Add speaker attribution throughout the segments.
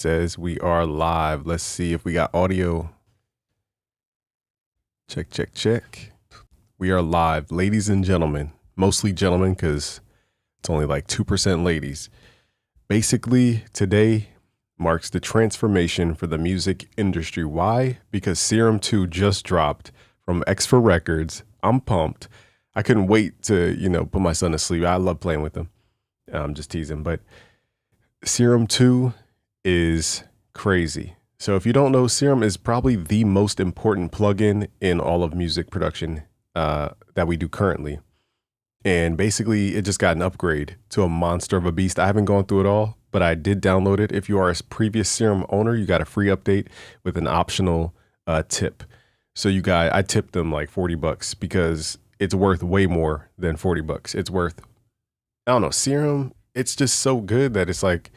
Speaker 1: Says we are live. Let's see if we got audio. Check, check, check. We are live, ladies and gentlemen. Mostly gentlemen because it's only like 2% ladies. Basically, today marks the transformation for the music industry. Why? Because Serum 2 just dropped from X4 Records. I'm pumped. I couldn't wait to, put my son to sleep. I love playing with him. I'm just teasing, but Serum 2 is crazy. So if you don't know, Serum is probably the most important plugin in all of music production that we do currently. And basically, it just got an upgrade to a monster of a beast. I haven't gone through it all, but I did download it. If you are a previous Serum owner, you got a free update with an optional tip. So I tipped them like $40 because it's worth way more than $40. It's worth, I don't know, Serum. It's just so good that it's like,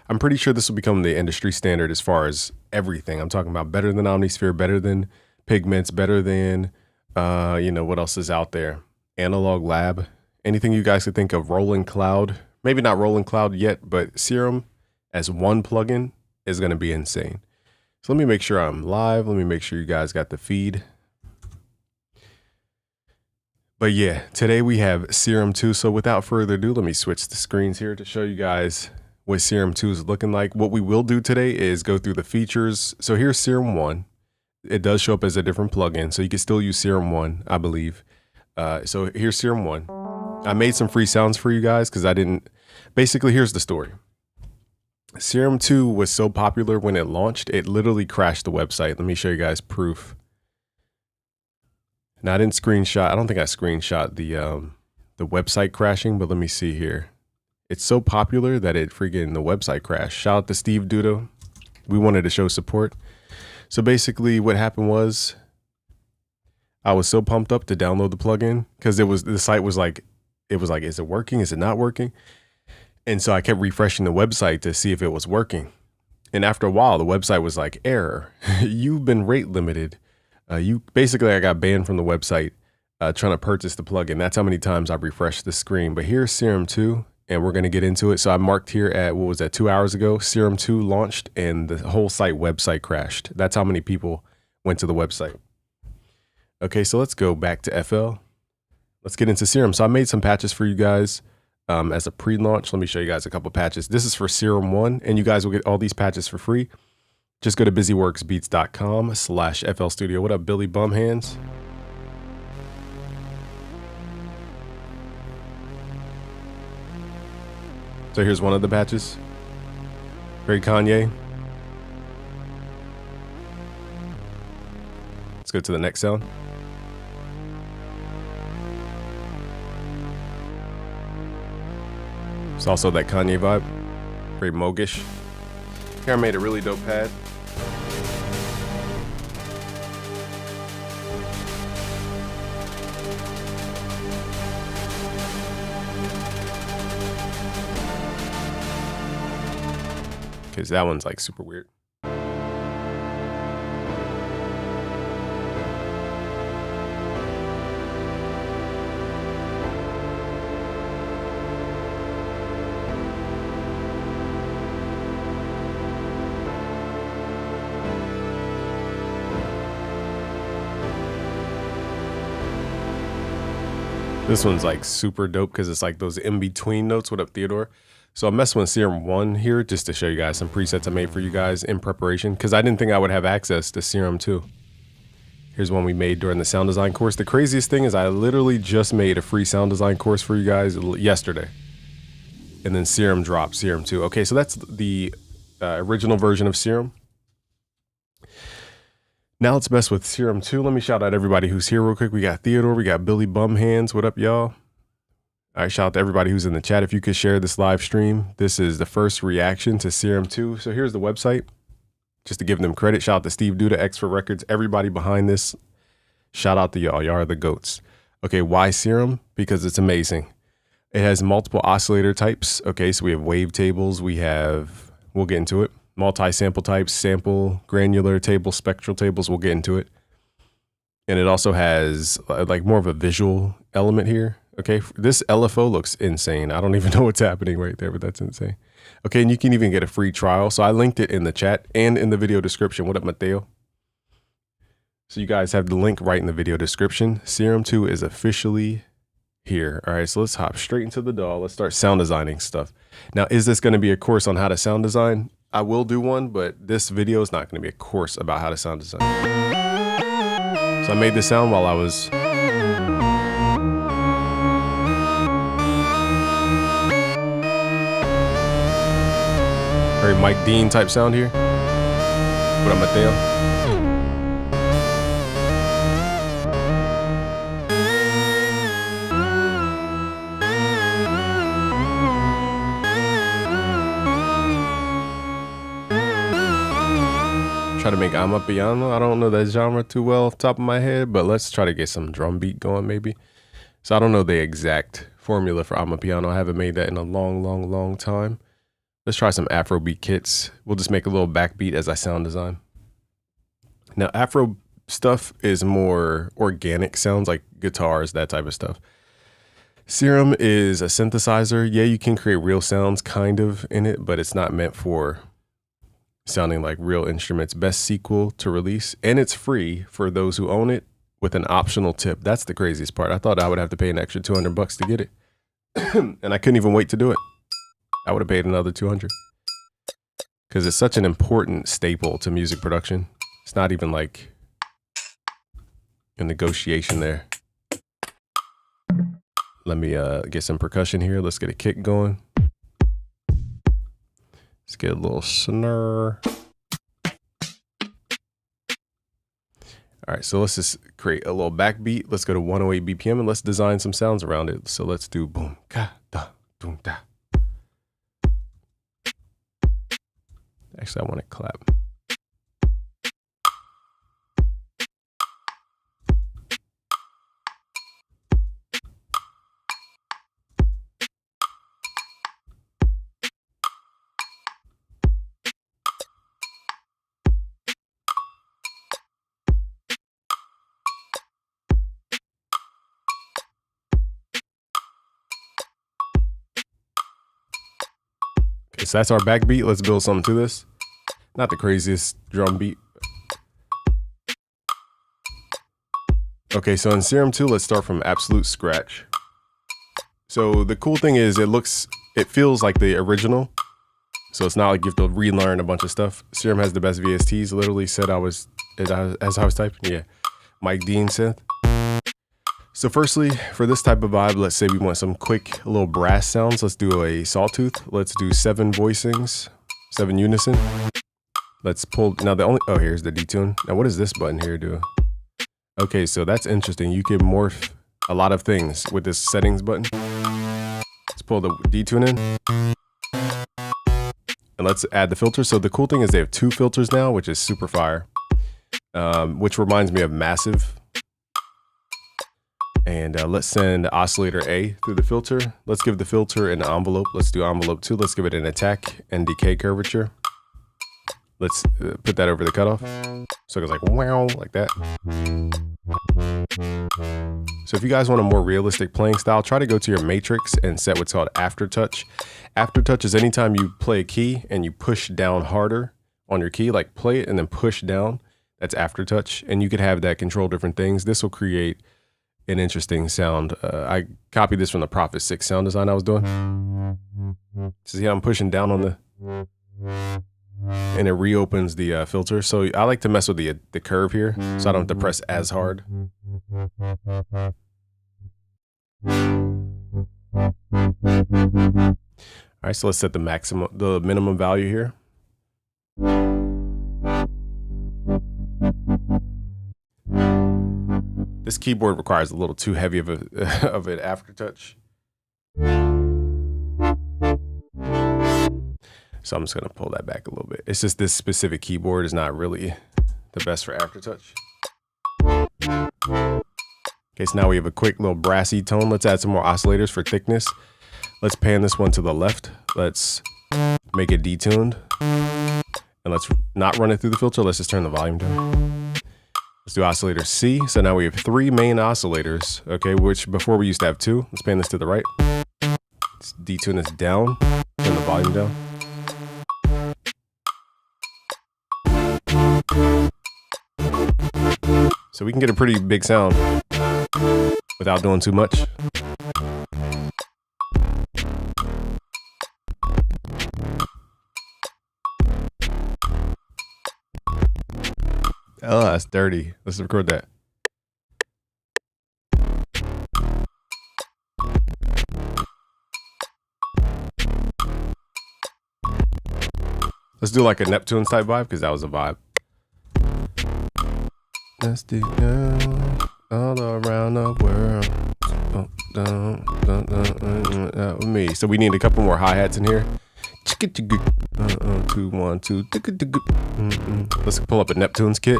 Speaker 1: I'm pretty sure this will become the industry standard as far as everything. I'm talking about better than Omnisphere, better than Pigments, better than, what else is out there? Analog Lab, anything you guys could think of. Rolling Cloud, maybe not Rolling Cloud yet, but Serum as one plugin is going to be insane. So let me make sure I'm live. Let me make sure you guys got the feed. But yeah, today we have Serum 2. So without further ado, let me switch the screens here to show you guys what Serum 2 is looking like. What we will do today is go through the features. So here's Serum 1. It does show up as a different plugin, so you can still use Serum 1, I believe. So here's Serum 1. I made some free sounds for you guys because basically here's the story. Serum 2 was so popular when it launched, it literally crashed the website. Let me show you guys proof. Now I don't think I screenshot the website crashing, but let me see here. It's so popular that the website crashed. Shout out to Steve Duda. We wanted to show support. So basically what happened was I was so pumped up to download the plugin because the site was like, is it working? Is it not working? And so I kept refreshing the website to see if it was working. And after a while, the website was like, error, you've been rate limited. I got banned from the website trying to purchase the plugin. That's how many times I've refreshed the screen. But here's Serum 2, and we're going to get into it. So I marked here at, 2 hours ago, Serum 2 launched, and the whole website crashed. That's how many people went to the website. Okay, so let's go back to FL. Let's get into Serum. So I made some patches for you guys as a pre-launch. Let me show you guys a couple patches. This is for Serum 1, and you guys will get all these patches for free. Just go to busyworksbeats.com/FL Studio. What up, Billy Bumhands? So here's one of the patches. Very Kanye. Let's go to the next sound. It's also that Kanye vibe. Very Mogish. Here I made a really dope pad. Because that one's like super weird. This one's like super dope because it's like those in-between notes. What up, Theodore? So I'm messing with Serum 1 here just to show you guys some presets I made for you guys in preparation because I didn't think I would have access to Serum 2. Here's one we made during the sound design course. The craziest thing is I literally just made a free sound design course for you guys yesterday. And then Serum dropped, Serum 2. Okay, so that's the original version of Serum. Now let's mess with Serum 2. Let me shout out everybody who's here real quick. We got Theodore, we got Billy Bumhands. What up, y'all? All right, shout out to everybody who's in the chat. If you could share this live stream, this is the first reaction to Serum 2. So here's the website, just to give them credit. Shout out to Steve Duda, X4 Records, everybody behind this. Shout out to y'all. Y'all are the GOATs. Okay, why Serum? Because it's amazing. It has multiple oscillator types. Okay, so we have wavetables. We'll get into it. Multi-sample types, sample, granular table, spectral tables. We'll get into it. And it also has like more of a visual element here. Okay, this LFO looks insane. I don't even know what's happening right there, but that's insane. Okay, and you can even get a free trial. So I linked it in the chat and in the video description. What up, Mateo? So you guys have the link right in the video description. Serum 2 is officially here. All right, so let's hop straight into the DAW. Let's start sound designing stuff. Now, is this going to be a course on how to sound design? I will do one, but this video is not going to be a course about how to sound design. So I made this sound while I was very Mike Dean type sound here. What up, Mateo? Try to make Amapiano. I don't know that genre too well off the top of my head, but let's try to get some drum beat going maybe. So I don't know the exact formula for Amapiano. I haven't made that in a long time. Let's try some Afrobeat kits. We'll just make a little backbeat as I sound design. Now Afro stuff is more organic sounds like guitars, that type of stuff. Serum is a synthesizer. Yeah, you can create real sounds kind of in it, but it's not meant for sounding like real instruments. Best sequel to release, and it's free for those who own it with an optional tip. That's the craziest part. I thought I would have to pay an extra 200 bucks to get it. And I couldn't even wait to do it. I would have paid another 200 because it's such an important staple to music production. It's not even like a negotiation there. Let me get some percussion here. Let's get a kick going. Let's get a little snare. All right, so let's just create a little backbeat. Let's go to 108 BPM and let's design some sounds around it. So let's do boom, ka, da, boom, da. Actually, I want to clap. So that's our backbeat. Let's build something to this. Not the craziest drum beat. Okay, so in Serum 2, let's start from absolute scratch. So the cool thing is it feels like the original. So it's not like you have to relearn a bunch of stuff. Serum has the best VSTs. Literally said as I was typing. Yeah, Mike Dean synth. So firstly, for this type of vibe, let's say we want some quick little brass sounds. Let's do a sawtooth. Let's do 7 voicings, 7 unison. Let's pull, now here's the detune. Now what does this button here do? Okay, so that's interesting. You can morph a lot of things with this settings button. Let's pull the detune in. And let's add the filter. So the cool thing is they have 2 filters now, which is super fire. Which reminds me of Massive. And let's send oscillator A through the filter. Let's give the filter an envelope. Let's do envelope 2. Let's give it an attack and decay curvature. Let's put that over the cutoff. So it goes like wow, like that. So if you guys want a more realistic playing style, try to go to your matrix and set what's called aftertouch. Aftertouch is anytime you play a key and you push down harder on your key, like play it and then push down. That's aftertouch. And you could have that control different things. This will create an interesting sound. I copied this from the Prophet 6 sound design I was doing. See how I'm pushing down on and it reopens the filter. So I like to mess with the curve here so I don't have to press as hard. All right, so let's set the minimum value here. This keyboard requires a little too heavy of an aftertouch. So I'm just gonna pull that back a little bit. It's just this specific keyboard is not really the best for aftertouch. Okay, so now we have a quick little brassy tone. Let's add some more oscillators for thickness. Let's pan this one to the left. Let's make it detuned. And let's not run it through the filter. Let's just turn the volume down. Let's do oscillator C. So now we have 3 main oscillators, okay, which before we used to have 2. Let's pan this to the right. Let's detune this down, turn the volume down. So we can get a pretty big sound without doing too much. Oh, that's dirty. Let's record that. Let's do like a Neptunes type vibe, because that was a vibe. Let's do all around the world. With me. So we need a couple more hi-hats in here. 2 1 2. Let's pull up a Neptunes kit.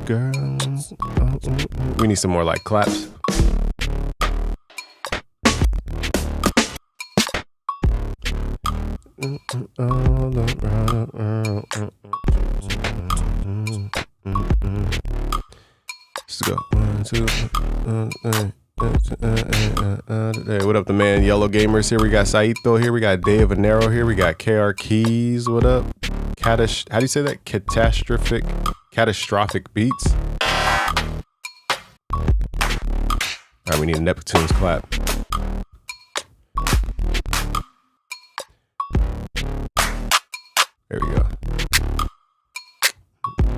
Speaker 1: Girls. We need some more like claps. Let's go. 1 2. Hey, what up, the man? Yellow Gamers here. We got Saito here. We got Dave Venero here. We got KR Keys. What up? How do you say that? Catastrophic beats. All right, we need a Neptunes clap. There we go.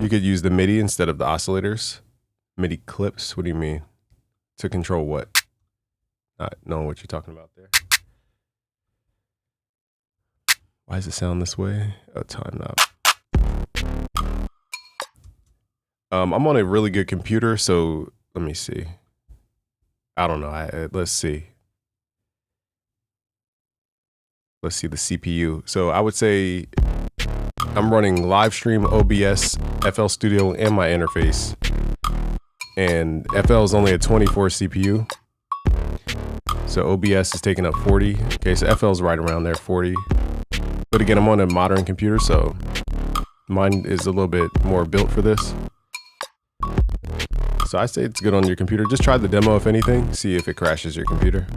Speaker 1: You could use the MIDI instead of the oscillators. MIDI clips. What do you mean? To control what? Not knowing what you're talking about there. Why does it sound this way? Oh, time knob. I'm on a really good computer, so let me see. I don't know. Let's see. Let's see the CPU. So I would say I'm running Livestream, OBS, FL Studio, and my interface. And FL is only a 24 CPU. So OBS is taking up 40. Okay, so FL is right around there, 40. But again, I'm on a modern computer, so mine is a little bit more built for this. So I say it's good on your computer. Just try the demo, if anything. See if it crashes your computer.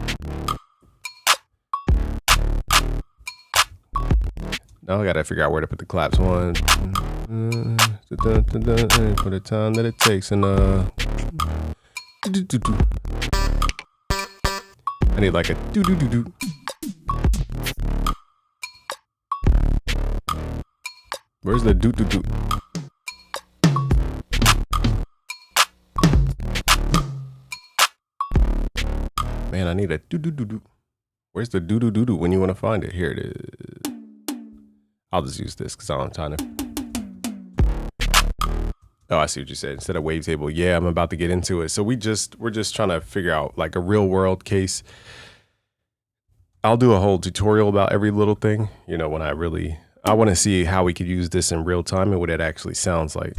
Speaker 1: Now I gotta figure out where to put the claps. 1 for the time that it takes, and I need like a do do do do. Where's the do do do? Man, I need a do do do do. Where's the do do do do when you want to find it? Here it is. I'll just use this because I don't have time to. Oh, I see what you said. Instead of wavetable, yeah, I'm about to get into it. So we're just trying to figure out like a real world case. I'll do a whole tutorial about every little thing. You know, when I want to see how we could use this in real time and what it actually sounds like.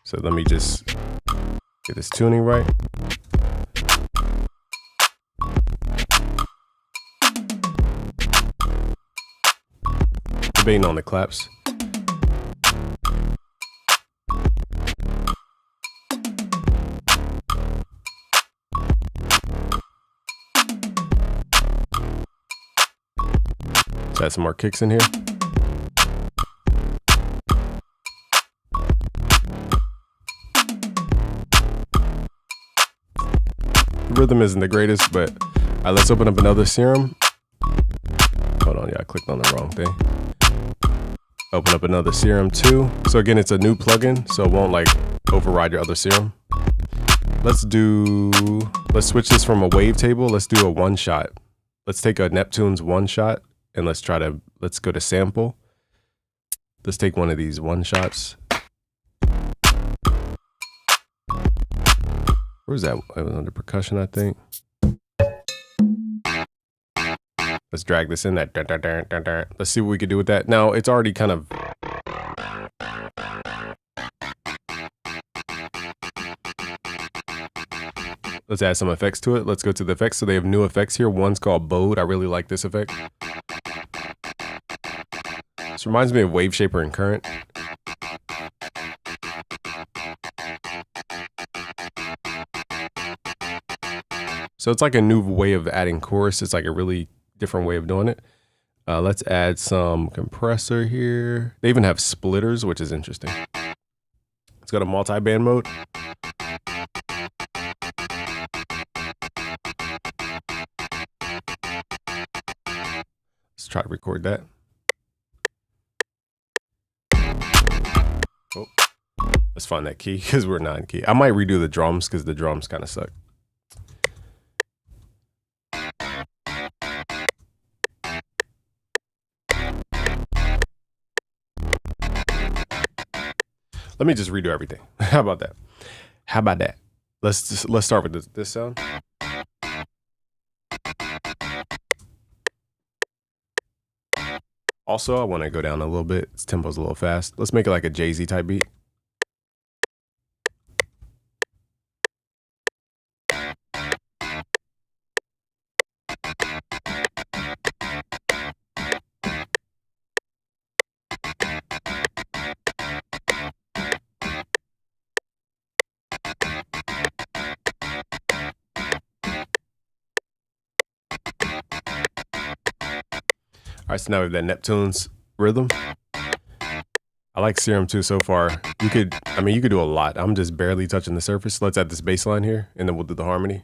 Speaker 1: So let me just get this tuning right. Debating on the claps. Let's add some more kicks in here. The rhythm isn't the greatest, but all right, let's open up another Serum. Hold on, yeah, I clicked on the wrong thing. Open up another Serum 2. So again, it's a new plugin, so it won't like override your other Serum. Let's switch this from a wavetable. Let's do a one shot. Let's take a Neptunes one shot and let's go to sample. Let's take one of these one shots. Where's that? It was under percussion, I think. Let's drag this in. Let's see what we can do with that. Now, it's already kind of... Let's add some effects to it. Let's go to the effects. So they have new effects here. One's called Bode. I really like this effect. This reminds me of Wave Shaper and Current. So it's like a new way of adding chorus. It's like a really different way of doing it. Let's add some compressor here. They even have splitters, which is interesting. Let's go to multi-band mode. Let's try to record that. Oh, let's find that key because we're not in key. I might redo the drums because the drums kind of suck. Let me just redo everything. How about that? How about that? Let's start with this sound. Also, I want to go down a little bit. Its tempo's a little fast. Let's make it like a Jay-Z type beat. All right, so now we have that Neptune's rhythm. I like Serum too so far. You could do a lot. I'm just barely touching the surface. Let's add this bass line here, and then we'll do the harmony.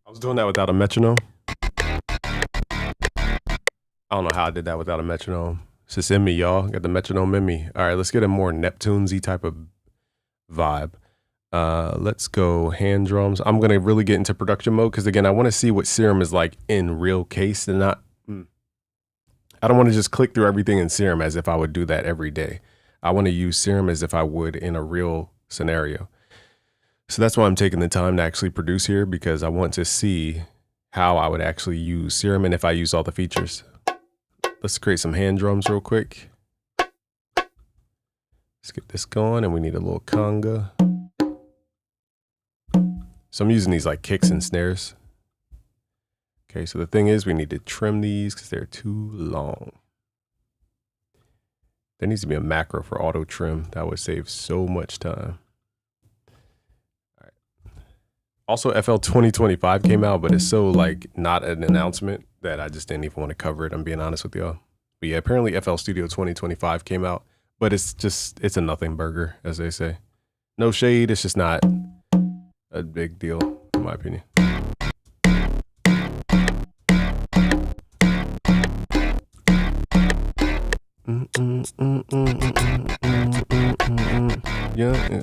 Speaker 1: I was doing that without a metronome. I don't know how I did that without a metronome. It's just in me, y'all. Got the metronome in me. All right, let's get a more Neptunes-y type of vibe. Let's go hand drums. I'm going to really get into production mode because, again, I want to see what Serum is like in real case and not... I don't want to just click through everything in Serum as if I would do that every day. I want to use Serum as if I would in a real scenario. So that's why I'm taking the time to actually produce here, because I want to see how I would actually use Serum and if I use all the features. Let's create some hand drums real quick. Let's get this going, and we need a little conga. So I'm using these like kicks and snares. Okay, so the thing is we need to trim these because they're too long. There needs to be a macro for auto trim. That would save so much time. Also, FL 2025 came out, but it's so like not an announcement that I just didn't even want to cover it. I'm being honest with y'all. But yeah, apparently FL Studio 2025 came out, but it's a nothing burger, as they say. No shade. It's just not a big deal, in my opinion. Yeah.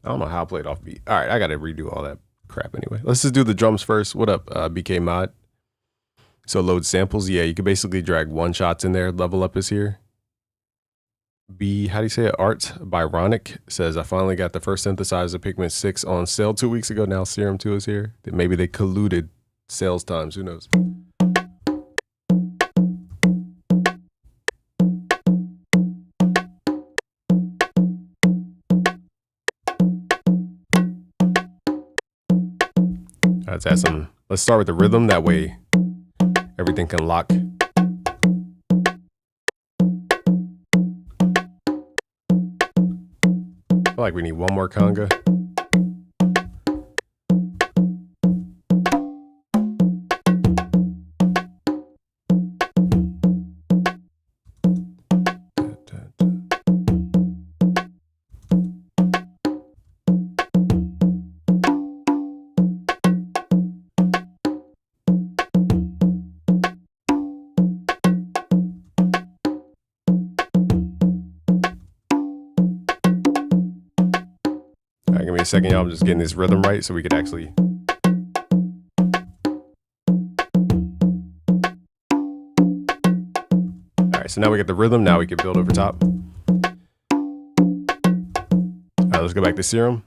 Speaker 1: I don't know how I played off beat. All right, I got to redo all that crap anyway. Let's just do the drums first. What up, BK Mod? So load samples. Yeah, you can basically drag one shots in there. Level Up is here. How do you say it? Art Byronic says, I finally got the first synthesizer Pigment 6 on sale 2 weeks ago. Now Serum 2 is here. Maybe they colluded sales times. Who knows? Let's add some. Let's start with the rhythm. That way everything can lock. I feel like we need one more conga. Give me a second, y'all. I'm just getting this rhythm right so we could actually. right, so now we get the rhythm. Now we can build over top. All right, let's go back to serum.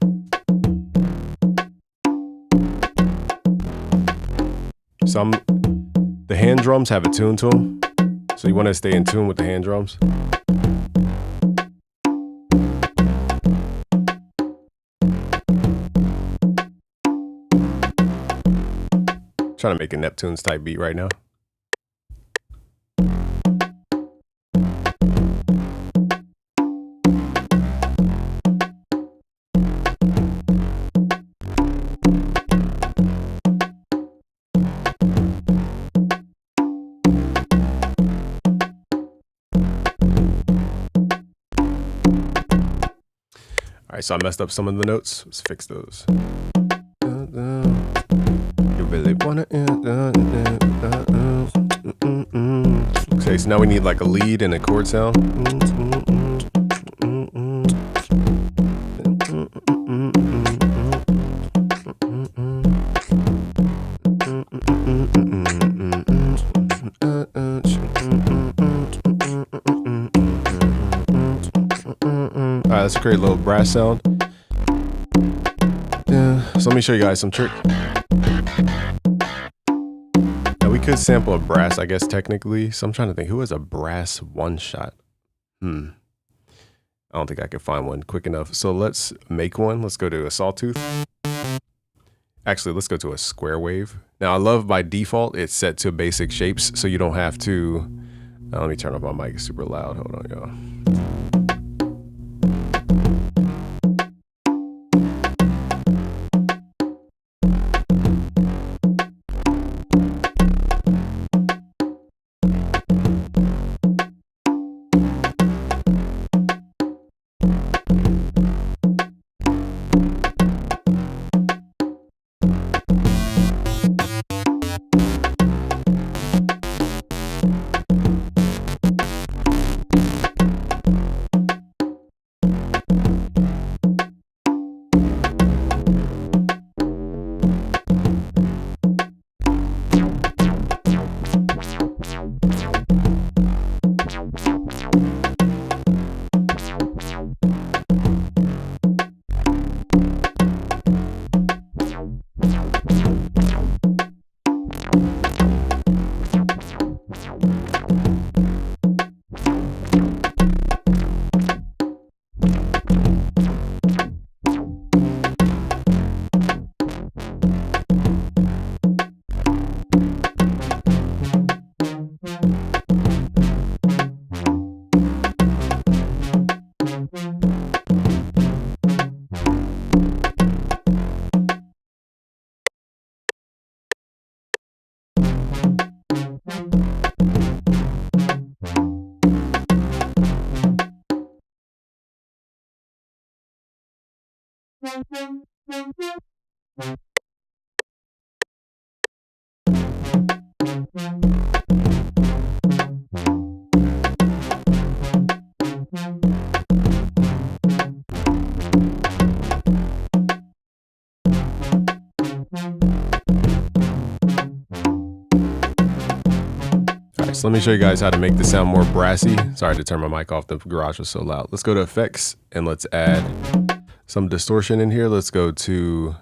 Speaker 1: The hand drums have a tune to them, so you want to stay in tune with the hand drums. Trying to make a Neptunes type beat right now. All right, so I messed up some of the notes. Let's fix those. You really wanna. Okay, so now we need like a lead and a chord sound. All right, let's create a little brass sound. So let me show you guys some trick. Now we could sample a brass, I guess, technically. So I'm trying to think, who has a brass one shot? I don't think I can find one quick enough. So let's make one. Let's go to a sawtooth. Actually, let's go to a square wave. Now I love by default, it's set to basic shapes. So you don't have to, let me turn off my mic, it's super loud. Hold on, y'all. So let me show you guys how to make this sound more brassy. Sorry to turn my mic off, the garage was so loud. Let's go to effects and let's add some distortion in here. Let's go to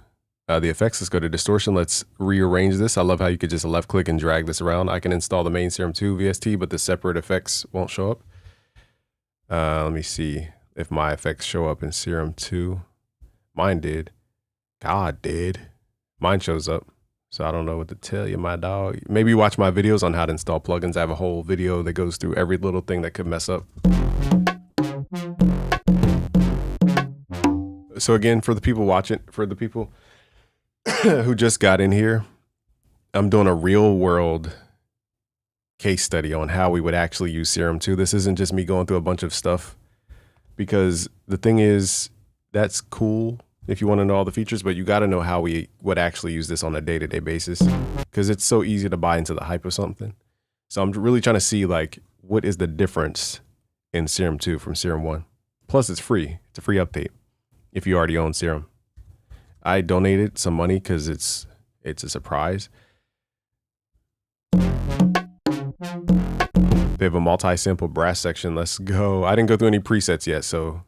Speaker 1: the effects, let's go to distortion. Let's rearrange this. I love how you could just left click and drag this around. I can install the main Serum 2 VST, but the separate effects won't show up. Let me see if my effects show up in Serum 2. Mine did. God did. Mine shows up. So I don't know what to tell you, my dog. Maybe watch my videos on how to install plugins. I have a whole video that goes through every little thing that could mess up. So again, for the people watching, for the people who just got in here, I'm doing a real world case study on how we would actually use Serum 2. This isn't just me going through a bunch of stuff, because the thing is, that's cool if you want to know all the features, but you got to know how we would actually use this on a day-to-day basis, because it's so easy to buy into the hype of something. So I'm really trying to see, like, what is the difference in Serum 2 from Serum 1? Plus, it's free. It's a free update if you already own Serum. I donated some money because it's a surprise. They have a multi-sample brass section. Let's go. I didn't go through any presets yet. So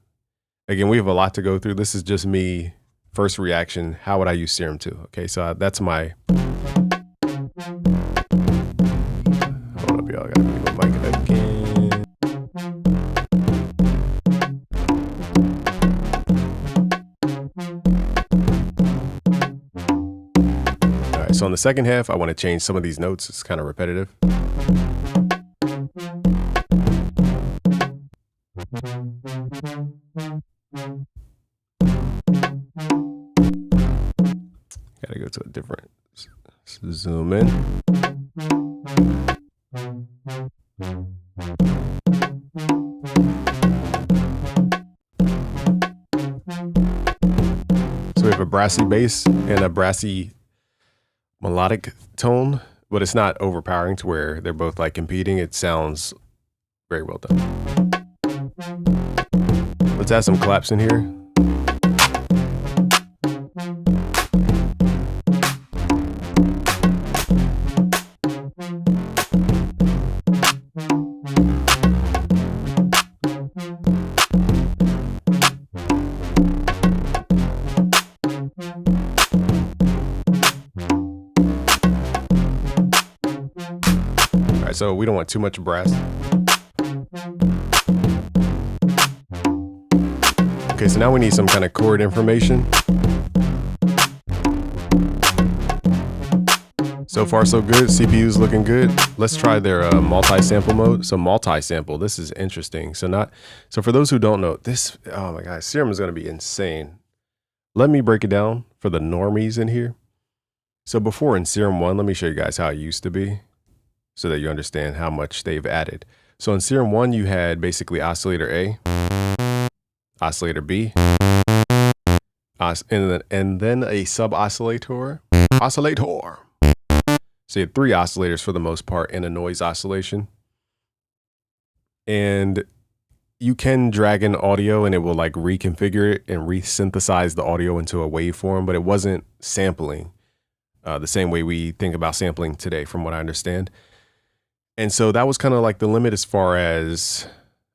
Speaker 1: again, we have a lot to go through. This is just me, first reaction. How would I use Serum 2? Okay, so that's my... Hold up, y'all. I gotta mute my mic again. All right, so on the second half, I want to change some of these notes. It's kind of repetitive. Gotta go to a different zoom in. So we have a brassy bass and a brassy melodic tone, but it's not overpowering to where they're both like competing. It sounds very well done. Let's add some claps in here. All right, so we don't want too much brass. Okay, so now we need some kind of chord information. So far, so good. CPU's looking good. Let's try their multi-sample mode. So multi-sample, this is interesting. So for those who don't know, this, oh my God, Serum is gonna be insane. Let me break it down for the normies in here. So before in Serum 1, let me show you guys how it used to be so that you understand how much they've added. So in Serum 1, you had basically oscillator A, oscillator B, and then a sub-oscillator, oscillator. So you had 3 oscillators for the most part and a noise oscillation. And you can drag in audio and it will like reconfigure it and resynthesize the audio into a waveform, but it wasn't sampling the same way we think about sampling today, from what I understand. And so that was kind of like the limit as far as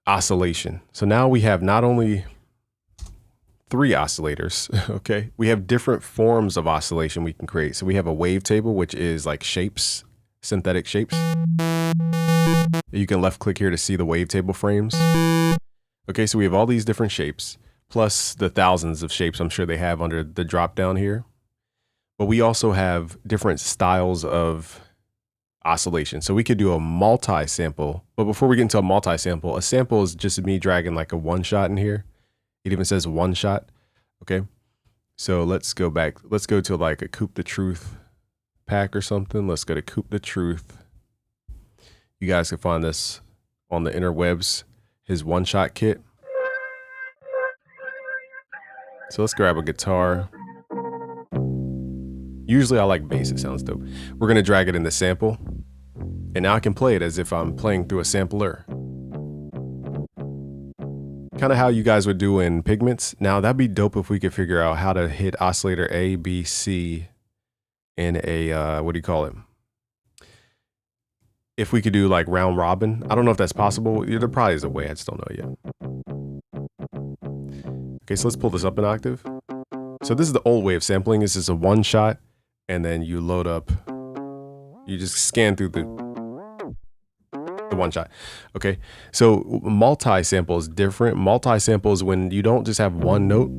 Speaker 1: oscillation. So now we have not only 3 oscillators, okay? We have different forms of oscillation we can create. So we have a wavetable, which is like shapes, synthetic shapes. You can left click here to see the wavetable frames. Okay, so we have all these different shapes, plus the thousands of shapes I'm sure they have under the drop down here. But we also have different styles of oscillation. So we could do a multi-sample, but before we get into a multi-sample, a sample is just me dragging like a one shot in here. It even says one shot. Okay. So let's go back. Let's go to like a Coop the Truth pack or something. Let's go to Coop the Truth. You guys can find this on the interwebs, his one shot kit. So let's grab a guitar. Usually I like bass, it sounds dope. We're gonna drag it in the sample. And now I can play it as if I'm playing through a sampler. Kind of how you guys would do in Pigments. Now that'd be dope if we could figure out how to hit oscillator A, B, C in a, what do you call it? If we could do like round robin. I don't know if that's possible. There probably is a way, I just don't know yet. Okay, so let's pull this up an octave. So this is the old way of sampling. This is a one shot and then you load up, you just scan through the one shot. Okay, so multi-sample is different. Multi-sample is when you don't just have one note.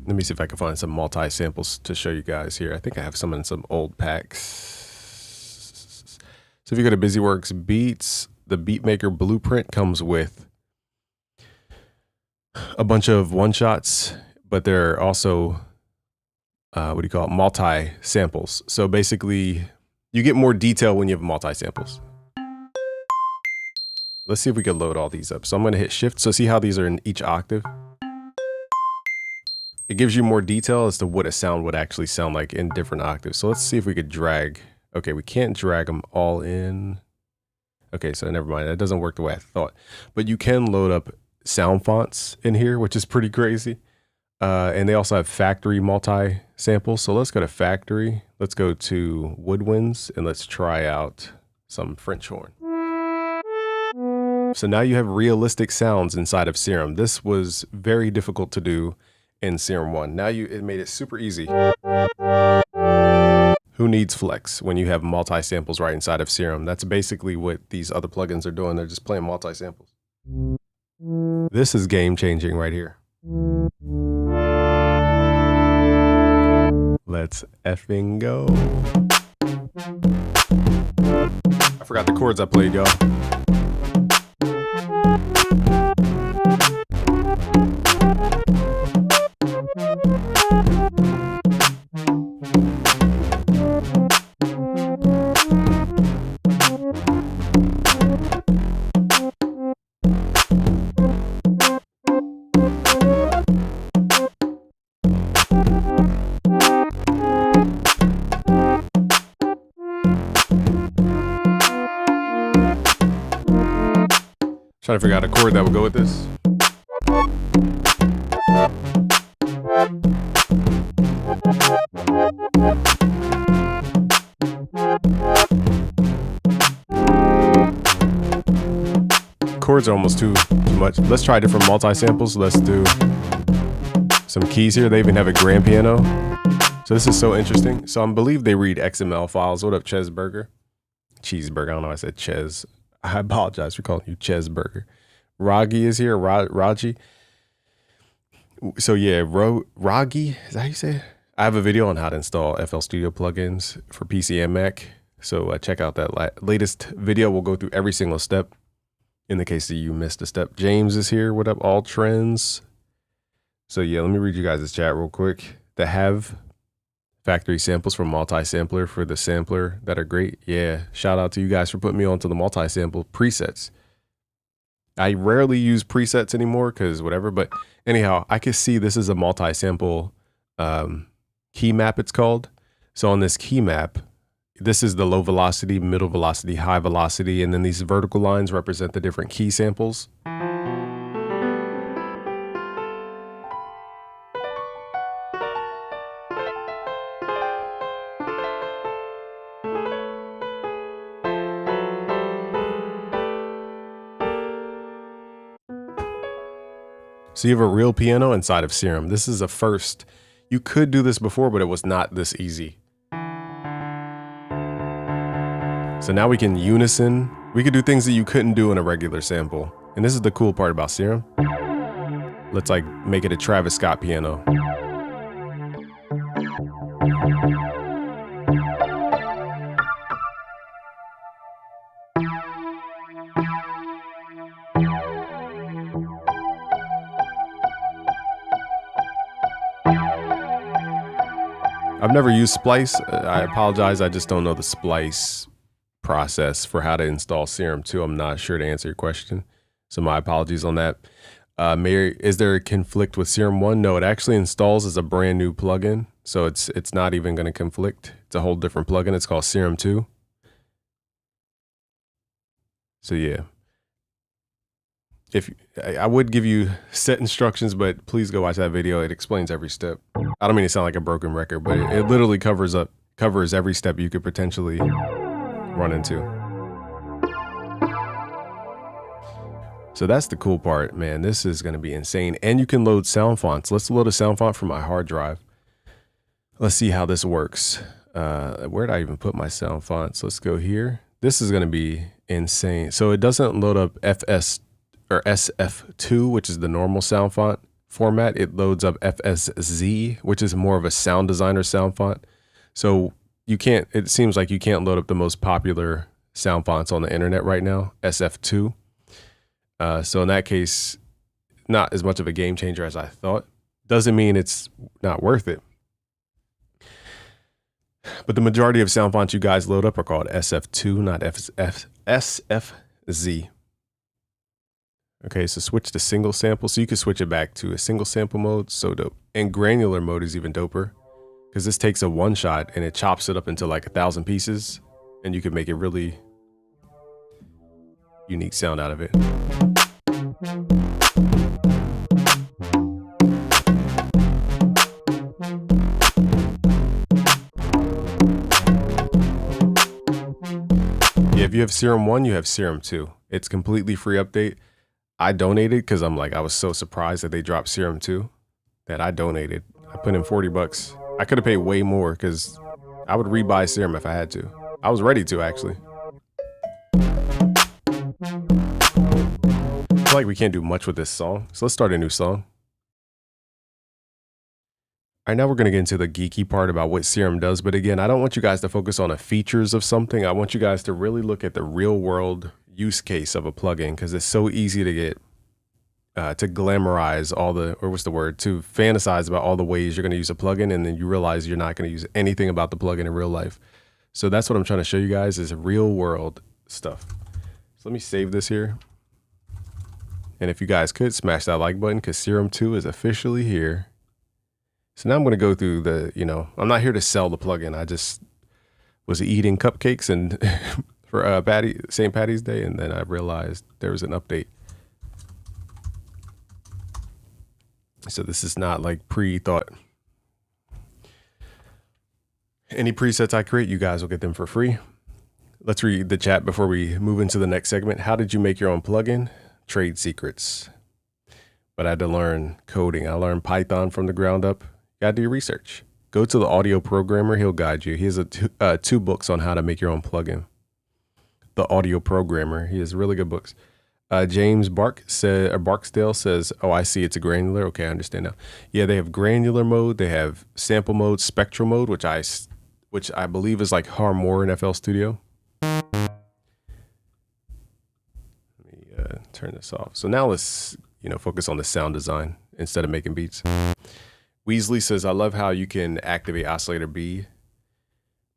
Speaker 1: Let me see if I can find some multi-samples to show you guys here. I think I have some in some old packs. So if you go to BusyWorks Beats, the Beatmaker Blueprint comes with a bunch of one shots, but they're also, what do you call it? Multi-samples. So basically you get more detail when you have multi-samples. Let's see if we can load all these up. So I'm going to hit shift. So see how these are in each octave? It gives you more detail as to what a sound would actually sound like in different octaves. So let's see if we could drag. Okay, we can't drag them all in. Okay, so never mind. That doesn't work the way I thought. But you can load up sound fonts in here, which is pretty crazy. And they also have factory multi-samples. So let's go to factory. Let's go to woodwinds and let's try out some French horn. So now you have realistic sounds inside of Serum. This was very difficult to do in Serum 1. Now it made it super easy. Who needs flex when you have multi-samples right inside of Serum? That's basically what these other plugins are doing. They're just playing multi-samples. This is game-changing right here. Let's effing go. I forgot the chords I played, y'all. Trying to figure out a chord that would go with this. Chords are almost too much. Let's try different multi-samples. Let's do some keys here. They even have a grand piano. So this is so interesting. So I believe they read XML files. What up, Chesburger? Cheeseburger. I don't know why I said Ches. I apologize for calling you Chesburger. Ragi is here. Raji. So yeah, Ragi, is that how you say it? I have a video on how to install FL Studio plugins for PC and Mac. So check out that latest video. We'll go through every single step in the case that you missed a step. James is here. What up, all trends? So yeah, let me read you guys this chat real quick. The have factory samples from multi-sampler for the sampler that are great. Yeah, shout out to you guys for putting me onto the multi-sample presets. I rarely use presets anymore because whatever, but anyhow, I can see this is a multi-sample key map, it's called. So on this key map, this is the low velocity, middle velocity, high velocity, and then these vertical lines represent the different key samples. So you have a real piano inside of Serum. This is a first. You could do this before, but it was not this easy. So now we can unison. We could do things that you couldn't do in a regular sample. And this is the cool part about Serum. Let's like make it a Travis Scott piano. I've never used Splice. I apologize. I just don't know the Splice process for how to install Serum 2. I'm not sure to answer your question. So my apologies on that. Mary, is there a conflict with Serum 1? No, it actually installs as a brand new plugin. So it's not even going to conflict. It's a whole different plugin. It's called Serum 2. So yeah. I would give you set instructions, but please go watch that video. It explains every step. I don't mean to sound like a broken record, but it literally covers every step you could potentially run into. So that's the cool part, man. This is going to be insane. And you can load sound fonts. Let's load a sound font from my hard drive. Let's see how this works. Where did I even put my sound fonts? Let's go here. This is going to be insane. So it doesn't load up FS or SF2, which is the normal sound font format. It loads up FSZ, which is more of a sound designer sound font. So you can't, it seems like you can't load up the most popular sound fonts on the internet right now, SF2. So in that case, not as much of a game changer as I thought. Doesn't mean it's not worth it. But the majority of sound fonts you guys load up are called SF2, not SFZ. Okay, so switch to single sample. So you can switch it back to a single sample mode. So dope. And granular mode is even doper because this takes a one shot and it chops it up into like 1,000 pieces. And you can make a really unique sound out of it. Yeah, if you have Serum 1, you have Serum 2. It's completely free update. I donated because I was so surprised that they dropped Serum 2 that I donated. I put in $40. I could have paid way more because I would rebuy Serum if I had to. I was ready to, actually. I feel like we can't do much with this song, so let's start a new song. All right, now we're going to get into the geeky part about what Serum does. But again, I don't want you guys to focus on the features of something. I want you guys to really look at the real world use case of a plugin, because it's so easy to get to glamorize all the, or what's the word, to fantasize about all the ways you're going to use a plugin, and then you realize you're not going to use anything about the plugin in real life. So that's what I'm trying to show you guys, is real world stuff. So let me save this here. And if you guys could smash that like button, because Serum 2 is officially here. So now I'm going to go through the, I'm not here to sell the plugin. I just was eating cupcakes and for St. Patty's Day, and then I realized there was an update. So this is not like pre-thought. Any presets I create, you guys will get them for free. Let's read the chat before we move into the next segment. How did you make your own plugin? Trade secrets. But I had to learn coding. I learned Python from the ground up. Gotta do your research. Go to the Audio Programmer. He'll guide you. He has two books on how to make your own plugin. The Audio Programmer. He has really good books. James Barksdale says, "Oh, I see. It's a granular. Okay, I understand now. Yeah, they have granular mode. They have sample mode, spectral mode, which I believe is like Harmore in FL Studio." Let me turn this off. So now let's focus on the sound design instead of making beats. Weasley says, "I love how you can activate Oscillator B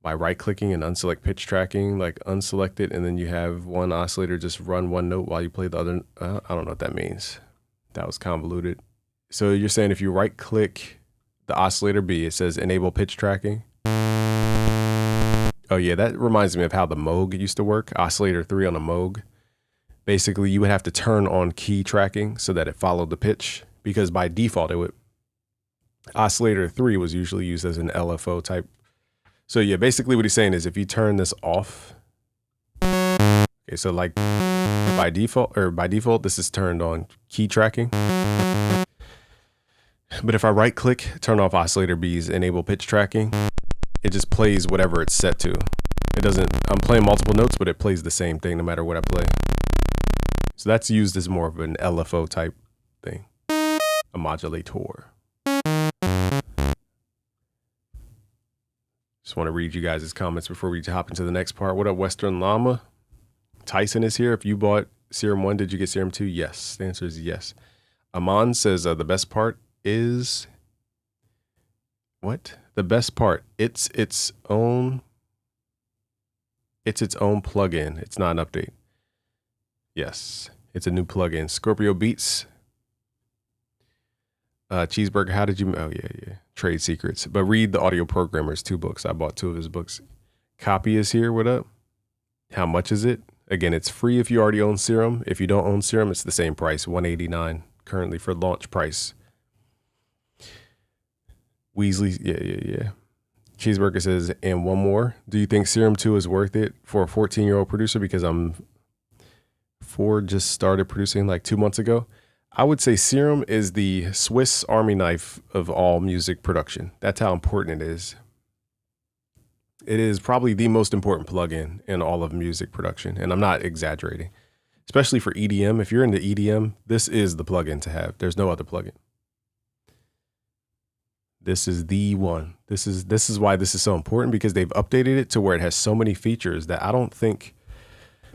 Speaker 1: by right-clicking and unselect pitch tracking, like unselect it, and then you have one oscillator just run one note while you play the other." I don't know what that means. That was convoluted. So you're saying if you right-click the Oscillator B, it says enable pitch tracking. Oh yeah, that reminds me of how the Moog used to work. Oscillator 3 on a Moog. Basically, you would have to turn on key tracking so that it followed the pitch, because by default it would. Oscillator 3 was usually used as an LFO type. So yeah, basically what he's saying is if you turn this off, okay, so like by default, this is turned on key tracking. But if I right click, turn off Oscillator B's enable pitch tracking, it just plays whatever it's set to. It doesn't, I'm playing multiple notes, but it plays the same thing no matter what I play. So that's used as more of an LFO type thing, a modulator. Just want to read you guys' comments before we hop into the next part. What up, Western Llama? Tyson is here. If you bought Serum 1, did you get Serum 2? Yes. The answer is yes. Aman says the best part is... What? The best part. It's its own plugin. It's not an update. Yes. It's a new plugin. Scorpio Beats. Cheeseburger, how did you... Oh, yeah. Trade secrets. But read the Audio Programmer's 2 books. I bought 2 of his books. Copy is here. What up? How much is it? Again, it's free if you already own Serum. If you don't own Serum, it's the same price, $189 currently for launch price. Weasley, yeah. Cheeseburger says, and one more. Do you think Serum 2 is worth it for a 14-year-old producer? Because Ford just started producing like 2 months ago. I would say Serum is the Swiss Army knife of all music production. That's how important it is. It is probably the most important plugin in all of music production, and I'm not exaggerating. Especially for EDM. If you're into EDM, this is the plugin to have. There's no other plugin. This is the one. This is why this is so important, because they've updated it to where it has so many features that I don't think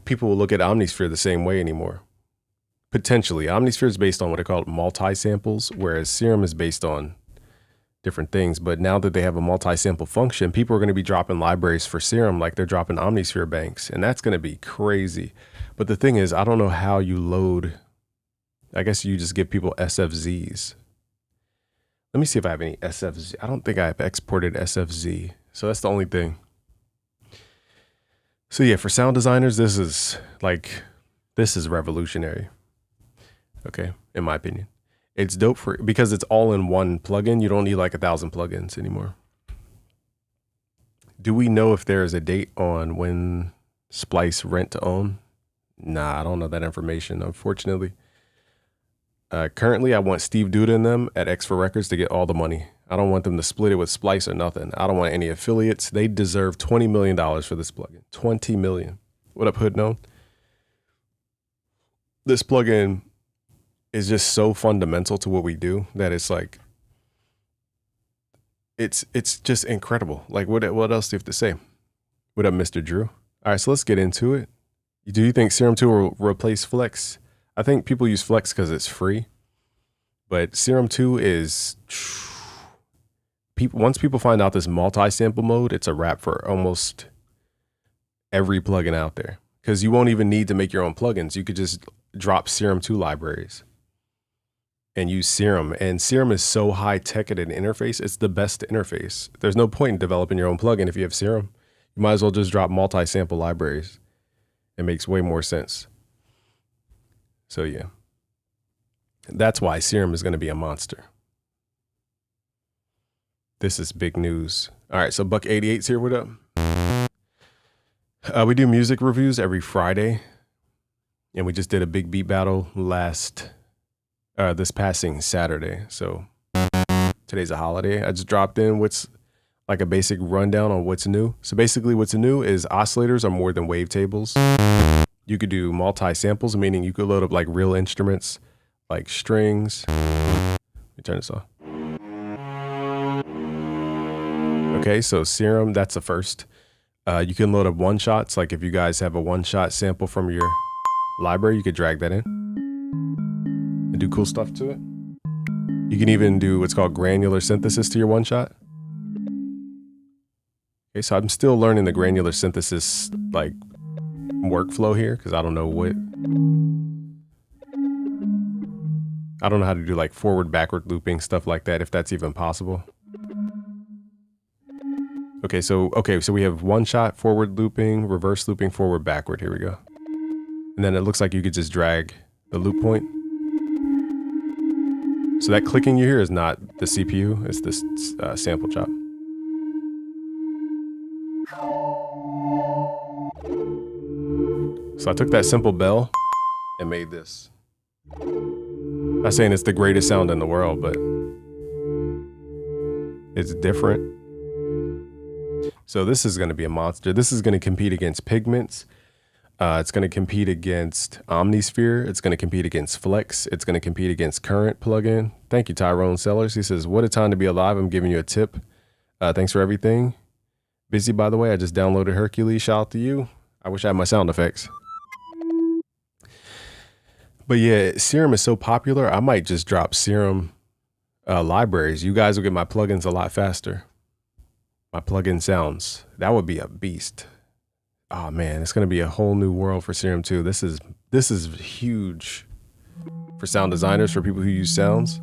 Speaker 1: people will look at Omnisphere the same way anymore. Potentially. Omnisphere is based on what are called multi-samples, whereas Serum is based on different things. But now that they have a multi-sample function, people are going to be dropping libraries for Serum like they're dropping Omnisphere banks, and that's going to be crazy. But the thing is, I don't know how you load. I guess you just give people SFZs. Let me see if I have any SFZ. I don't think I have exported SFZ. So that's the only thing. So yeah, for sound designers, this is revolutionary. Okay, in my opinion. It's dope because it's all in one plugin. You don't need like 1,000 plugins anymore. Do we know if there is a date on when Splice rent to own? Nah, I don't know that information, unfortunately. Currently, I want Steve Duda and them at X4 Records to get all the money. I don't want them to split it with Splice or nothing. I don't want any affiliates. They deserve $20 million for this plugin. $20 million. What up, Hood Gnome? This plugin is just so fundamental to what we do that it's like, it's just incredible. Like, what else do you have to say? What up, Mr. Drew? All right, so let's get into it. Do you think Serum 2 will replace Flex? I think people use Flex because it's free, but Serum 2 is once people find out this multi-sample mode, it's a wrap for almost every plugin out there, because you won't even need to make your own plugins. You could just drop Serum 2 libraries and use Serum. And Serum is so high tech at an interface. It's the best interface. There's no point in developing your own plugin if you have Serum. You might as well just drop multi-sample libraries. It makes way more sense. So yeah, that's why Serum is going to be a monster. This is big news. All right, so Buck88's here. What up? We do music reviews every Friday, and we just did a big beat battle this passing Saturday. So today's a holiday. I just dropped in what's like a basic rundown on what's new. So basically what's new is oscillators are more than wavetables. You could do multi-samples, meaning you could load up like real instruments, like strings. Let me turn this off. Okay, so Serum, that's the first. You can load up one-shots. Like if you guys have a one-shot sample from your library, you could drag that in and do cool stuff to it. You can even do what's called granular synthesis to your one-shot. Okay, so I'm still learning the granular synthesis like workflow here because I don't know how to do like forward backward looping, stuff like that, if that's even possible. Okay, so we have one shot, forward looping, reverse looping, forward backward. Here we go. And then it looks like you could just drag the loop point. So that clicking you hear is not the CPU, it's this sample chop. So I took that simple bell and made this. I'm not saying it's the greatest sound in the world, but it's different. So this is going to be a monster. This is going to compete against Pigments. It's going to compete against Omnisphere. It's going to compete against Flex. It's going to compete against Current plugin. Thank you, Tyrone Sellers. He says, what a time to be alive. I'm giving you a tip. Thanks for everything. Busy, by the way. I just downloaded Hercules. Shout out to you. I wish I had my sound effects. But yeah, Serum is so popular. I might just drop Serum libraries. You guys will get my plugins a lot faster. My plugin sounds. That would be a beast. Oh man, it's gonna be a whole new world for Serum 2. This is huge for sound designers, for people who use sounds.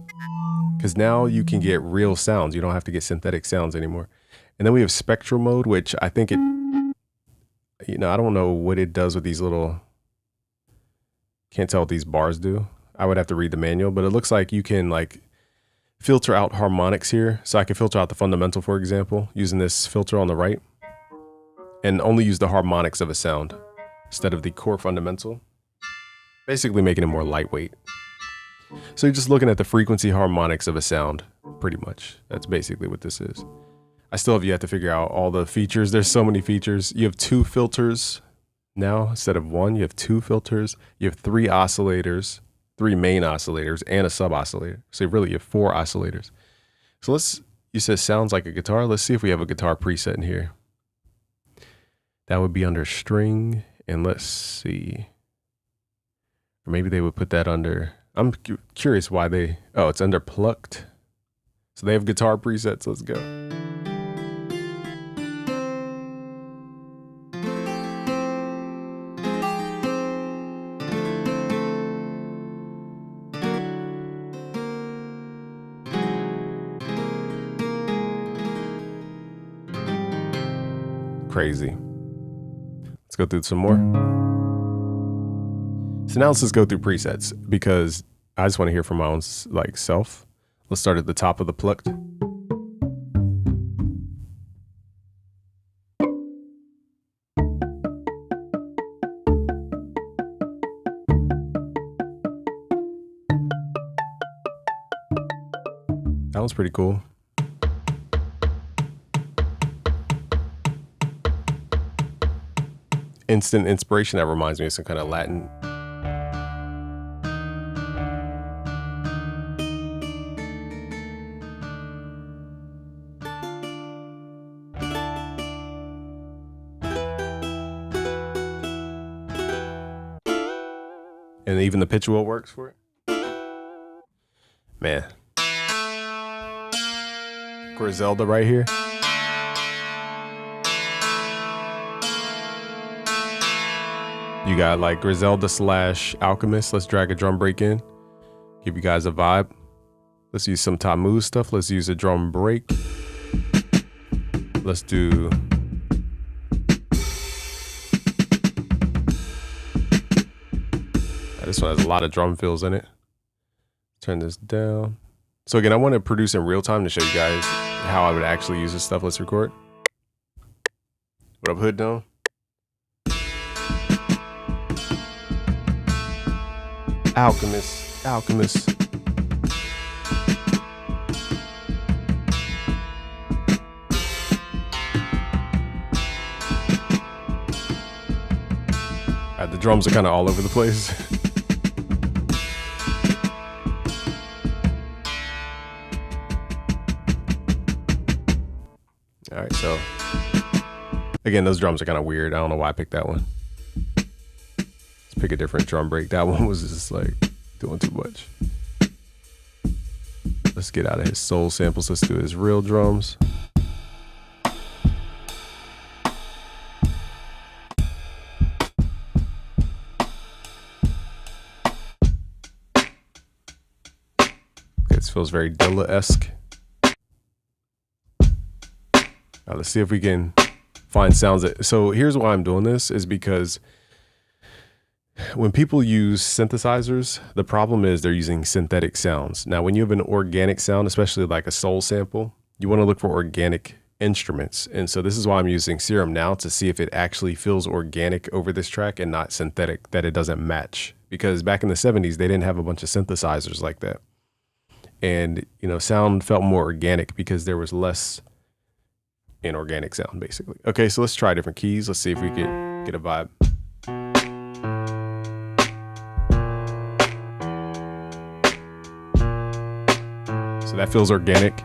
Speaker 1: Because now you can get real sounds. You don't have to get synthetic sounds anymore. And then we have spectral mode, which I think I don't know what it does with these little, can't tell what these bars do. I would have to read the manual, but it looks like you can like filter out harmonics here. So I can filter out the fundamental, for example, using this filter on the right, and only use the harmonics of a sound instead of the core fundamental, basically making it more lightweight. So you're just looking at the frequency harmonics of a sound, pretty much. That's basically what this is. I still have yet to figure out all the features. There's so many features. You have 2 filters now instead of 1. You have 2 filters. You have 3 oscillators, 3 main oscillators, and a sub oscillator. So really you have 4 oscillators. So you said sounds like a guitar. Let's see if we have a guitar preset in here. That would be under string, and let's see. Or maybe they would put that under, I'm curious why it's under plucked. So they have guitar presets, let's go. Crazy. Let's go through some more. So now let's just go through presets because I just want to hear from my own like self. Let's start at the top of the plucked. That one's pretty cool. Instant inspiration. That reminds me of some kind of Latin. And even the pitch wheel works for it. Man. Griselda right here. You got like Griselda / Alchemist. Let's drag a drum break in. Give you guys a vibe. Let's use some Tammuz stuff. Let's use a drum break. Let's do... This one has a lot of drum fills in it. Turn this down. So again, I want to produce in real time to show you guys how I would actually use this stuff. Let's record. What up, Hood Dome? Alchemist, Alchemist. The drums are kind of all over the place. All right, so again, those drums are kind of weird. I don't know why I picked that one. Let's pick a different drum break. That one was just like doing too much. Let's get out of his soul samples. Let's do his real drums. This feels very Dilla-esque. Now let's see if we can find sounds that, so here's why I'm doing this is because when people use synthesizers, the problem is they're using synthetic sounds. Now, when you have an organic sound, especially like a soul sample, you want to look for organic instruments. And so this is why I'm using Serum now, to see if it actually feels organic over this track and not synthetic, that it doesn't match. Because back in the 70s, they didn't have a bunch of synthesizers like that. And, you know, sound felt more organic because there was less inorganic sound, basically. Okay, so let's try different keys. Let's see if we can get a vibe. So that feels organic.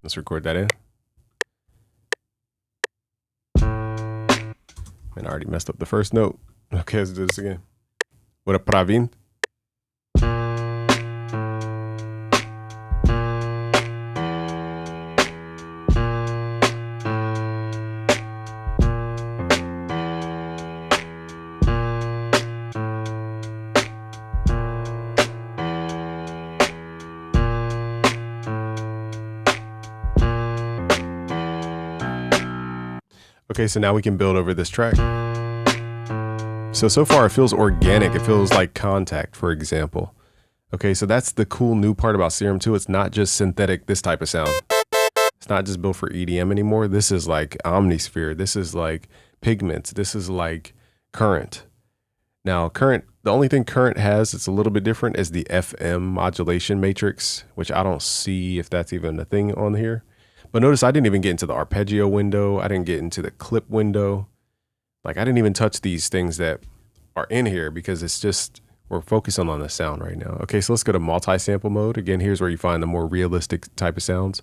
Speaker 1: Let's record that in. And I already messed up the first note. Okay, let's do this again. What up, Praveen? Okay, so now we can build over this track. So far it feels organic. It feels like Contact, for example. Okay, so that's the cool new part about Serum 2. It's not just synthetic, this type of sound. It's not just built for EDM anymore. This is like Omnisphere. This is like Pigments. This is like Current. Now, Current, the only thing Current has that's a little bit different is the FM modulation matrix, which I don't see if that's even a thing on here. But notice I didn't even get into the arpeggio window. I didn't get into the clip window. Like I didn't even touch these things that are in here because it's just, we're focusing on the sound right now. Okay, so let's go to multi-sample mode. Again, here's where you find the more realistic type of sounds.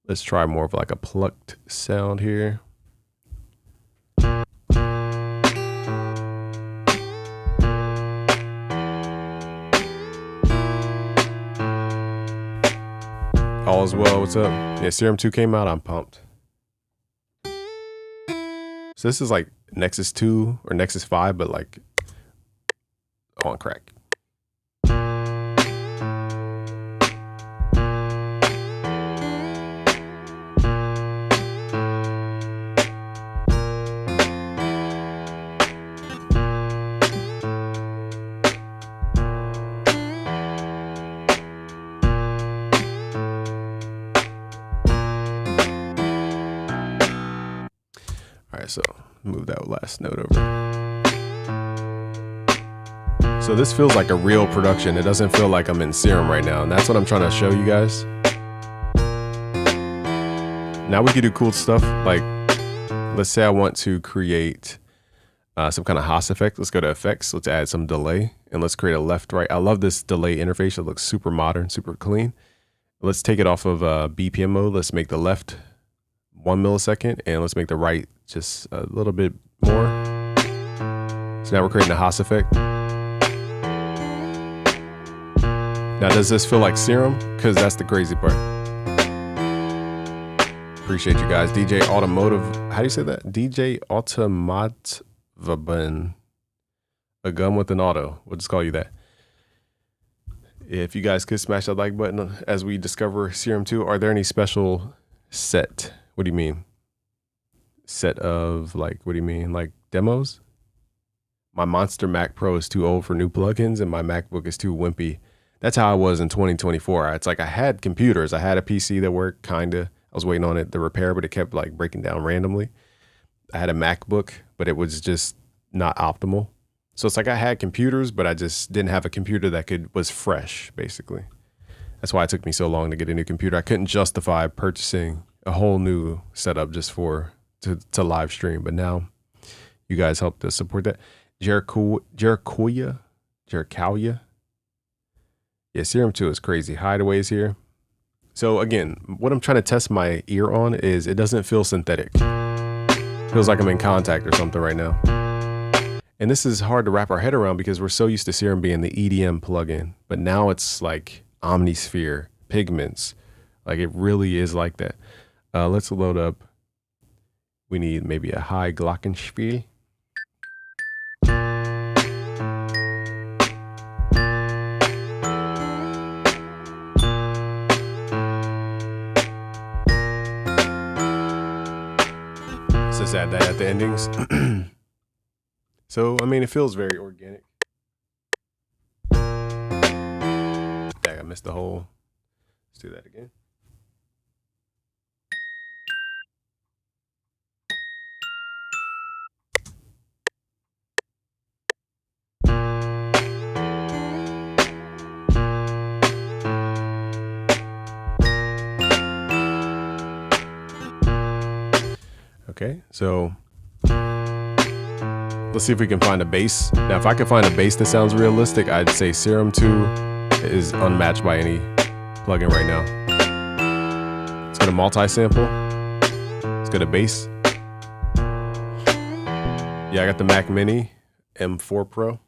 Speaker 1: Let's try more of like a plucked sound here. All is well, what's up? Yeah, Serum 2 came out, I'm pumped. So this is like Nexus 2 or Nexus 5, but like on crack. So move that last note over. So this feels like a real production. It doesn't feel like I'm in Serum right now. And that's what I'm trying to show you guys. Now we can do cool stuff. Like, let's say I want to create some kind of Haas effect. Let's go to effects. Let's add some delay and let's create a left, right. I love this delay interface. It looks super modern, super clean. Let's take it off of BPM mode. Let's make the left 1 millisecond and let's make the right just a little bit more. So now we're creating a Haas effect. Now, does this feel like Serum? Because that's the crazy part. Appreciate you guys. DJ Automotive. How do you say that? DJ Automotivaben. A gun with an auto. We'll just call you that. If you guys could smash that like button as we discover Serum 2. Are there any special set? What do you mean? Set of like, what do you mean? Like demos? My Monster Mac Pro is too old for new plugins and my MacBook is too wimpy. That's how I was in 2024. It's like I had computers. I had a PC that worked kinda. I was waiting on it to repair, but it kept like breaking down randomly. I had a MacBook, but it was just not optimal. So it's like I had computers, but I just didn't have a computer that was fresh, basically. That's why it took me so long to get a new computer. I couldn't justify purchasing a whole new setup just to live stream. But now you guys helped to support that. Jerichoya. Yeah, Serum 2 is crazy. Hideaways here. So again, what I'm trying to test my ear on is it doesn't feel synthetic. Feels like I'm in Contact or something right now. And this is hard to wrap our head around because we're so used to Serum being the EDM plugin, but now it's like Omnisphere, Pigments. Like it really is like that. Let's load up. We need maybe a high Glockenspiel. Let's add that at the endings. So, I mean, it feels very organic. Dang, I missed the whole. Let's do that again. Okay, so let's see if we can find a bass. Now, if I could find a bass that sounds realistic, I'd say Serum 2 is unmatched by any plugin right now. Let's go to multi-sample. Let's go to bass. Yeah, I got the Mac Mini M4 Pro.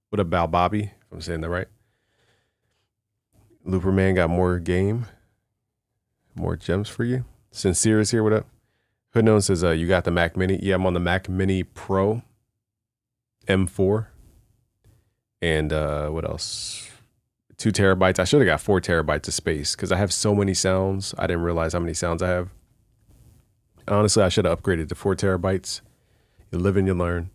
Speaker 1: What about Bobby? If I'm saying that right. Looperman got more game. More gems for you. Sincere is here. What up? Hoodknown says, you got the Mac Mini. Yeah, I'm on the Mac Mini Pro M4. And what else? 2 terabytes. I should have got 4 terabytes of space because I have so many sounds. I didn't realize how many sounds I have. Honestly, I should have upgraded to 4 terabytes. You live and you learn.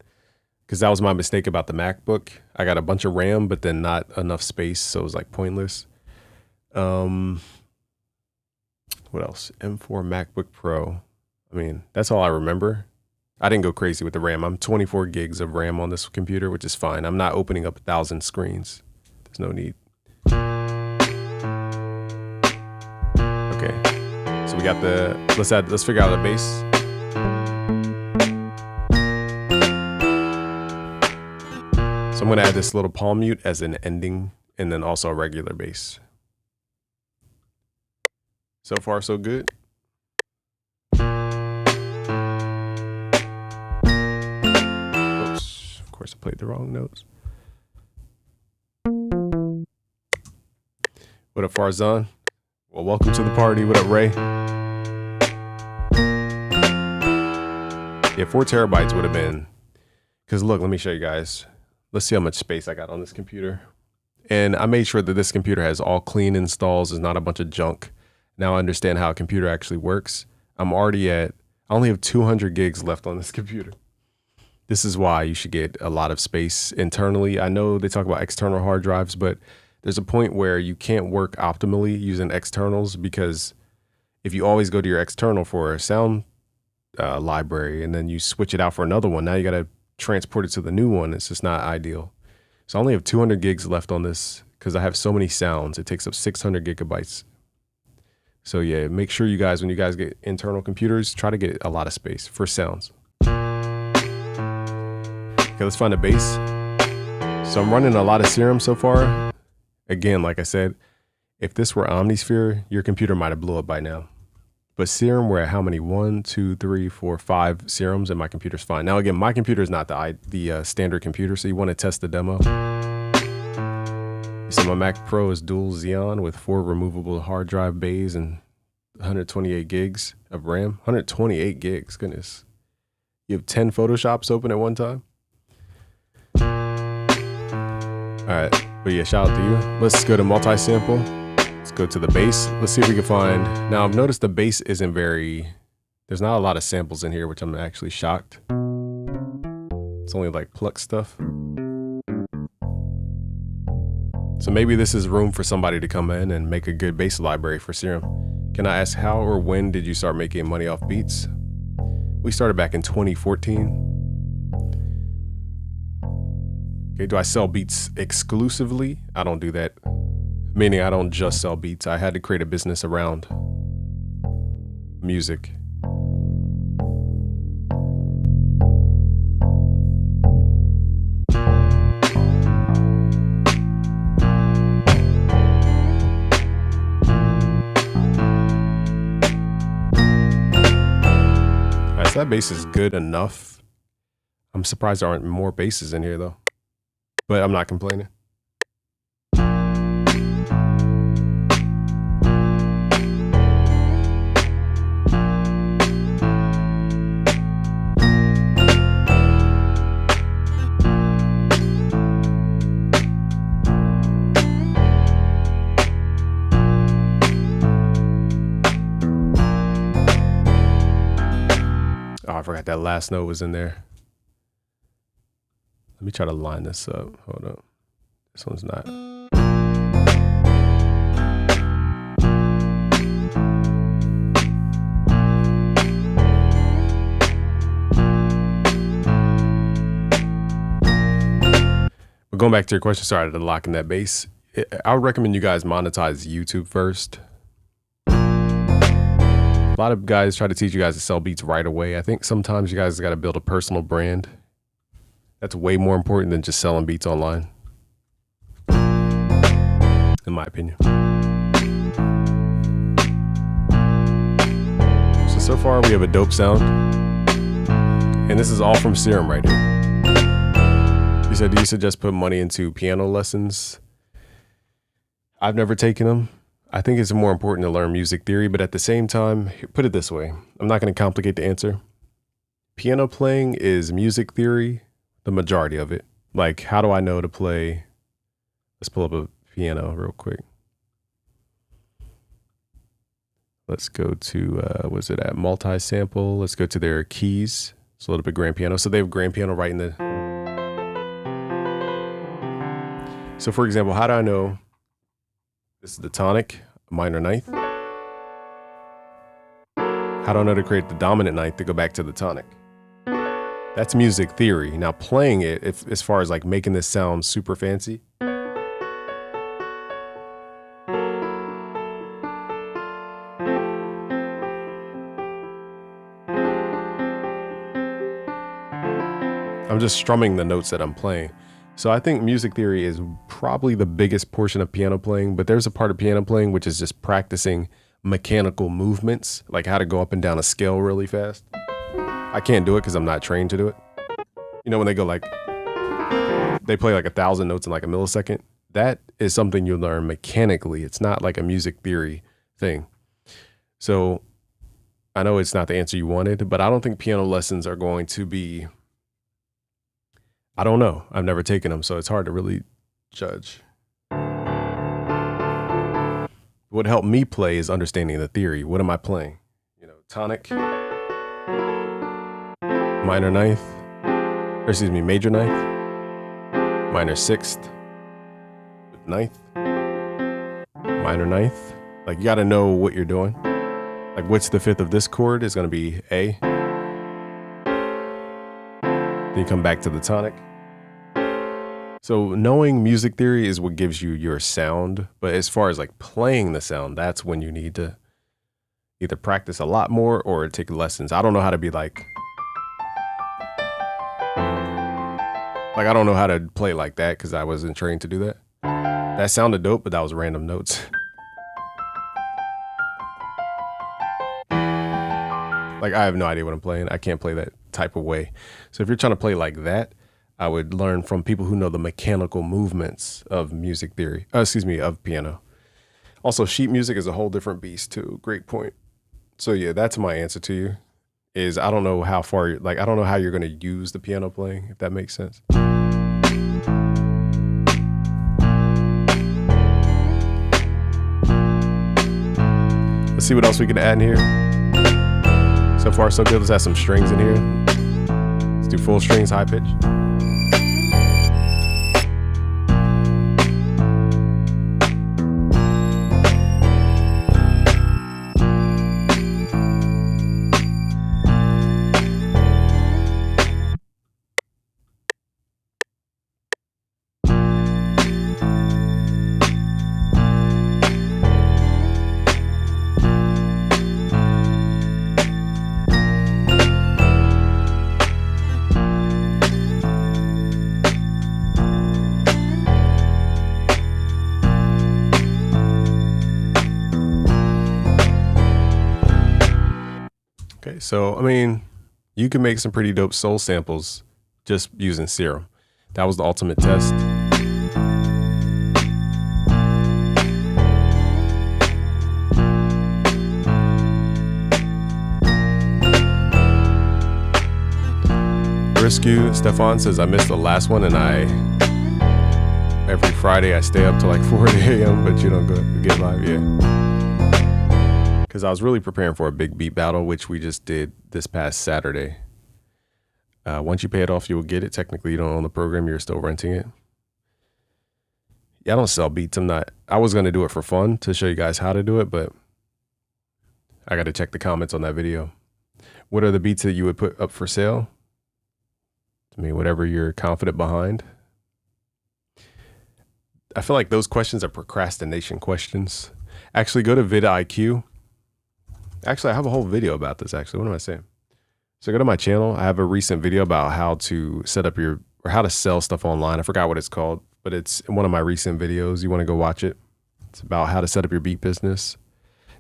Speaker 1: Because that was my mistake about the MacBook. I got a bunch of RAM, but then not enough space. So it was like pointless. What else? M4 MacBook Pro. I mean, that's all I remember. I didn't go crazy with the RAM. I'm 24 gigs of RAM on this computer, which is fine. I'm not opening up 1,000 screens. There's no need. Okay. So we got let's figure out the bass. So I'm going to add this little palm mute as an ending and then also a regular bass. So far, so good. Of course, I played the wrong notes. What up, Farzan? Well, welcome to the party. What up, Ray? Yeah, 4 terabytes would have been. Because look, let me show you guys. Let's see how much space I got on this computer. And I made sure that this computer has all clean installs. There's not a bunch of junk. Now I understand how a computer actually works. I only have 200 gigs left on this computer. This is why you should get a lot of space internally. I know they talk about external hard drives, but there's a point where you can't work optimally using externals because if you always go to your external for a sound library and then you switch it out for another one, now you got to transport it to the new one. It's just not ideal. So I only have 200 gigs left on this because I have so many sounds. It takes up 600 gigabytes. So yeah, make sure you guys, when you guys get internal computers, try to get a lot of space for sounds. Okay, let's find a bass. So I'm running a lot of Serum so far. Again, like I said, if this were Omnisphere, your computer might have blew up by now. But Serum, we're at how many? 1, 2, 3, 4, 5 Serums, and my computer's fine. Now again, my computer is not the standard computer, so you want to test the demo. So my Mac Pro is dual Xeon with 4 removable hard drive bays and 128 gigs of RAM. 128 gigs, goodness. You have 10 Photoshops open at one time? All right, but yeah, shout out to you. Let's go to multi-sample. Let's go to the bass. Let's see if we can find, now I've noticed the bass isn't there's not a lot of samples in here, which I'm actually shocked. It's only like pluck stuff. So maybe this is room for somebody to come in and make a good bass library for Serum. Can I ask how or when did you start making money off beats? We started back in 2014. Okay, do I sell beats exclusively? I don't do that. Meaning I don't just sell beats. I had to create a business around music. That bass is good enough. I'm surprised there aren't more basses in here though, but I'm not complaining. Oh, I forgot that last note was in there. Let me try to line this up. Hold up. This one's not. But going back to your question, sorry, to lock in that bass. I would recommend you guys monetize YouTube first. A lot of guys try to teach you guys to sell beats right away. I think sometimes you guys got to build a personal brand. That's way more important than just selling beats online, in my opinion. So far we have a dope sound. And this is all from Serum right here. You said, do you suggest put money into piano lessons? I've never taken them. I think it's more important to learn music theory, but at the same time, put it this way. I'm not going to complicate the answer. Piano playing is music theory, the majority of it. Like, how do I know to play? Let's pull up a piano real quick. Let's go to, was it at multi-sample? Let's go to their keys. It's a little bit grand piano. So they have grand piano right in the... So for example, how do I know this is the tonic, minor ninth? How do I know to create the dominant ninth to go back to the tonic? That's music theory. Now playing it, as far as like making this sound super fancy, I'm just strumming the notes that I'm playing. So I think music theory is probably the biggest portion of piano playing, but there's a part of piano playing which is just practicing mechanical movements, like how to go up and down a scale really fast. I can't do it because I'm not trained to do it. You know, when they go like, they play like 1,000 notes in like a millisecond. That is something you learn mechanically. It's not like a music theory thing. So I know it's not the answer you wanted, but I don't think piano lessons are going to be, I don't know. I've never taken them, so it's hard to really judge. What helped me play is understanding the theory. What am I playing? You know, tonic, minor ninth, or excuse me, major ninth, minor sixth, ninth, minor ninth. Like, you got to know what you're doing. Like, what's the fifth of this chord is going to be A. Then you come back to the tonic. So knowing music theory is what gives you your sound, but as far as like playing the sound, that's when you need to either practice a lot more or take lessons. I don't know how to be like I don't know how to play like that because I wasn't trained to do that. That sounded dope, but that was random notes. Like I have no idea what I'm playing. I can't play that type of way. So if you're trying to play like that, I would learn from people who know the mechanical movements of music theory. Of piano. Also, sheet music is a whole different beast too. Great point. So yeah, that's my answer to you. Is I don't know how far, I don't know how you're going to use the piano playing, if that makes sense. Let's see what else we can add in here. So far, so good. Let's add some strings in here. Let's do full strings, high pitch. Okay, so I mean, you can make some pretty dope soul samples just using Serum. That was the ultimate test. Rescue Stefan says I missed the last one, and every Friday I stay up till like 4 a.m. But you don't get live, yeah. Because I was really preparing for a big beat battle, which we just did this past Saturday. Once you pay it off, you will get it. Technically, you don't own the program. You're still renting it. Yeah, I don't sell beats. I was going to do it for fun to show you guys how to do it, but I got to check the comments on that video. What are the beats that you would put up for sale? I mean, whatever you're confident behind. I feel like those questions are procrastination questions. Actually, go to vidIQ. Actually, I have a whole video about this, actually. What am I saying? So go to my channel. I have a recent video about how to set up how to sell stuff online. I forgot what it's called, but it's one of my recent videos. You want to go watch it. It's about how to set up your beat business,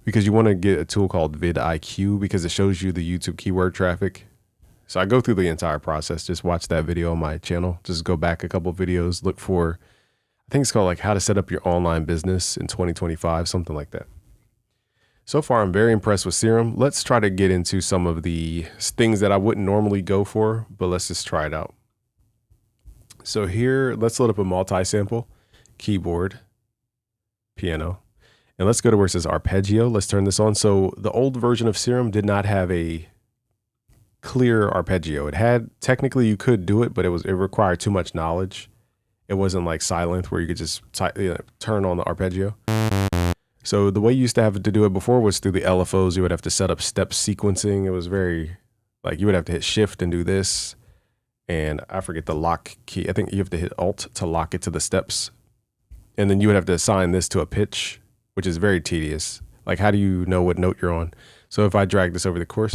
Speaker 1: because you want to get a tool called vidIQ because it shows you the YouTube keyword traffic. So I go through the entire process. Just watch that video on my channel. Just go back a couple of videos, look for, I think it's called like how to set up your online business in 2025, something like that. So far, I'm very impressed with Serum. Let's try to get into some of the things that I wouldn't normally go for, but let's just try it out. So here, let's load up a multi-sample, keyboard, piano, and let's go to where it says arpeggio. Let's turn this on. So the old version of Serum did not have a clear arpeggio. It had, technically you could do it, but it required too much knowledge. It wasn't like Silent where you could just turn on the arpeggio. So the way you used to have to do it before was through the LFOs. You would have to set up step sequencing. It was very, like, you would have to hit shift and do this. And I forget the lock key. I think you have to hit alt to lock it to the steps. And then you would have to assign this to a pitch, which is very tedious. Like, how do you know what note you're on? So if I drag this over the course,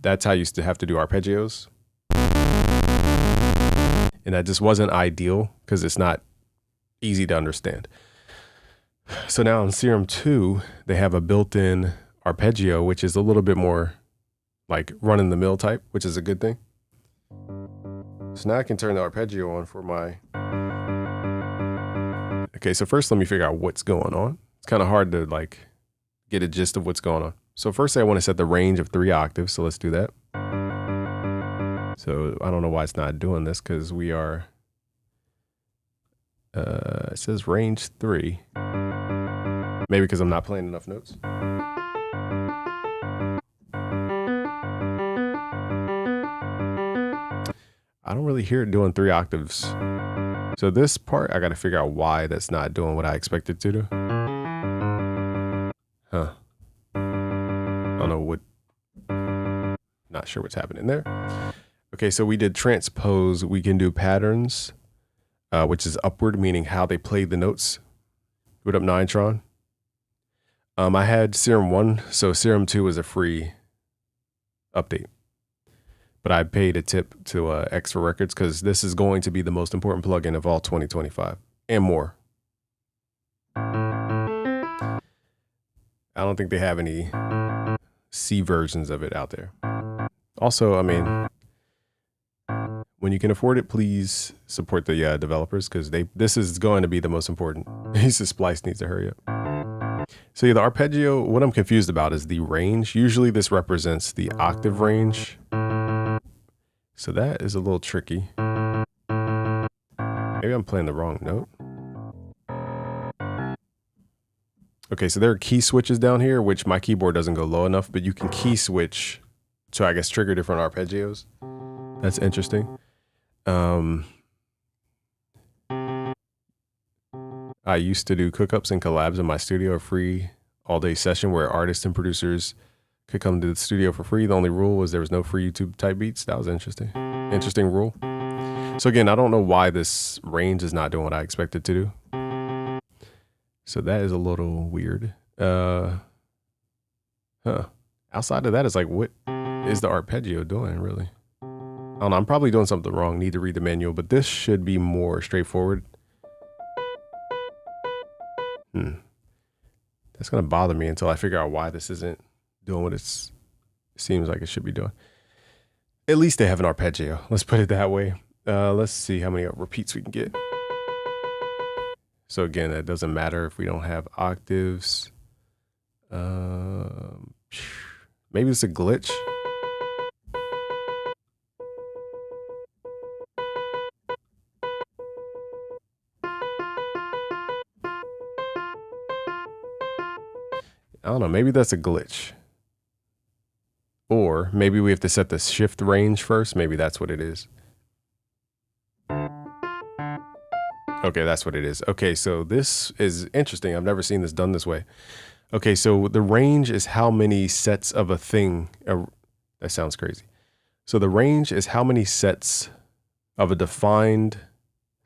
Speaker 1: that's how I used to have to do arpeggios. And that just wasn't ideal because it's not easy to understand. So now in Serum 2, they have a built-in arpeggio, which is a little bit more like run-in-the-mill type, which is a good thing. So now I can turn the arpeggio on for my... Okay, so first let me figure out what's going on. It's kind of hard to like get a gist of what's going on. So first I want to set the range of 3 octaves, so let's do that. So I don't know why it's not doing this because we are... it says range 3. Maybe because I'm not playing enough notes. I don't really hear it doing 3 octaves. So this part, I got to figure out why that's not doing what I expect it to do. Huh. I don't know what, not sure what's happening there. Okay, so we did transpose. We can do patterns, which is upward, meaning how they played the notes. What up, Nitron? I had Serum 1, so Serum 2 is a free update. But I paid a tip to X for Records because this is going to be the most important plugin of all 2025 and more. I don't think they have any C versions of it out there. Also, I mean, when you can afford it, please support the developers because this is going to be the most important. He says Splice needs to hurry up. So yeah, the arpeggio, what I'm confused about is the range. Usually this represents the octave range. So that is a little tricky. Maybe I'm playing the wrong note. Okay, so there are key switches down here, which my keyboard doesn't go low enough, but you can key switch to, I guess, trigger different arpeggios. That's interesting. I used to do cookups and collabs in my studio, a free all-day session where artists and producers could come to the studio for free. The only rule was there was no free YouTube type beats. That was interesting. Interesting rule. So again, I don't know why this range is not doing what I expected to do. So that is a little weird. Outside of that, it's like, what is the arpeggio doing, really? I don't know. I'm probably doing something wrong. Need to read the manual, but this should be more straightforward. That's going to bother me until I figure out why this isn't doing what it seems like it should be doing. At least they have an arpeggio. Let's put it that way. Let's see how many repeats we can get. So again, it doesn't matter if we don't have octaves. Maybe it's a glitch. I don't know, maybe that's a glitch. Or maybe we have to set the shift range first. Maybe that's what it is. Okay, that's what it is. Okay, so this is interesting. I've never seen this done this way. Okay, so the range is how many sets of a thing. That sounds crazy. So the range is how many sets of a defined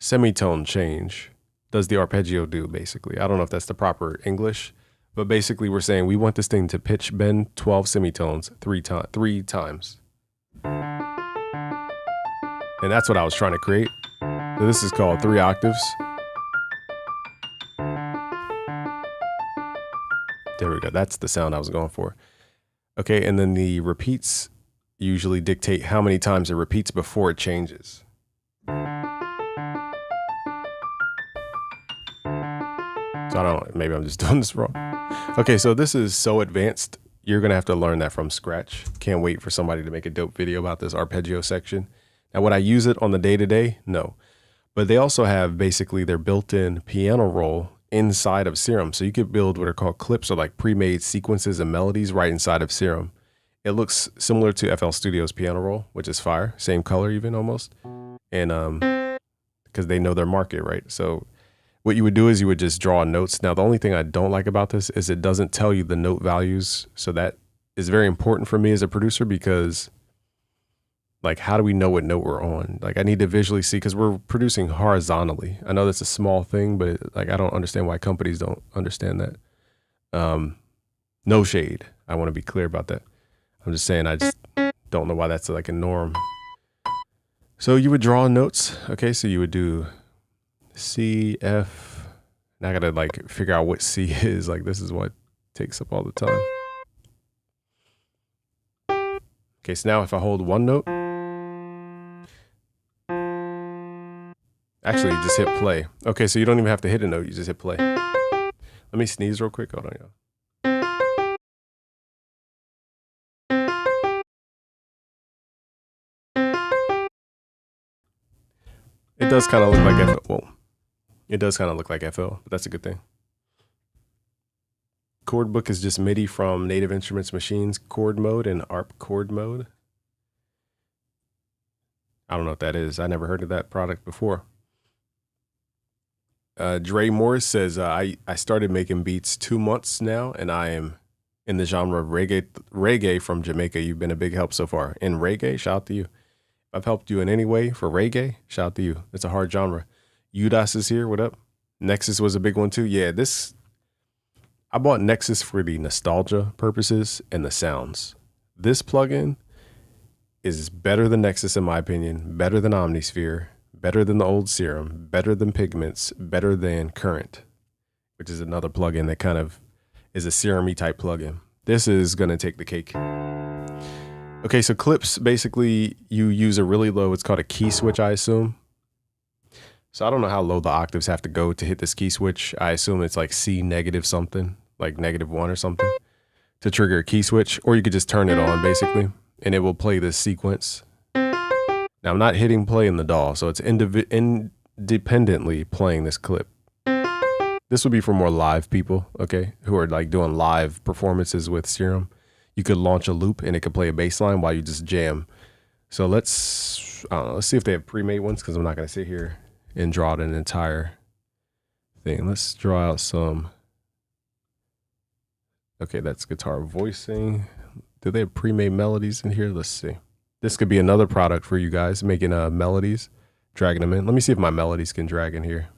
Speaker 1: semitone change does the arpeggio do, basically. I don't know if that's the proper English. But basically, we're saying we want this thing to pitch bend 12 semitones three times. And that's what I was trying to create. So this is called 3 octaves. There we go. That's the sound I was going for. Okay, and then the repeats usually dictate how many times it repeats before it changes. So I don't know, maybe I'm just doing this wrong. Okay, so this is so advanced. You're going to have to learn that from scratch. Can't wait for somebody to make a dope video about this arpeggio section. Now, would I use it on the day-to-day? No. But they also have basically their built-in piano roll inside of Serum. So you could build what are called clips or like pre-made sequences and melodies right inside of Serum. It looks similar to FL Studio's piano roll, which is fire. Same color even almost. And because they know their market, right? So what you would do is you would just draw notes. Now, the only thing I don't like about this is it doesn't tell you the note values. So that is very important for me as a producer because, like, how do we know what note we're on? Like, I need to visually see because we're producing horizontally. I know that's a small thing, but like, I don't understand why companies don't understand that. No shade. I want to be clear about that. I'm just saying I just don't know why that's like a norm. So you would draw notes. Okay, so you would do C, F. Now I gotta like figure out what C is. Like this is what takes up all the time. Okay, so now if I hold one note, actually you just hit play. Okay, so you don't even have to hit a note, you just hit play. Let me sneeze real quick. Hold on, y'all. It does kind of look like FL. Whoa. It does kind of look like FL, but that's a good thing. Chord book is just MIDI from Native Instruments Machines chord mode and ARP chord mode. I don't know what that is. I never heard of that product before. Dre Morris says, I started making beats 2 months now, and I am in the genre of reggae from Jamaica. You've been a big help so far. In reggae, shout out to you. I've helped you in any way for reggae, shout out to you. It's a hard genre. Udas is here. What up? Nexus was a big one too. Yeah, I bought Nexus for the nostalgia purposes and the sounds. This plugin is better than Nexus in my opinion, better than Omnisphere, better than the old Serum, better than Pigments, better than Current, which is another plugin that kind of is a Serum-y type plugin. This is gonna take the cake. Okay, so clips, basically you use a really low, it's called a key switch, I assume. So I don't know how low the octaves have to go to hit this key switch. I assume it's like C negative something, like -1 or something to trigger a key switch, or you could just turn it on basically and it will play this sequence. Now I'm not hitting play in the DAW, so it's independently playing this clip. This would be for more live people, okay, who are like doing live performances with Serum. You could launch a loop and it could play a bass line while you just jam. So let's see if they have pre-made ones, because I'm not going to sit here and draw out an entire thing. Let's draw out some. Okay, that's guitar voicing. Do they have pre-made melodies in here? Let's see. This could be another product for you guys, making melodies, dragging them in. Let me see if my melodies can drag in here,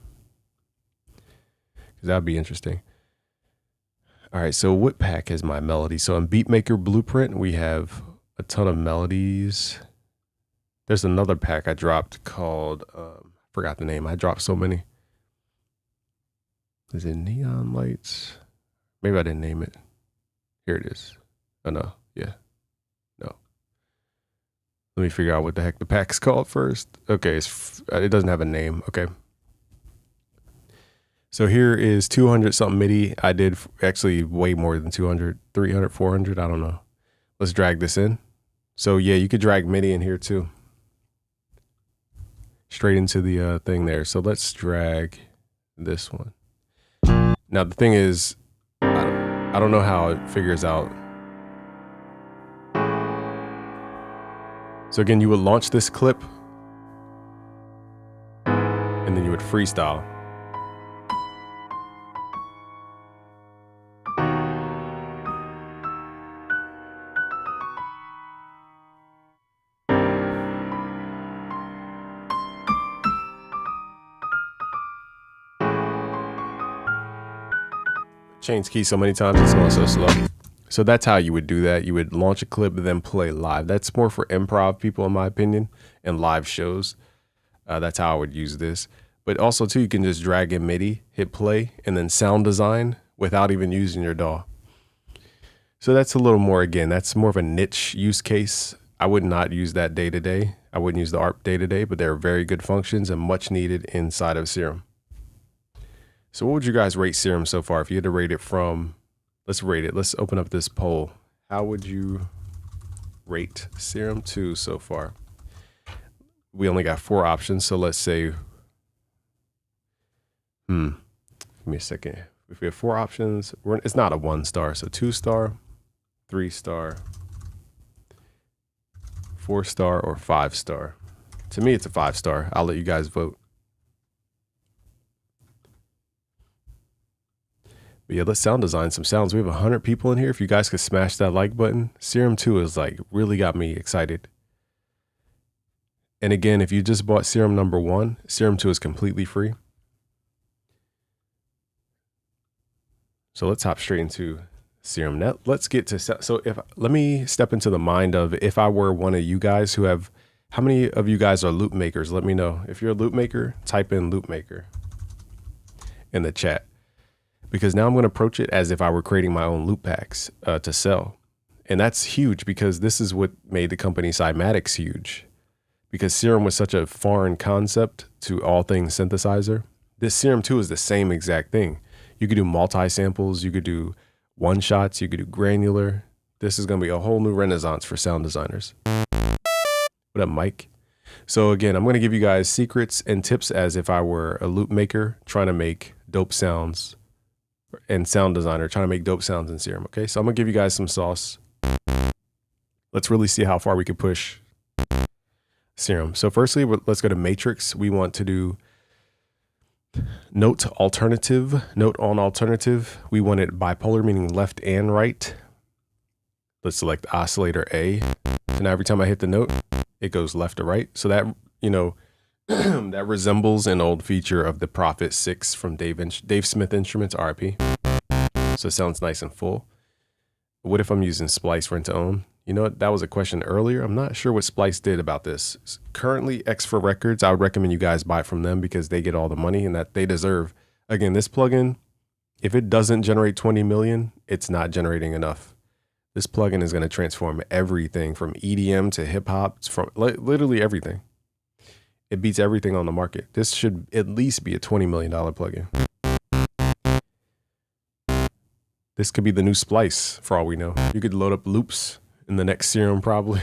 Speaker 1: because that'd be interesting. All right, so what pack has my melody? So in Beatmaker Blueprint, we have a ton of melodies. There's another pack I dropped called, forgot the name. I dropped so many. Is it Neon Lights? Maybe I didn't name it. Here it is. Oh, no. Yeah. No. Let me figure out what the heck the pack's called first. Okay, it doesn't have a name. Okay. So here is 200 something MIDI. I did actually way more than 200, 300, 400. I don't know. Let's drag this in. So yeah, you could drag MIDI in here too. Straight into the thing there. So let's drag this one. Now the thing is, I don't know how it figures out. So again, you would launch this clip and then you would freestyle. Change keys so many times, it's going so slow. So that's how you would do that. You would launch a clip and then play live. That's more for improv people, in my opinion, and live shows. That's how I would use this. But also too, you can just drag in MIDI, hit play, and then sound design without even using your DAW. So that's a little more, again, that's more of a niche use case. I would not use that day to day. I wouldn't use the ARP day to day, but they're very good functions and much needed inside of Serum. So what would you guys rate Serum so far? If you had to rate it from, let's rate it. Let's open up this poll. How would you rate Serum 2 so far? We only got 4 options. So let's say, give me a second. If we have 4 options, it's not a 1 star. So 2 star, 3 star, 4 star, or 5 star. To me, it's a 5 star. I'll let you guys vote. But yeah, let's sound design some sounds. We have 100 people in here. If you guys could smash that like button. Serum 2 is like really got me excited. And again, if you just bought Serum number 1, Serum 2 is completely free. So let's hop straight into Serum. Now let's get to, so let me step into the mind of, if I were one of you guys who have, how many of you guys are loop makers? Let me know. If you're a loop maker, type in loop maker in the chat. Because now I'm going to approach it as if I were creating my own loop packs to sell. And that's huge, because this is what made the company Cymatics huge. Because Serum was such a foreign concept to all things synthesizer. This Serum 2 is the same exact thing. You could do multi-samples, you could do one-shots, you could do granular. This is going to be a whole new renaissance for sound designers. What up, Mike? So again, I'm going to give you guys secrets and tips as if I were a loop maker trying to make dope sounds, and sound designer trying to make dope sounds in Serum. Okay, so I'm gonna give you guys some sauce. Let's really see how far we can push Serum. So firstly, let's go to Matrix. We want to do note alternative, note on alternative. We want it bipolar, meaning left and right. Let's select oscillator A. And now every time I hit the note, it goes left to right. So that, you know, that resembles an old feature of the Prophet 6 from Dave Smith Instruments, RIP. So it sounds nice and full. What if I'm using Splice rent to own? You know what? That was a question earlier. I'm not sure what Splice did about this. Currently, X4 Records, I would recommend you guys buy it from them because they get all the money and that they deserve. Again, this plugin, if it doesn't generate 20 million, it's not generating enough. This plugin is going to transform everything from EDM to hip hop, from literally everything. It beats everything on the market. This should at least be a $20 million plugin. This could be the new Splice for all we know. You could load up loops in the next Serum probably.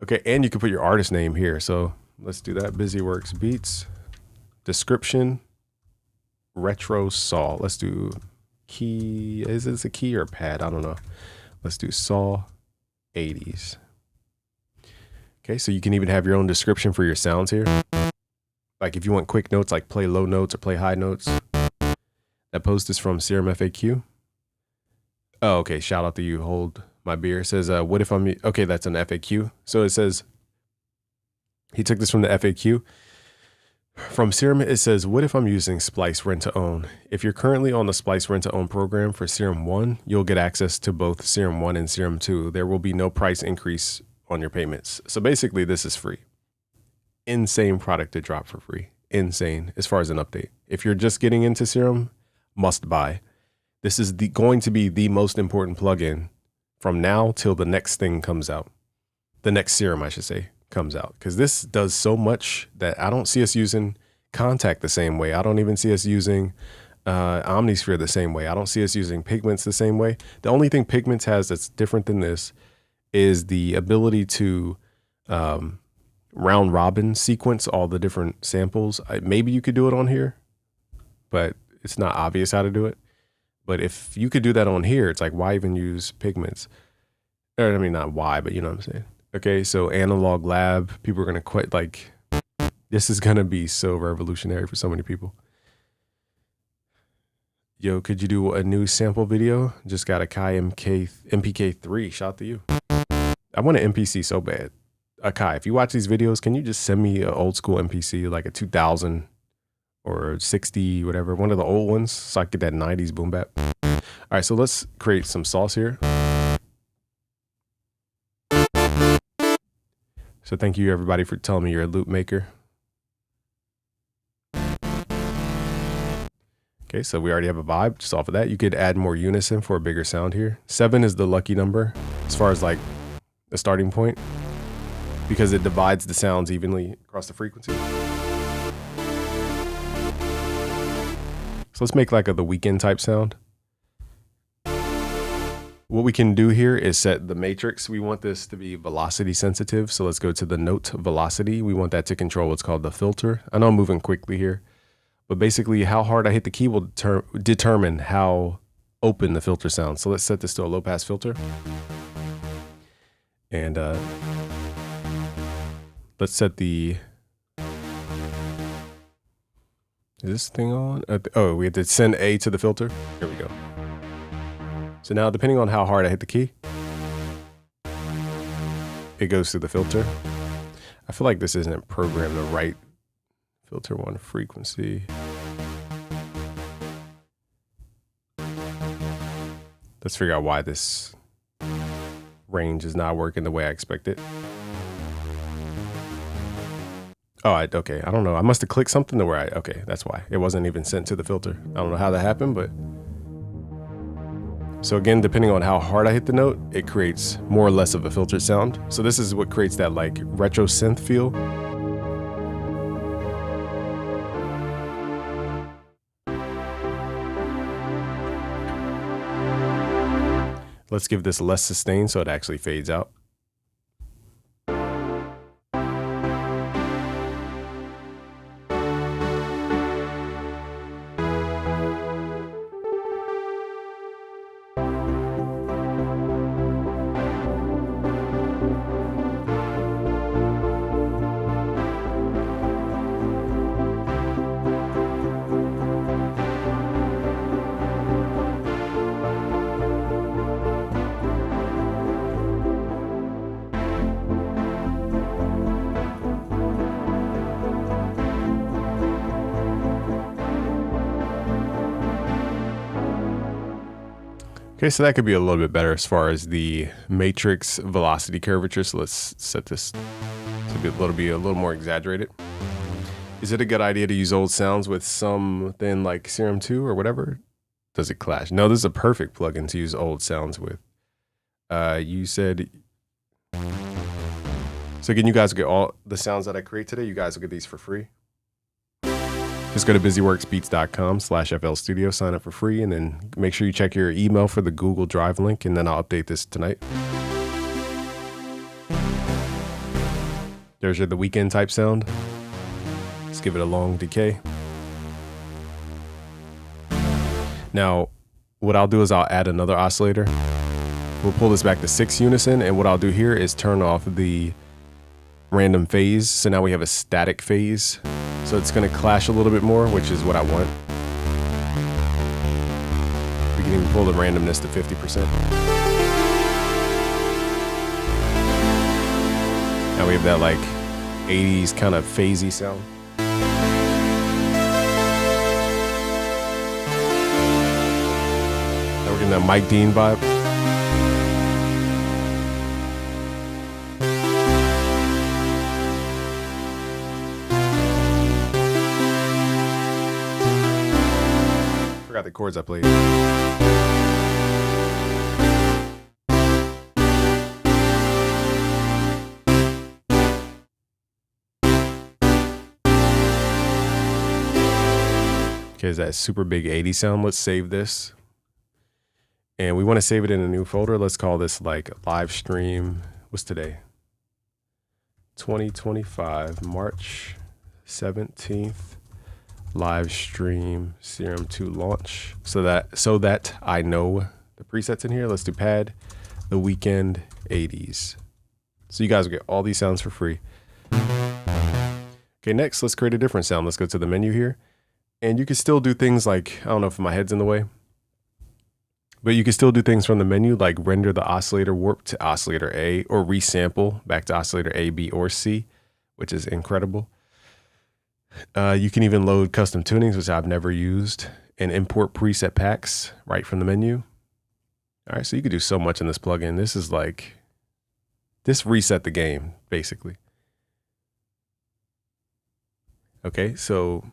Speaker 1: Okay, and you can put your artist name here. So let's do that. BusyWorks Beats, description, retro saw. Let's do key. Is this a key or a pad? I don't know. Let's do saw 80s. Okay, so you can even have your own description for your sounds here. Like if you want quick notes, like play low notes or play high notes. That post is from Serum FAQ. Oh, okay. Shout out to you. Hold my beer. It says, what if I'm, okay, that's an FAQ. So it says, he took this from the FAQ. From Serum, it says, what if I'm using Splice rent to own? If you're currently on the Splice rent to own program for Serum 1, you'll get access to both Serum 1 and Serum 2. There will be no price increase on your payments. So basically this is free. Insane product to drop for free. Insane as far as an update. If you're just getting into Serum, must buy. This is going to be the most important plugin from now till the next thing comes out. The next Serum, I should say, comes out. Because this does so much that I don't see us using Kontakt the same way. I don't even see us using Omnisphere the same way. I don't see us using Pigments the same way. The only thing Pigments has that's different than this is the ability to round robin sequence all the different samples. Maybe you could do it on here, but it's not obvious how to do it. But if you could do that on here, it's like, why even use Pigments? Or, I mean, not why, but you know what I'm saying? Okay, so Analog Lab, people are going to quit. Like, this is going to be so revolutionary for so many people. Yo, could you do a new sample video? Just got a Kai MPK3. Shout out to you. I want an MPC so bad. Kai, if you watch these videos, can you just send me an old school MPC, like a 2000 or 60, whatever, one of the old ones, so I can get that 90s boom bap. All right, so let's create some sauce here. So thank you everybody for telling me you're a loop maker. Okay, so we already have a vibe just off of that. You could add more unison for a bigger sound here. 7 is the lucky number as far as like the starting point because it divides the sounds evenly across the frequency. So let's make like the Weeknd type sound. What we can do here is set the matrix. We want this to be velocity sensitive. So let's go to the note velocity. We want that to control what's called the filter. I know I'm moving quickly here, but basically how hard I hit the key will determine how open the filter sounds. So let's set this to a low pass filter. And let's set the, is this thing on? Oh, we have to send A to the filter. Here we go. So now depending on how hard I hit the key, it goes through the filter. I feel like this isn't programmed the right filter one frequency. Let's figure out why this range is not working the way I expect it. Oh, okay. I don't know. I must have clicked something to where okay, that's why. It wasn't even sent to the filter. I don't know how that happened, but. So again, depending on how hard I hit the note, it creates more or less of a filtered sound. So this is what creates that like retro synth feel. Let's give this less sustain so it actually fades out. Okay, so that could be a little bit better as far as the matrix velocity curvature. So let's set this to be a little more exaggerated. Is it a good idea to use old sounds with something like Serum 2 or whatever? Does it clash? No, this is a perfect plugin to use old sounds with. You said... So again, you guys will get all the sounds that I create today. You guys will get these for free. Just go to busyworksbeats.com/FL Studio, sign up for free, and then make sure you check your email for the Google Drive link, and then I'll update this tonight. There's the weekend type sound. Let's give it a long decay. Now, what I'll do is I'll add another oscillator. We'll pull this back to 6 unison, and what I'll do here is turn off the random phase. So now we have a static phase. So it's going to clash a little bit more, which is what I want. We can even pull the randomness to 50%. Now we have that like 80s kind of phasey sound. Now we're getting that Mike Dean vibe. Forgot the chords I played. Okay, is that super big 80 sound? Let's save this. And we want to save it in a new folder. Let's call this like live stream. What's today? 2025, March 17th. Live stream Serum 2 launch. So that I know the presets in here. Let's do pad the weekend 80s. So you guys will get all these sounds for free. Okay, next let's create a different sound. Let's go to the menu here. And you can still do things like, I don't know if my head's in the way, but you can still do things from the menu, like render the oscillator warp to oscillator A, or resample back to oscillator A, B, or C, which is incredible. You can even load custom tunings, which I've never used, and import preset packs right from the menu. All right, so you can do so much in this plugin. This reset the game, basically. Okay, so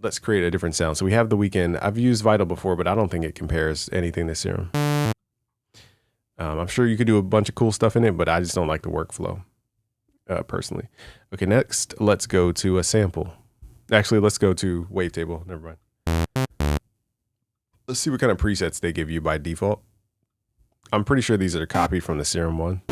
Speaker 1: let's create a different sound. So we have the weekend. I've used Vital before, but I don't think it compares anything to Serum. I'm sure you could do a bunch of cool stuff in it, but I just don't like the workflow, personally. Okay, next, let's go to a sample. Actually, let's go to Wavetable. Never mind. Let's see what kind of presets they give you by default. I'm pretty sure these are copied from the Serum one.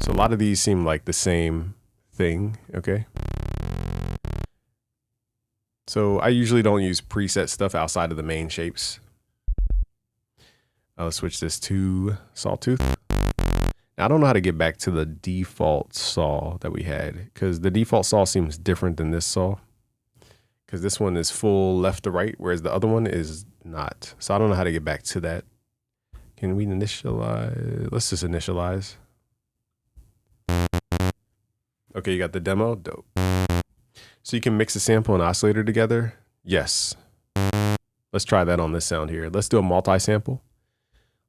Speaker 1: So a lot of these seem like the same thing, okay? So I usually don't use preset stuff outside of the main shapes. Let's switch this to Sawtooth. Now, I don't know how to get back to the default saw that we had, because the default saw seems different than this saw. Because this one is full left to right, whereas the other one is not. So I don't know how to get back to that. Can we initialize? Let's just initialize. Okay, you got the demo. Dope. So you can mix a sample and oscillator together? Yes. Let's try that on this sound here. Let's do a multi-sample.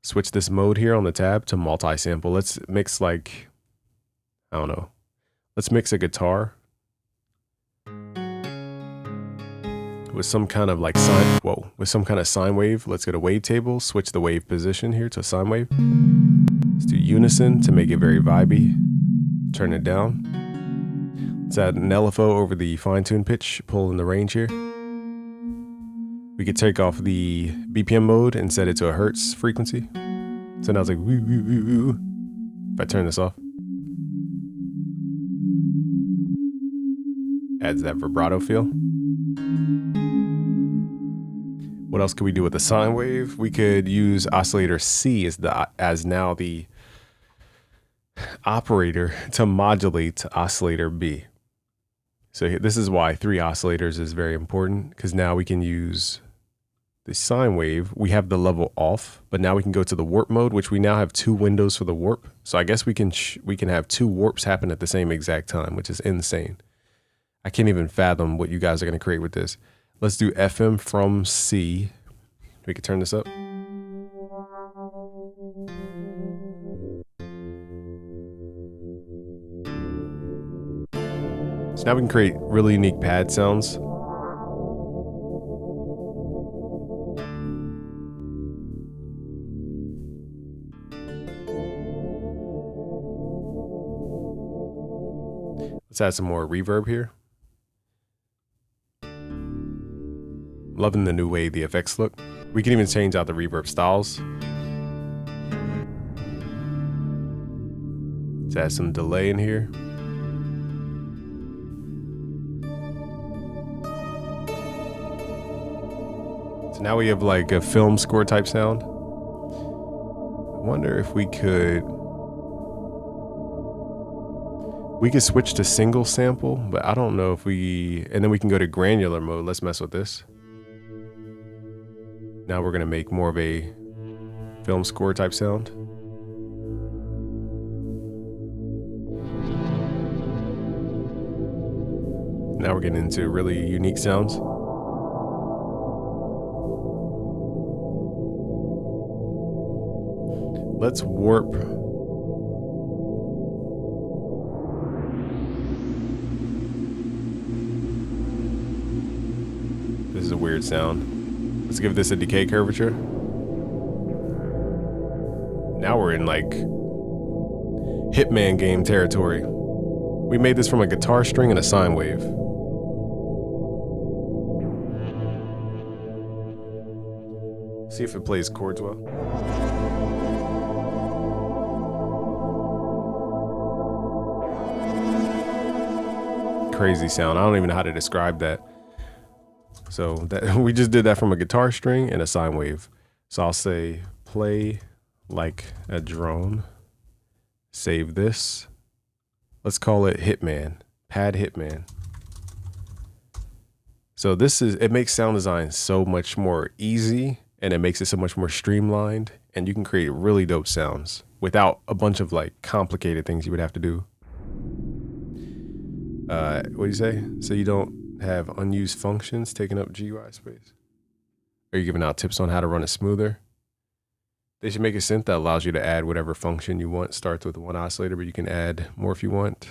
Speaker 1: Switch this mode here on the tab to multi-sample. Let's mix like, I don't know. Let's mix a guitar with some kind of like with some kind of sine wave. Let's go to wavetable, switch the wave position here to a sine wave. Let's do unison to make it very vibey. Turn it down. Let's add an LFO over the fine-tune pitch, pull in the range here. We could take off the BPM mode and set it to a Hertz frequency. So now it's like woo, woo, woo, woo. If I turn this off, adds that vibrato feel. What else could we do with the sine wave? We could use oscillator C as now the operator to modulate to oscillator B. So this is why 3 oscillators is very important, because now we can use the sine wave, we have the level off, but now we can go to the warp mode, which we now have 2 windows for the warp. So I guess we can have 2 warps happen at the same exact time, which is insane. I can't even fathom what you guys are going to create with this. Let's do FM from C. We can turn this up. So now we can create really unique pad sounds. Let's add some more reverb here. Loving the new way the effects look. We can even change out the reverb styles. Let's add some delay in here. So now we have like a film score type sound. I wonder if we could switch to single sample, but I don't know if and then we can go to granular mode. Let's mess with this. Now we're gonna make more of a film score type sound. Now we're getting into really unique sounds. Let's warp. This is a weird sound. Let's give this a decay curvature. Now we're in like Hitman game territory. We made this from a guitar string and a sine wave. See if it plays chords well. Crazy sound. I don't even know how to describe that. So that we just did that from a guitar string and a sine wave. So I'll say play like a drone. Save this. Let's call it Hitman. Pad Hitman. So it makes sound design so much more easy, and it makes it so much more streamlined, and you can create really dope sounds without a bunch of like complicated things you would have to do. What do you say? So you don't have unused functions taking up GUI space? Are you giving out tips on how to run it smoother? They should make a synth that allows you to add whatever function you want. Starts with one oscillator, but you can add more if you want.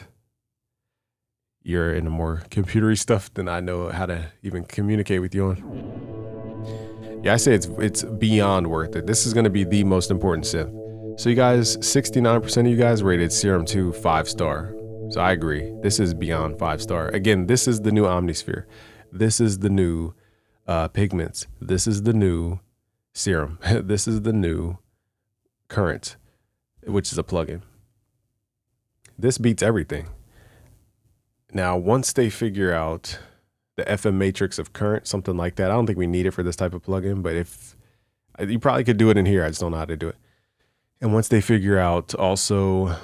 Speaker 1: You're into more computery stuff than I know how to even communicate with you on. Yeah, I say it's beyond worth it. This is going to be the most important synth. So you guys, 69% of you guys rated Serum 2 5-star. So I agree. This is beyond 5-star. Again, this is the new Omnisphere. This is the new Pigments. This is the new Serum. This is the new Current, which is a plugin. This beats everything. Now, once they figure out the FM matrix of Current, something like that, I don't think we need it for this type of plugin, but if you probably could do it in here, I just don't know how to do it. And once they figure out also,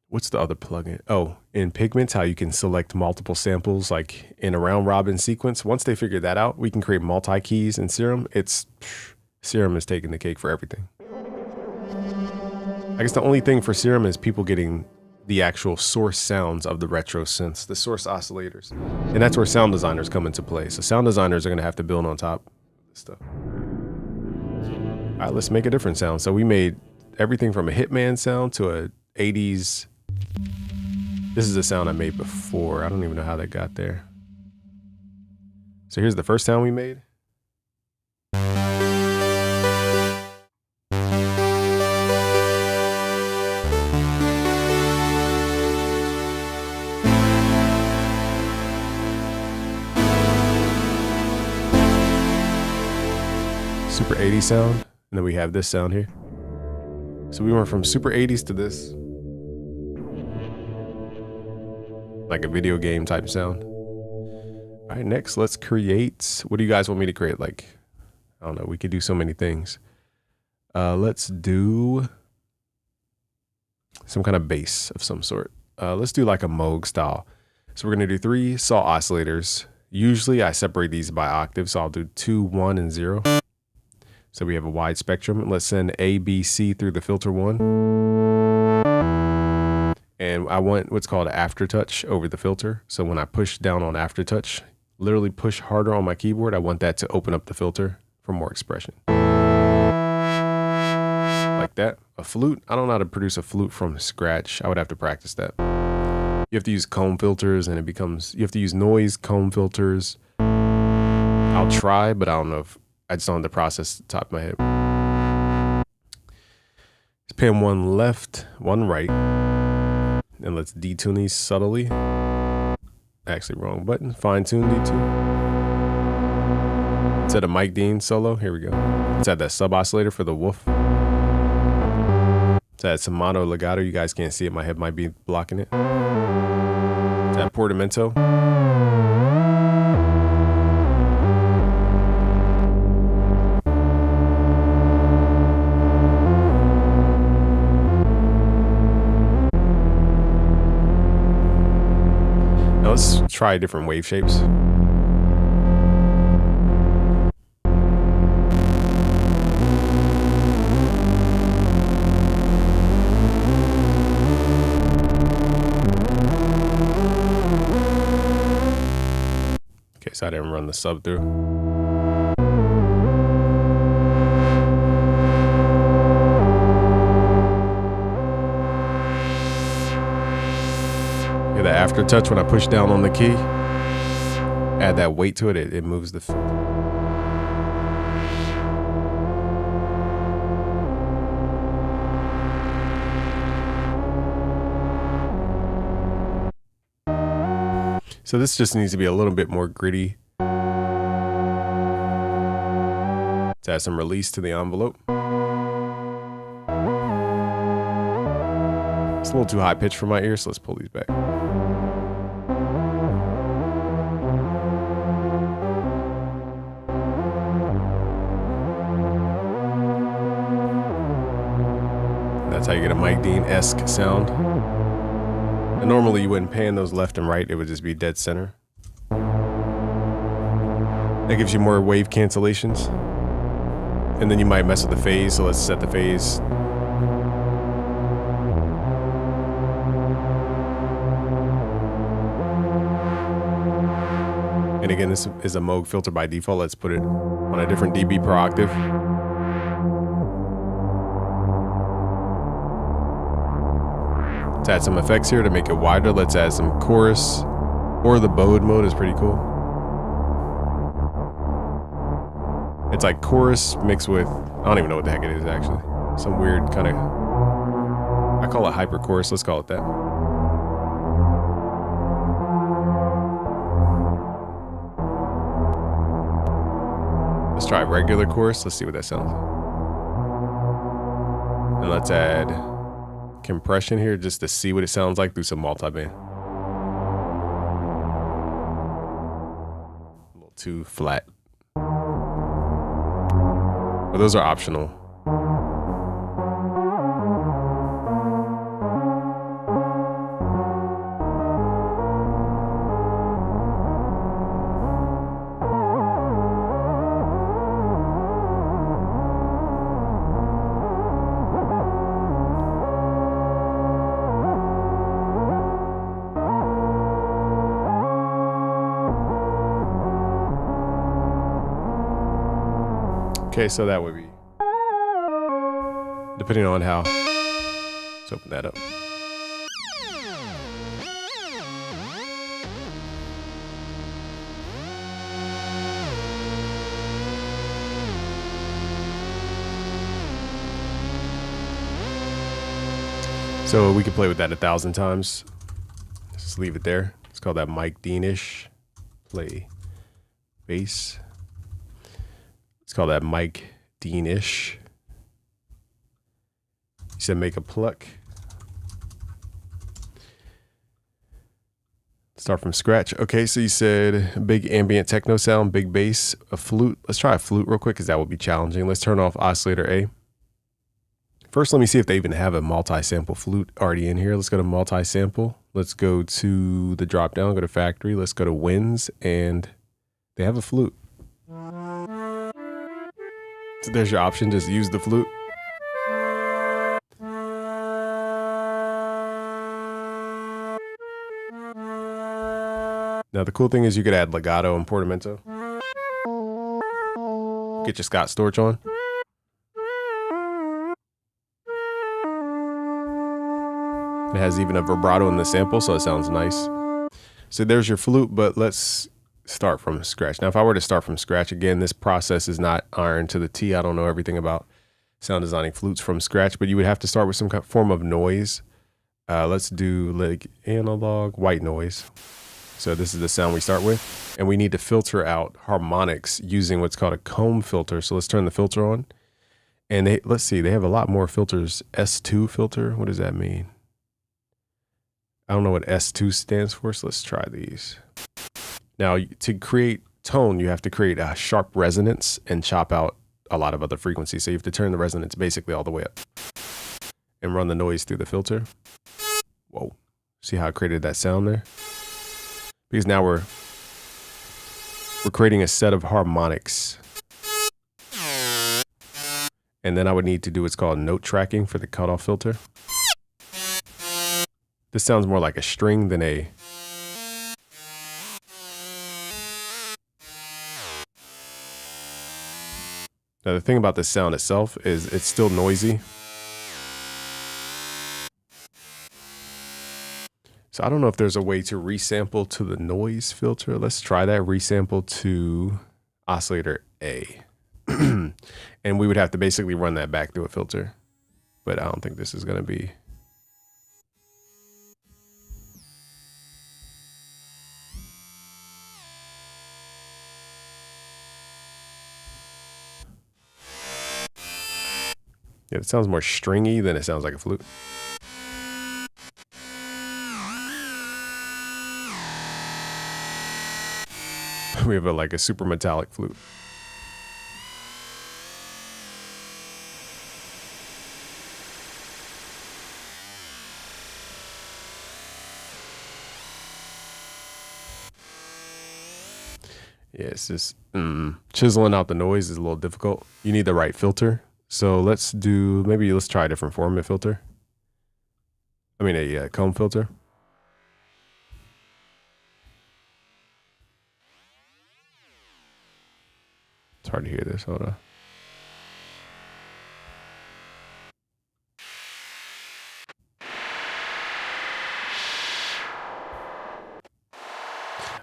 Speaker 1: what's the other plugin? Oh, in Pigments, how you can select multiple samples like in a round robin sequence. Once they figure that out, we can create multi-keys in Serum. Serum is taking the cake for everything. I guess the only thing for Serum is people getting the actual source sounds of the retro synths, the source oscillators. And that's where sound designers come into play. So sound designers are gonna have to build on top of this stuff. All right, let's make a different sound. So we made everything from a Hitman sound to a 80s. This is a sound I made before. I don't even know how that got there. So here's the first sound we made. Super 80s sound, and then we have this sound here. So we went from super 80s to this, like a video game type sound. All right, next let's create, what do you guys want me to create? Like, I don't know, we could do so many things. Let's do some kind of bass of some sort. Let's do like a Moog style. So we're gonna do 3 saw oscillators Usually I separate these by octave, so I'll do 2, 1, and 0. So we have a wide spectrum. Let's send A, B, C through the filter 1. And I want what's called aftertouch over the filter. So when I push down on aftertouch, literally push harder on my keyboard, I want that to open up the filter for more expression. Like that. A flute, I don't know how to produce a flute from scratch. I would have to practice that. You have to use comb filters and you have to use noise comb filters. I'll try, but I don't know if I just don't have the process at the top of my head. Let's pan 1 left, 1 right. And let's detune these subtly. Actually, wrong button. Fine tune, detune. Let's add a Mike Dean solo. Here we go. Let's add that sub oscillator for the woof. Let's add some mono legato. You guys can't see it. My head might be blocking it. Let's add portamento. Now let's try different wave shapes. Okay, so I didn't run the sub through. The aftertouch when I push down on the key, add that weight to it, it moves the filter. So this just needs to be a little bit more gritty. Let's add some release to the envelope. It's a little too high pitched for my ear, so let's pull these back. That's how you get a Mike Dean-esque sound. And normally you wouldn't pan those left and right, it would just be dead center. That gives you more wave cancellations. And then you might mess with the phase, so let's set the phase. And again, this is a Moog filter by default. Let's put it on a different dB per octave. Let's add some effects here to make it wider. Let's add some chorus, or the bowed mode is pretty cool. It's like chorus mixed with, I don't even know what the heck it is actually. Some weird kind of, I call it hyper chorus. Let's call it that. Let's try regular chorus. Let's see what that sounds like. And let's add compression here just to see what it sounds like through some multiband. A little too flat. But those are optional. Okay, so that would be, depending on how, let's open that up. So we could play with that 1,000 times. Just leave it there. Let's call that Mike Dean-ish. Play bass. Let's call that Mike Dean-ish. You said make a pluck. Start from scratch. Okay, so you said big ambient techno sound, big bass, a flute. Let's try a flute real quick because that would be challenging. Let's turn off oscillator A. First, let me see if they even have a multi-sample flute already in here. Let's go to multi-sample. Let's go to the drop down, go to factory. Let's go to winds and They have a flute. So there's your option, just use the flute. Now the cool thing is you could add legato and portamento. Get your Scott Storch on. It has even a vibrato in the sample, so it sounds nice. So there's your flute, but let's start from scratch. Now, if I were to start from scratch, again, this process is not iron to the T. I don't know everything about sound designing flutes from scratch, but you would have to start with some kind of form of noise. Let's do like analog white noise. So this is the sound we start with, and we need to filter out harmonics using what's called a comb filter. So let's turn the filter on, and let's see, they have a lot more filters. S2 filter, what does that mean? I don't know what S2 stands for, so let's try these. Now, to create tone, you have to create a sharp resonance and chop out a lot of other frequencies. So you have to turn the resonance basically all the way up and run the noise through the filter. Whoa, see how I created that sound there? Because now we're creating a set of harmonics. And then I would need to do what's called note tracking for the cutoff filter. This sounds more like a string than a... Now the thing about the sound itself is it's still noisy. So I don't know if there's a way to resample to the noise filter. Let's try that. Resample to oscillator A. And we would have to basically run that back through a filter. But I don't think this is going to be... Yeah, it sounds more stringy than it sounds like a flute. We have like a super metallic flute. Yeah, it's just chiseling out the noise is a little difficult. You need the right filter. So let's try a different form of filter. I mean a comb filter. It's hard to hear this, hold on.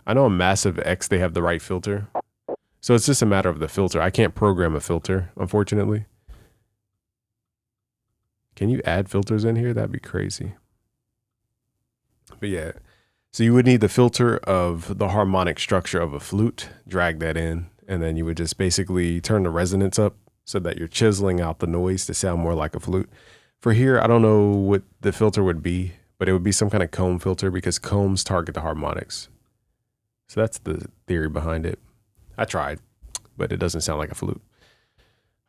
Speaker 1: I know a Massive X, they have the right filter. So it's just a matter of the filter. I can't program a filter, unfortunately. Can you add filters in here? That'd be crazy. But yeah, so you would need the filter of the harmonic structure of a flute, drag that in, and then you would just basically turn the resonance up so that you're chiseling out the noise to sound more like a flute. For here, I don't know what the filter would be, but it would be some kind of comb filter because combs target the harmonics. So that's the theory behind it. I tried, but it doesn't sound like a flute.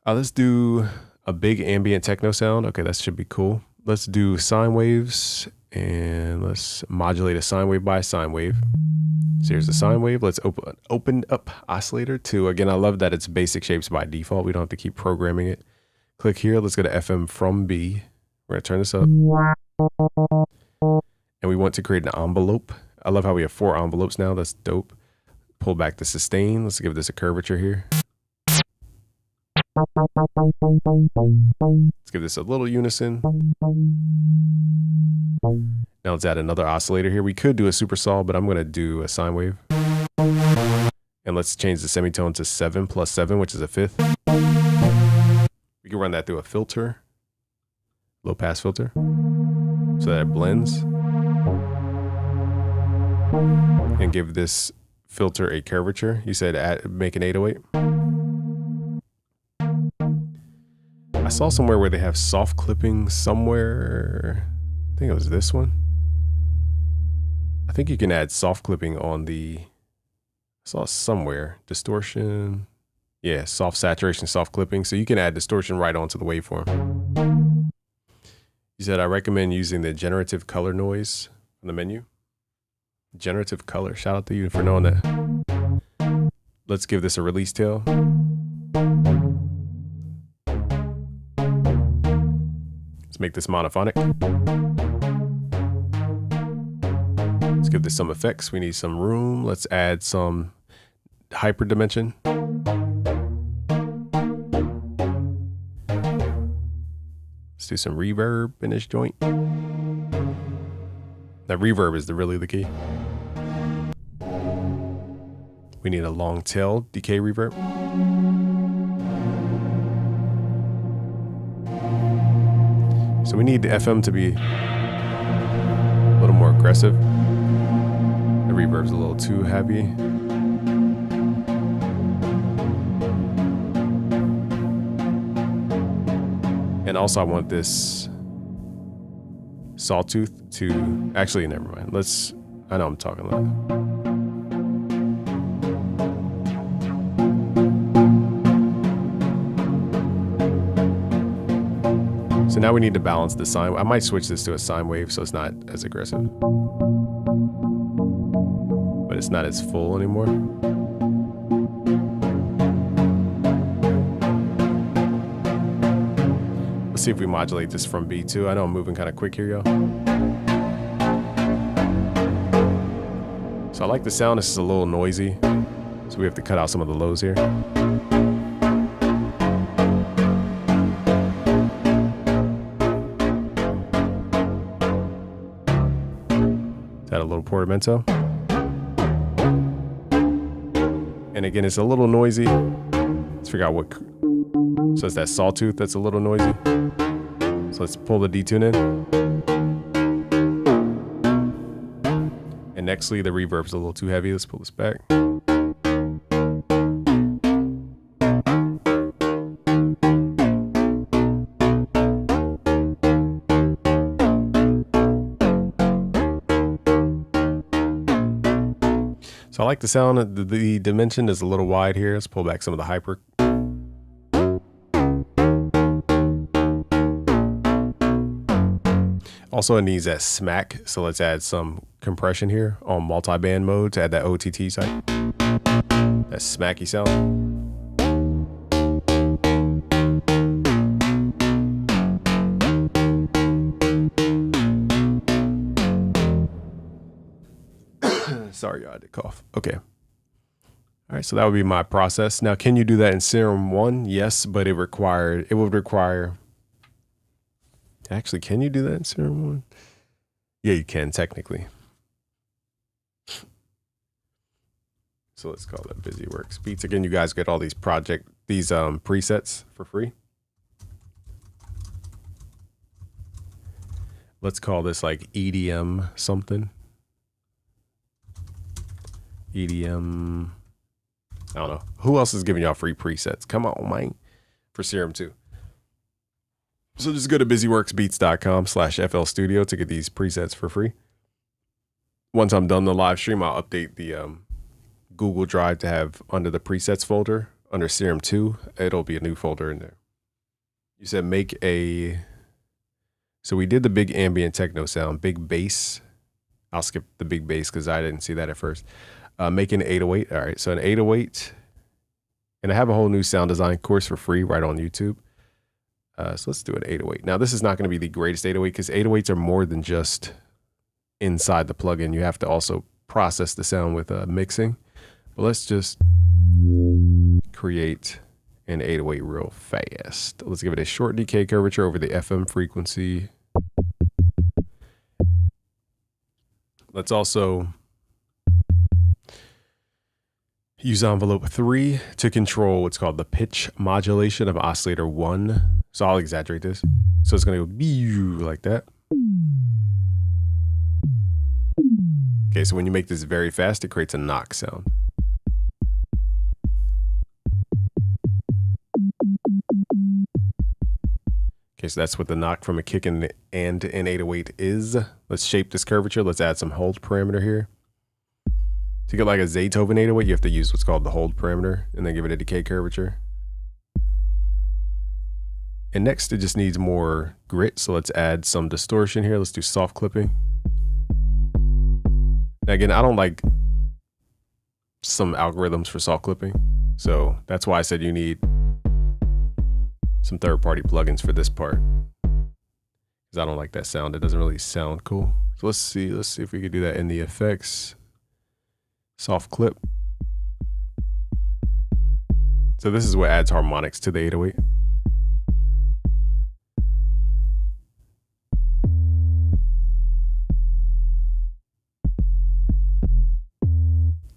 Speaker 1: Let's do a big ambient techno sound. Okay, that should be cool. Let's do sine waves and let's modulate a sine wave by a sine wave. So here's the sine wave. Let's open up oscillator 2. Again, I love that it's basic shapes by default. We don't have to keep programming it. Click here. Let's go to FM from B. We're gonna turn this up. And we want to create an envelope. I love how we have 4 envelopes now. That's dope. Pull back the sustain. Let's give this a curvature here. Let's give this a little unison. Now let's add another oscillator here. We could do a super saw, but I'm going to do a sine wave. And let's change the semitone to 7 plus 7, which is a fifth. We can run that through a filter, low pass filter, so that it blends. And give this filter a curvature. You said make an 808. I saw somewhere where they have soft clipping somewhere. I think it was this one. I think you can add soft clipping on the, I saw somewhere, distortion. Yeah, soft saturation, soft clipping. So you can add distortion right onto the waveform. You said, I recommend using the generative color noise on the menu. Generative color, shout out to you for knowing that. Let's give this a release tail. Let's make this monophonic. Let's give this some effects. We need some room. Let's add some hyperdimension. Let's do some reverb in this joint. That reverb is really the key. We need a long tail decay reverb. So we need the FM to be a little more aggressive. The reverb's a little too heavy. And also I want this sawtooth to, actually never mind. I know I'm talking loud. So now we need to balance the sine. I might switch this to a sine wave so it's not as aggressive. But it's not as full anymore. Let's see if we modulate this from B2. I know I'm moving kind of quick here, y'all. So I like the sound. This is a little noisy. So we have to cut out some of the lows here. Add a little portamento. And again, it's a little noisy. Let's figure out what. So it's that sawtooth that's a little noisy. So let's pull the detune in. And nextly, the reverb's a little too heavy. Let's pull this back. So I like the sound. The dimension is a little wide here. Let's pull back some of the hyper. Also, it needs that smack. So let's add some compression here on multi-band mode to add that OTT side. That smacky sound. Sorry, y'all, I did cough. Okay. All right, so that would be my process. Now, can you do that in Serum 1? Yes, but it would require. Actually, can you do that in Serum 1? Yeah, you can technically. So let's call that BusyWorks Beats. Again, you guys get all these presets for free. Let's call this like EDM something. EDM. I don't know. Who else is giving y'all free presets? Come on, man. For Serum 2. So just go to busyworksbeats.com/FL Studio to get these presets for free. Once I'm done the live stream, I'll update the Google Drive to have under the presets folder, under Serum 2, it'll be a new folder in there. You said make a, so we did the big ambient techno sound, big bass. I'll skip the big bass because I didn't see that at first. Make an 808. All right, so an 808. And I have a whole new sound design course for free right on YouTube. So let's do an 808. Now, this is not going to be the greatest 808 because 808s are more than just inside the plugin. You have to also process the sound with mixing. But let's just create an 808 real fast. Let's give it a short decay curvature over the FM frequency. Let's also use envelope 3 to control what's called the pitch modulation of oscillator 1. So I'll exaggerate this. So it's going to go like that. Okay, so when you make this very fast, it creates a knock sound. Okay, so that's what the knock from a kick and an 808 is. Let's shape this curvature. Let's add some hold parameter here. To get like a Zaytoven 808, you have to use what's called the hold parameter and then give it a decay curvature. And next, it just needs more grit. So let's add some distortion here. Let's do soft clipping. Now again, I don't like some algorithms for soft clipping. So that's why I said you need some third-party plugins for this part, because I don't like that sound. It doesn't really sound cool. So let's see if we could do that in the effects, soft clip. So this is what adds harmonics to the 808.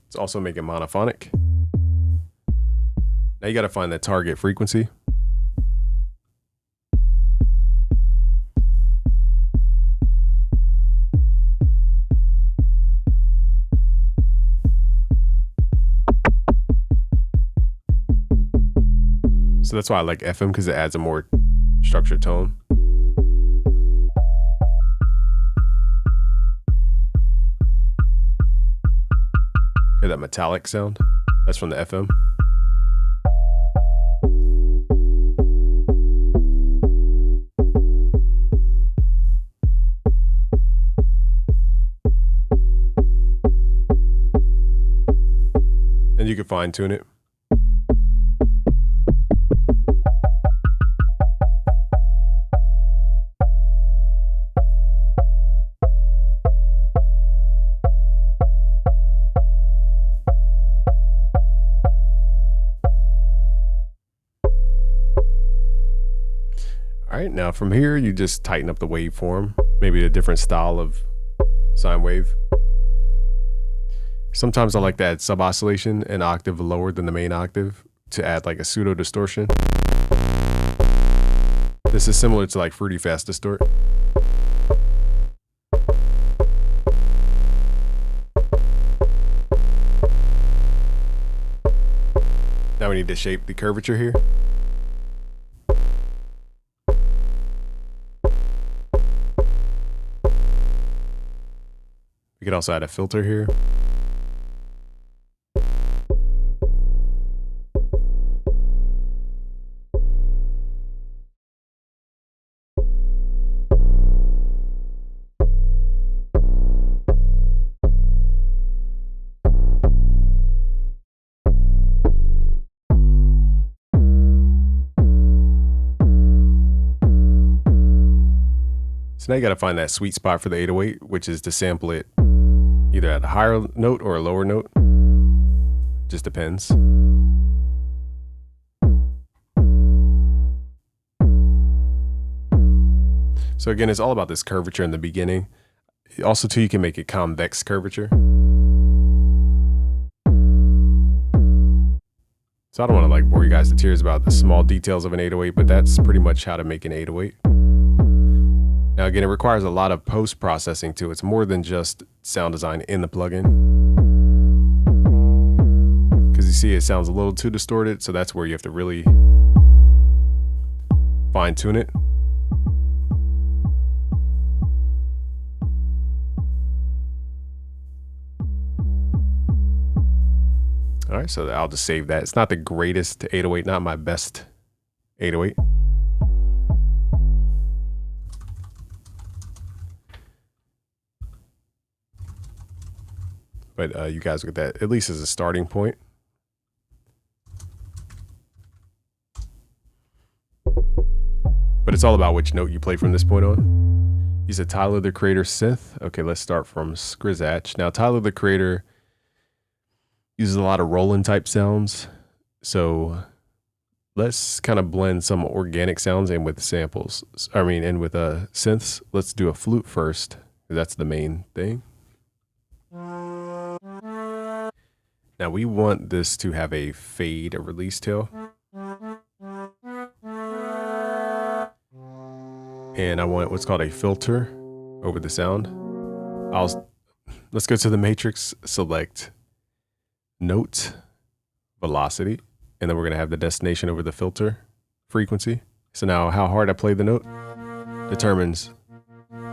Speaker 1: Let's also make it monophonic. Now you got to find that target frequency. So that's why I like FM, because it adds a more structured tone. Hear that metallic sound? That's from the FM. And you can fine tune it. All right, now from here, you just tighten up the waveform, maybe a different style of sine wave. Sometimes I like to add sub-oscillation, an octave lower than the main octave, to add like a pseudo distortion. This is similar to like Fruity Fast Distort. Now we need to shape the curvature here. We could also add a filter here. So now you got to find that sweet spot for the 808, which is to sample it either at a higher note or a lower note. Just depends. So again, it's all about this curvature in the beginning. Also too, you can make it convex curvature. So I don't want to like bore you guys to tears about the small details of an 808, but that's pretty much how to make an 808. Now again, it requires a lot of post-processing too. It's more than just sound design in the plugin. Because you see it sounds a little too distorted, so that's where you have to really fine-tune it. All right, so I'll just save that. It's not the greatest 808, not my best 808. But you guys get that at least as a starting point. But it's all about which note you play from this point on. You said Tyler the Creator synth. Okay, let's start from Skrizatch. Now Tyler the Creator uses a lot of Roland type sounds. So let's kind of blend some organic sounds in with samples. In with synths. Let's do a flute first. That's the main thing. Now we want this to have a fade, a release tail. And I want what's called a filter over the sound. Let's go to the matrix, select note, velocity, and then we're gonna have the destination over the filter, frequency. So now how hard I play the note determines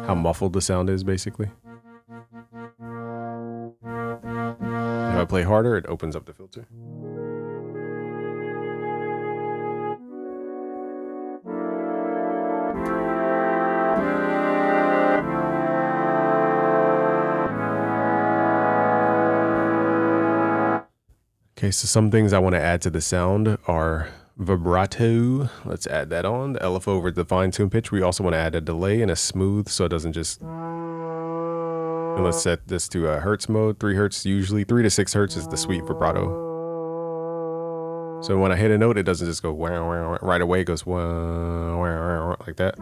Speaker 1: how muffled the sound is, basically. If I play harder, it opens up the filter. Okay, so some things I want to add to the sound are vibrato. Let's add that on. The LFO over the fine tune pitch. We also want to add a delay and a smooth so it doesn't just... And let's set this to a hertz mode, 3 hertz usually. 3 to 6 hertz is the sweet vibrato. So when I hit a note, it doesn't just go wow, wow, right away. It goes wow, wow, wow, like that.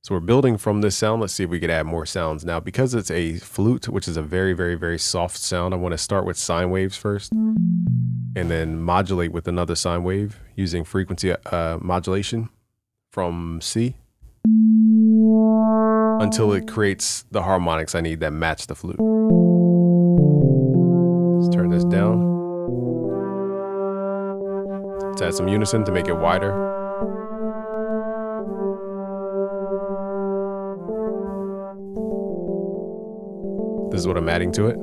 Speaker 1: So we're building from this sound. Let's see if we could add more sounds. Now, because it's a flute, which is a very, very, very soft sound, I want to start with sine waves first and then modulate with another sine wave using frequency modulation from C until it creates the harmonics I need that match the flute. Let's turn this down. Let's add some unison to make it wider. This is what I'm adding to it.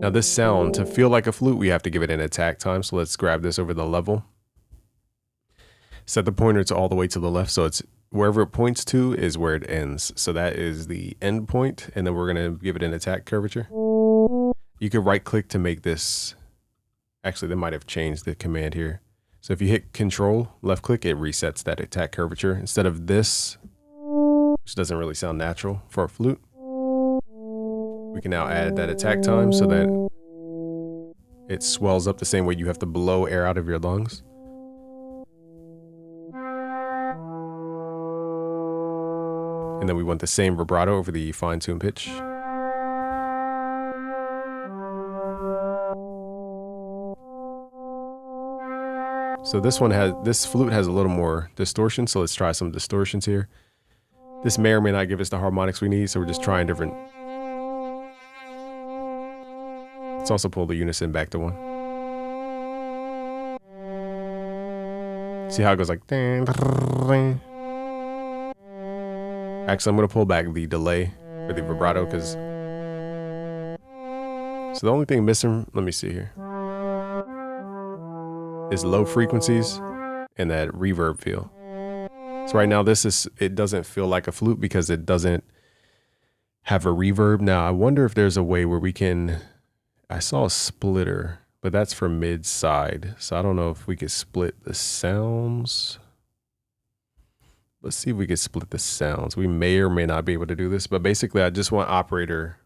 Speaker 1: Now this sound, to feel like a flute, we have to give it an attack time. So let's grab this over the level. Set the pointer to all the way to the left. So it's wherever it points to is where it ends. So that is the end point. And then we're going to give it an attack curvature. You could right click to make this. Actually, they might have changed the command here. So if you hit Control, left click, it resets that attack curvature. Instead of this, which doesn't really sound natural for a flute. We can now add that attack time so that it swells up the same way you have to blow air out of your lungs. And then we want the same vibrato over the fine tune pitch. So this flute has a little more distortion. So let's try some distortions here. This may or may not give us the harmonics we need. So we're just trying different. Let's also pull the unison back to 1. See how it goes like... Actually, I'm going to pull back the delay for the vibrato because... So the only thing missing, let me see here, is low frequencies and that reverb feel. So right now it doesn't feel like a flute because it doesn't have a reverb. Now I wonder if there's a way where we can... I saw a splitter, but that's for mid side. So I don't know if we could split the sounds. Let's see if we could split the sounds. We may or may not be able to do this, but basically I just want oscillator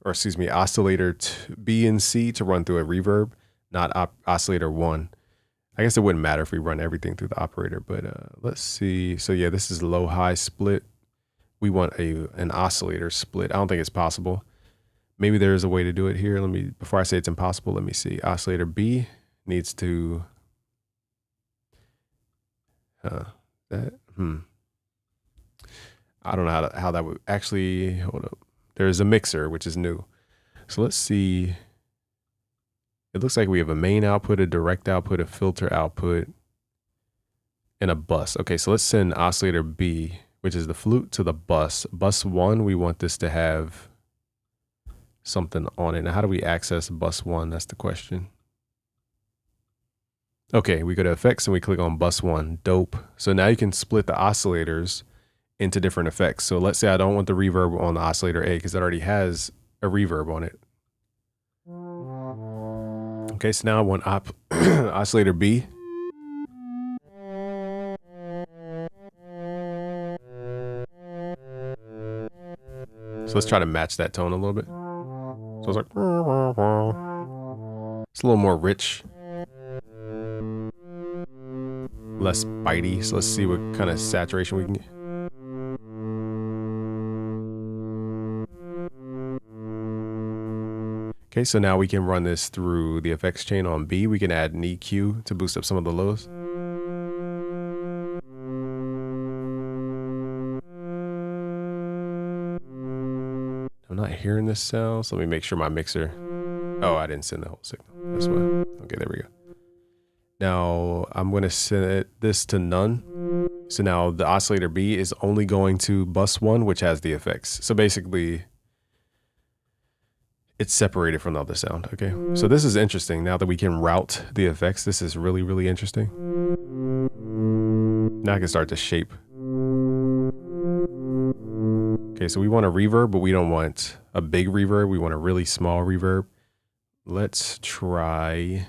Speaker 1: B and C to run through a reverb, not oscillator 1. I guess it wouldn't matter if we run everything through the operator, but let's see. So yeah, this is low high split. We want an oscillator split. I don't think it's possible. Maybe there is a way to do it here. Before I say it's impossible, let me see. Oscillator B needs to, I don't know how that would actually, hold up. There's a mixer, which is new. So let's see. It looks like we have a main output, a direct output, a filter output, and a bus. Okay, so let's send oscillator B, which is the flute, to the bus. Bus 1, we want this to have something on it. Now, how do we access bus 1? That's the question. Okay, we go to effects and we click on bus 1. Dope. So now you can split the oscillators into different effects. So let's say I don't want the reverb on the oscillator A because it already has a reverb on it. Okay, so now I want oscillator B. So let's try to match that tone a little bit. So it's like, it's a little more rich, less bitey. So let's see what kind of saturation we can get. Okay, so now we can run this through the effects chain on B. We can add an EQ to boost up some of the lows. I'm not hearing this sound, so let me make sure my mixer... Oh, I didn't send the whole signal. That's why. Okay, there we go. Now, I'm going to set this to none. So now the oscillator B is only going to bus 1, which has the effects. So basically, it's separated from the other sound. Okay, so this is interesting. Now that we can route the effects, this is really, really interesting. Now I can start to shape. Okay, so we want a reverb, but we don't want a big reverb. We want a really small reverb. Let's try,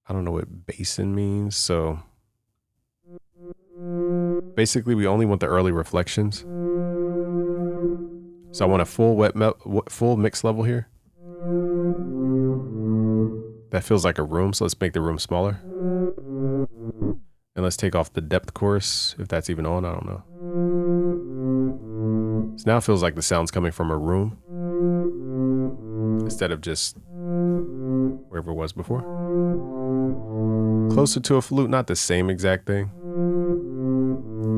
Speaker 1: I don't know what basin means. So basically we only want the early reflections. So I want a full mix level here. That feels like a room, so let's make the room smaller. And let's take off the depth chorus, if that's even on, I don't know. So now it feels like the sound's coming from a room instead of just wherever it was before. Closer to a flute, not the same exact thing,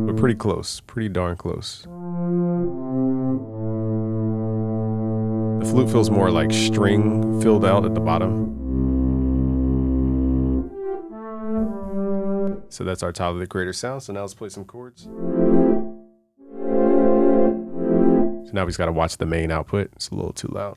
Speaker 1: but pretty close, pretty darn close. The flute feels more like string filled out at the bottom. So that's our Tyler the Creator sound. So now let's play some chords. So now we just got to watch the main output. It's a little too loud.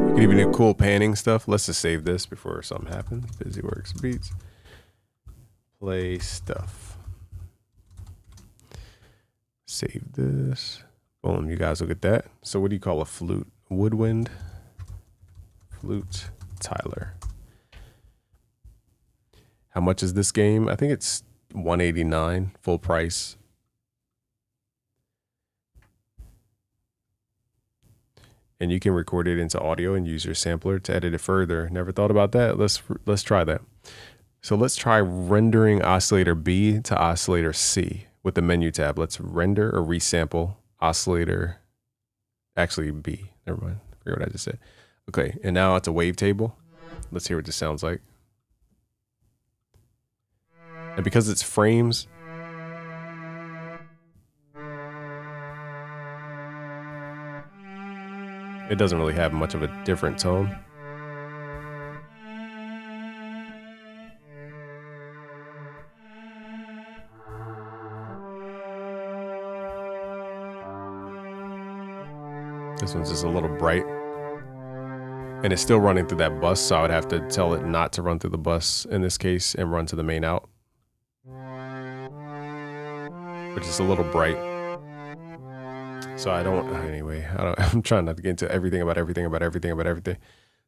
Speaker 1: You can even do cool panning stuff. Let's just save this before something happens. BusyWorks beats. Play stuff. Save this. Boom, you guys look at that. So what do you call a flute? Woodwind. Flute Tyler. How much is this game? I think it's $189 full price. And you can record it into audio and use your sampler to edit it further. Never thought about that. Let's try that. So let's try rendering oscillator B to oscillator C. With the menu tab, let's render or resample oscillator, actually B, never mind, I forget what I just said. Okay, and now it's a wavetable. Let's hear what this sounds like. And because it's frames, it doesn't really have much of a different tone. This one's just a little bright. And it's still running through that bus, so I would have to tell it not to run through the bus in this case and run to the main out. Which is a little bright. So I don't, anyway, I'm trying not to get into everything about everything.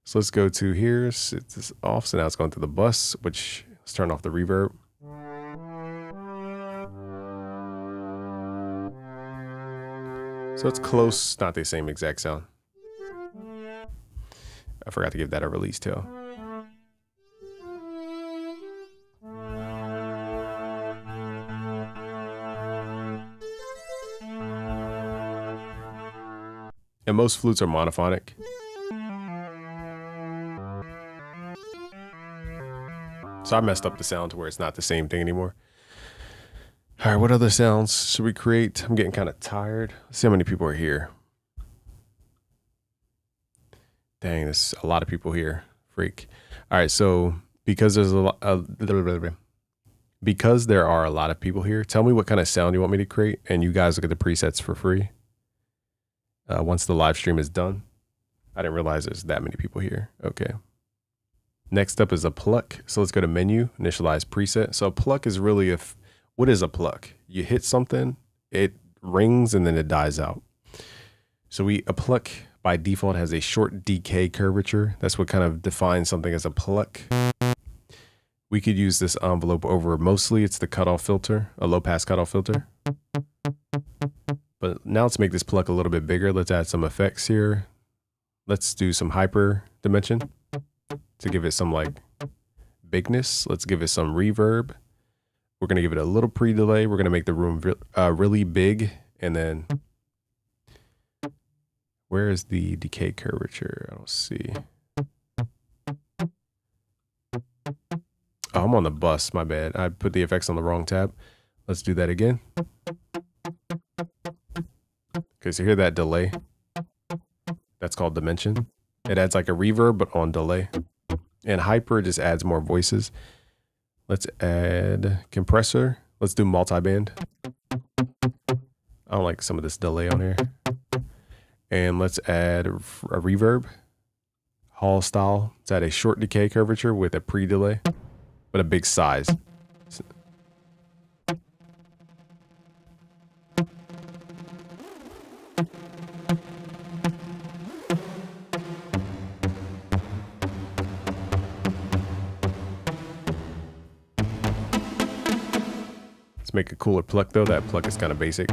Speaker 1: So let's go to here, set this off. So now it's going through the bus, which, let's turn off the reverb. So it's close, not the same exact sound. I forgot to give that a release tail. And most flutes are monophonic. So I messed up the sound to where it's not the same thing anymore. All right, what other sounds should we create? I'm getting kind of tired. Let's see how many people are here. Dang, there's a lot of people here. Freak. All right, so because there's because there are a lot of people here, tell me what kind of sound you want me to create, and you guys look at the presets for free. Once the live stream is done. I didn't realize there's that many people here. Okay. Next up is a pluck. So let's go to menu, initialize preset. So a pluck is really what is a pluck? You hit something, it rings, and then it dies out. So a pluck by default has a short decay curvature. That's what kind of defines something as a pluck. We could use this envelope over, mostly it's the cutoff filter, a low pass cutoff filter. But now let's make this pluck a little bit bigger. Let's add some effects here. Let's do some hyper dimension to give it some like bigness. Let's give it some reverb. We're going to give it a little pre-delay. We're going to make the room really big. And then where is the decay curvature? I don't see. Oh, I'm on the bus. My bad. I put the effects on the wrong tab. Let's do that again. Okay, so hear that delay. That's called dimension. It adds like a reverb, but on delay. And hyper just adds more voices. Let's add compressor. Let's do multiband. I don't like some of this delay on here. And let's add a reverb. Hall style. It's at a short decay curvature with a pre-delay, but a big size. Let's make a cooler pluck though. That pluck is kind of basic.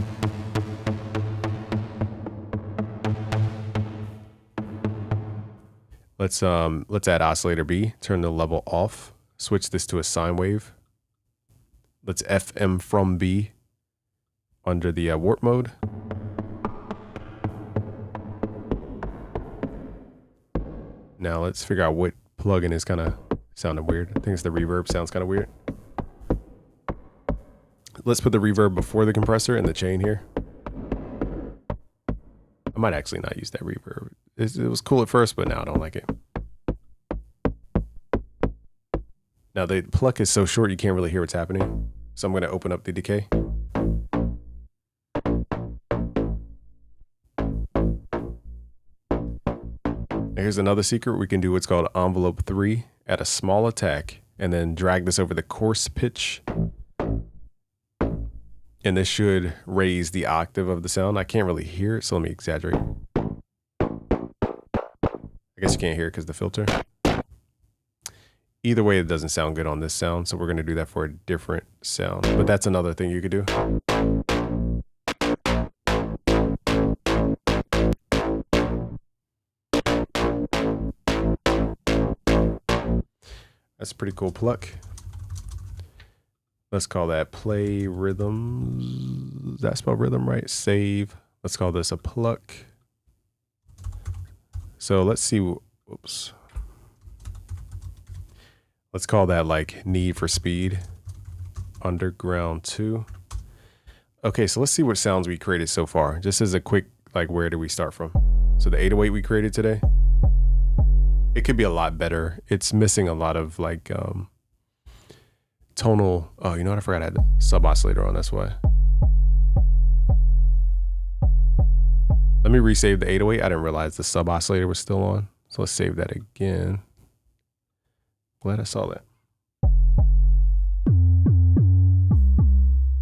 Speaker 1: Let's add oscillator B, turn the level off, switch this to a sine wave. Let's FM from B under the warp mode. Now let's figure out what plugin is kind of sounding weird. I think it's the reverb sounds kind of weird. Let's put the reverb before the compressor in the chain here. I might actually not use that reverb. It was cool at first, but now I don't like it. Now the pluck is so short you can't really hear what's happening. So I'm going to open up the decay. Here's another secret. We can do what's called envelope 3 at a small attack and then drag this over the coarse pitch. And this should raise the octave of the sound. I can't really hear it, so let me exaggerate. I guess you can't hear it because of the filter. Either way, it doesn't sound good on this sound, so we're going to do that for a different sound. But that's another thing you could do. That's a pretty cool pluck. Let's call that play rhythms. Does that spell rhythm right? Save. Let's call this a pluck. So let's see. Whoops. Let's call that like Need for Speed. Underground 2. Okay, so let's see what sounds we created so far. Just as a quick, like, where do we start from? So the 808 we created today, it could be a lot better. It's missing a lot of like tonal. Oh, you know what? I forgot I had the sub oscillator on. That's why. Let me resave the 808. I didn't realize the sub oscillator was still on. So let's save that again. Glad I saw that.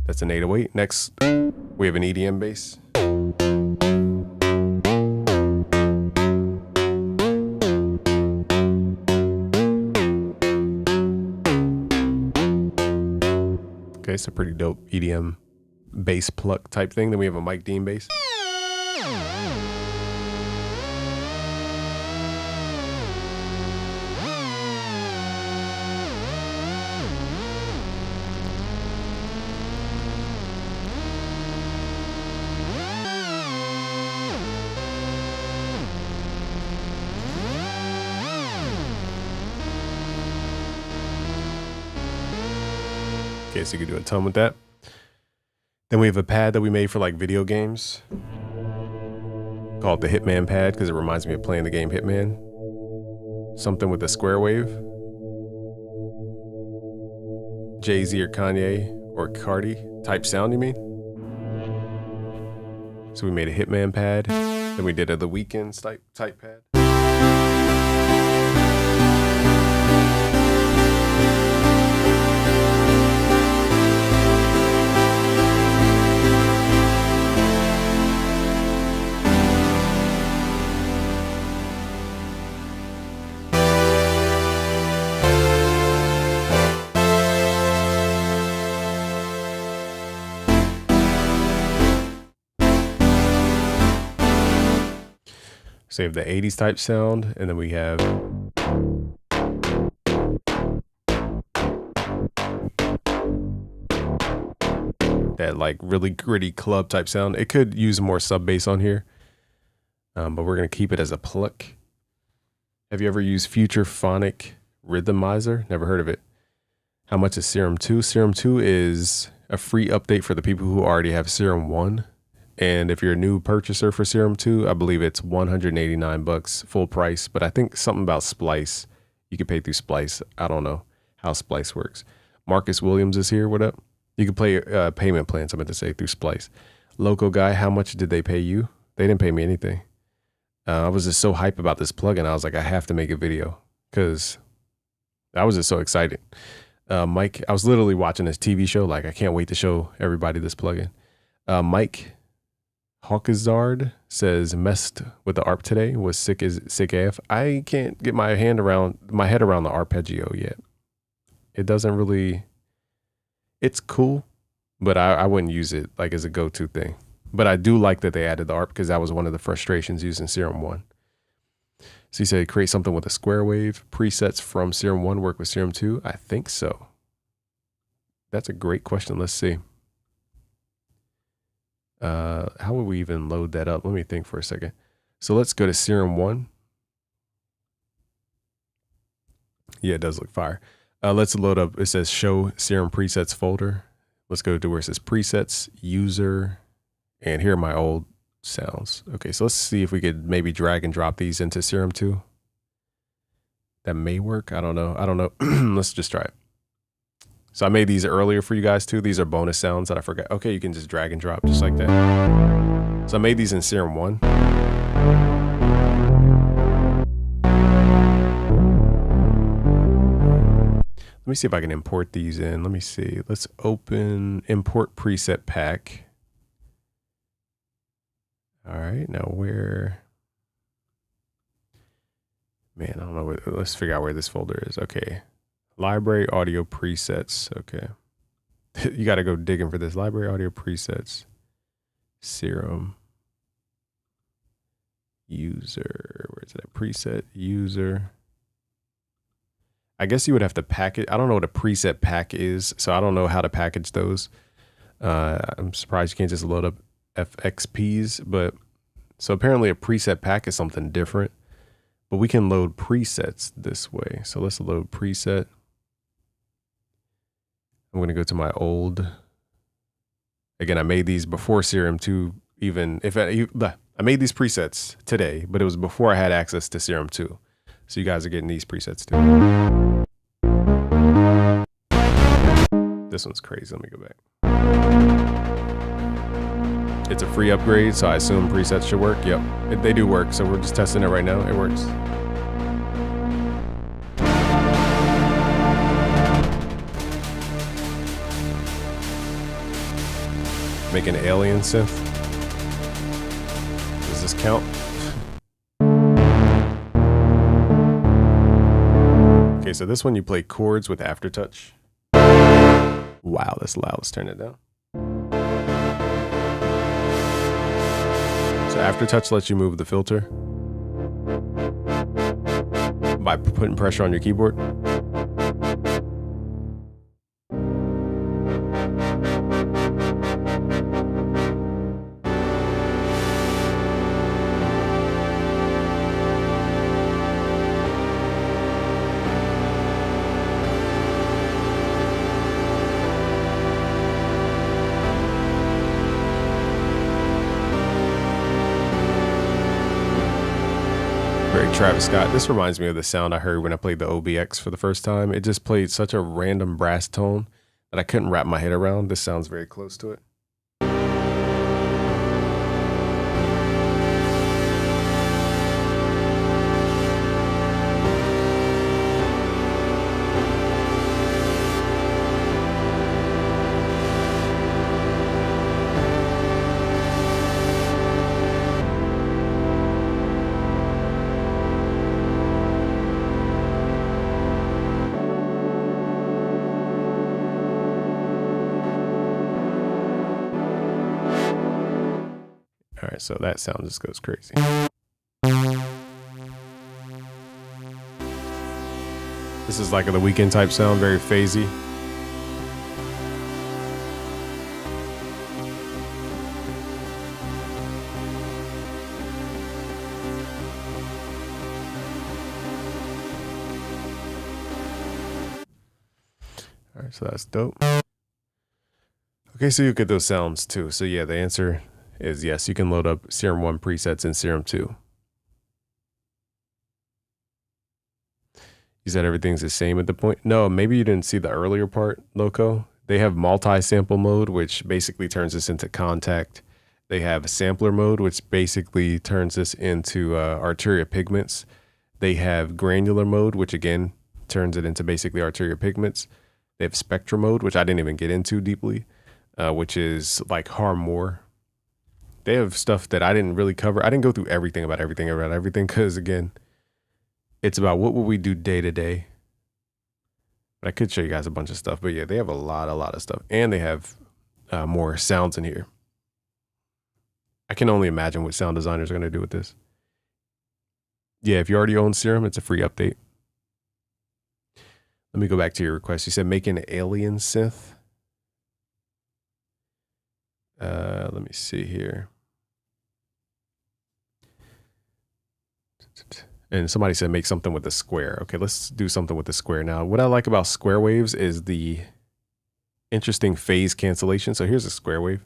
Speaker 1: That's an 808. Next, we have an EDM bass. Okay, it's a pretty dope EDM bass pluck type thing. Then we have a Mike Dean bass. Okay, so you can do a ton with that. Then we have a pad that we made for like video games called the Hitman pad because it reminds me of playing the game Hitman. Something with a square wave. Jay-Z or Kanye or Cardi type sound, you mean? So we made a Hitman pad. Then we did a The Weeknd's type pad. Save the 80s type sound, and then we have that like really gritty club type sound. It could use more sub bass on here, but we're gonna keep it as a pluck. Have you ever used Future Phonic Rhythmizer? Never heard of it. How much is Serum 2? Serum 2 is a free update for the people who already have Serum 1. And if you're a new purchaser for Serum 2, I believe it's $189 full price. But I think something about Splice, you can pay through Splice. I don't know how Splice works. Marcus Williams is here. What up? You can play payment plans, I meant to say, through Splice. Local guy, how much did they pay you? They didn't pay me anything. I was just so hype about this plugin. I was like, I have to make a video because I was just so excited. Mike, I was literally watching this TV show. Like, I can't wait to show everybody this plugin. Mike Hawkizard says, messed with the ARP today, was sick AF. I can't get my head around the arpeggio yet. It doesn't really, it's cool, but I wouldn't use it like as a go-to thing. But I do like that they added the ARP because that was one of the frustrations using Serum 1. So he said, create something with a square wave. Presets from Serum 1 work with Serum 2? I think so. That's a great question. Let's see. How would we even load that up? Let me think for a second. So let's go to Serum 1. Yeah, it does look fire. Let's load up. It says show Serum presets folder. Let's go to where it says presets, user, and here are my old sounds. Okay, so let's see if we could maybe drag and drop these into Serum 2. That may work. I don't know. Let's just try it. So I made these earlier for you guys too. These are bonus sounds that I forgot. Okay, you can just drag and drop just like that. So I made these in Serum 1. Let me see if I can import these in. Let me see. Let's open import preset pack. All right, now where? Man, I don't know. Let's figure out where this folder is. Okay. Library audio presets. Okay. You got to go digging for this. Library audio presets. Serum. User. Where's that? Preset. User. I guess you would have to package. I don't know what a preset pack is, so I don't know how to package those. I'm surprised you can't just load up FXPs, but so apparently a preset pack is something different, but we can load presets this way. So let's load preset. I'm going to go to my old, again, I made these before Serum 2 even, I made these presets today, but it was before I had access to Serum 2. So you guys are getting these presets too. This one's crazy. Let me go back. It's a free upgrade, so I assume presets should work. Yep, they do work. So we're just testing it right now. It works. Make an alien synth. Does this count? Okay, so this one you play chords with aftertouch. Wow, that's loud. Let's turn it down. So aftertouch lets you move the filter by putting pressure on your keyboard. Very Travis Scott. This reminds me of the sound I heard when I played the OBX for the first time. It just played such a random brass tone that I couldn't wrap my head around. This sounds very close to it. All right, so that sound just goes crazy. This is like a The Weeknd type sound, very phasey. All right, so that's dope. Okay, so you get those sounds too. So yeah, the answer is yes, you can load up Serum 1 presets in Serum 2. You said everything's the same at the point? No, maybe you didn't see the earlier part, Loco. They have multi-sample mode, which basically turns this into Kontakt They have a sampler mode, which basically turns this into arterial pigments. They have granular mode, which again turns it into basically arterial pigments. They have spectrum mode, which I didn't even get into deeply, which is like harm more. They have stuff that I didn't really cover. I didn't go through everything about everything because again, it's about what will we do day to day. But I could show you guys a bunch of stuff, but yeah, they have a lot of stuff, and they have more sounds in here. I can only imagine what sound designers are going to do with this. Yeah, if you already own Serum, it's a free update. Let me go back to your request. You said make an alien synth. Let me see here. And somebody said make something with a square. Okay, let's do something with the square. Now, what I like about square waves is the interesting phase cancellation. So here's a square wave.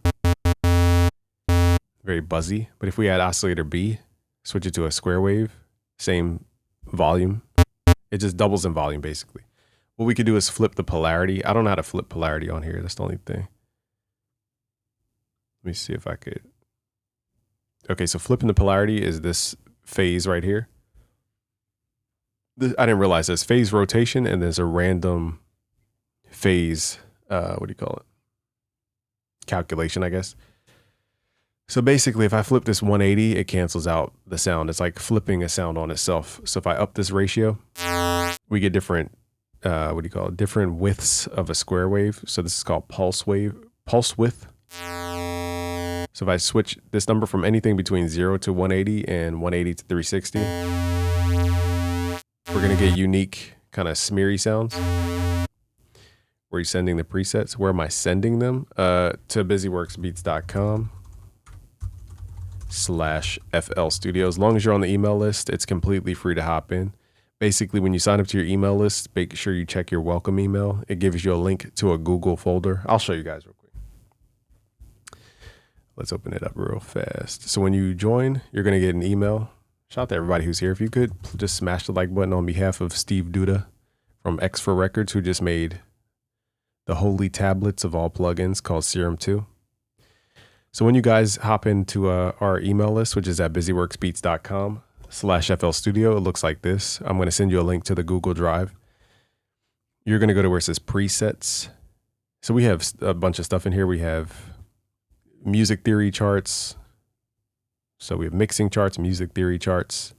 Speaker 1: Very buzzy. But if we add oscillator B, switch it to a square wave, same volume, it just doubles in volume basically. What we could do is flip the polarity. I don't know how to flip polarity on here. That's the only thing. Let me see if I could. Okay, so flipping the polarity is this phase right here. I didn't realize there's phase rotation and there's a random phase, what do you call it? Calculation, I guess. So basically, if I flip this 180, it cancels out the sound. It's like flipping a sound on itself. So if I up this ratio, we get different, what do you call it? Different widths of a square wave. So this is called pulse width. So if I switch this number from anything between 0 to 180 and 180 to 360, we're going to get unique kind of smeary sounds. Where are you sending the presets? Where am I sending them? To busyworksbeats.com/FL Studio. As long as you're on the email list, it's completely free to hop in. Basically, when you sign up to your email list, make sure you check your welcome email. It gives you a link to a Google folder. I'll show you guys real quick. Let's open it up real fast. So when you join, you're going to get an email. Shout out to everybody who's here. If you could just smash the like button on behalf of Steve Duda from X4 Records, who just made the holy tablets of all plugins called Serum 2. So when you guys hop into our email list, which is at busyworksbeats.com/FL Studio, it looks like this. I'm going to send you a link to the Google Drive. You're going to go to where it says presets. So we have a bunch of stuff in here. We have music theory charts. So we have mixing charts, music theory charts.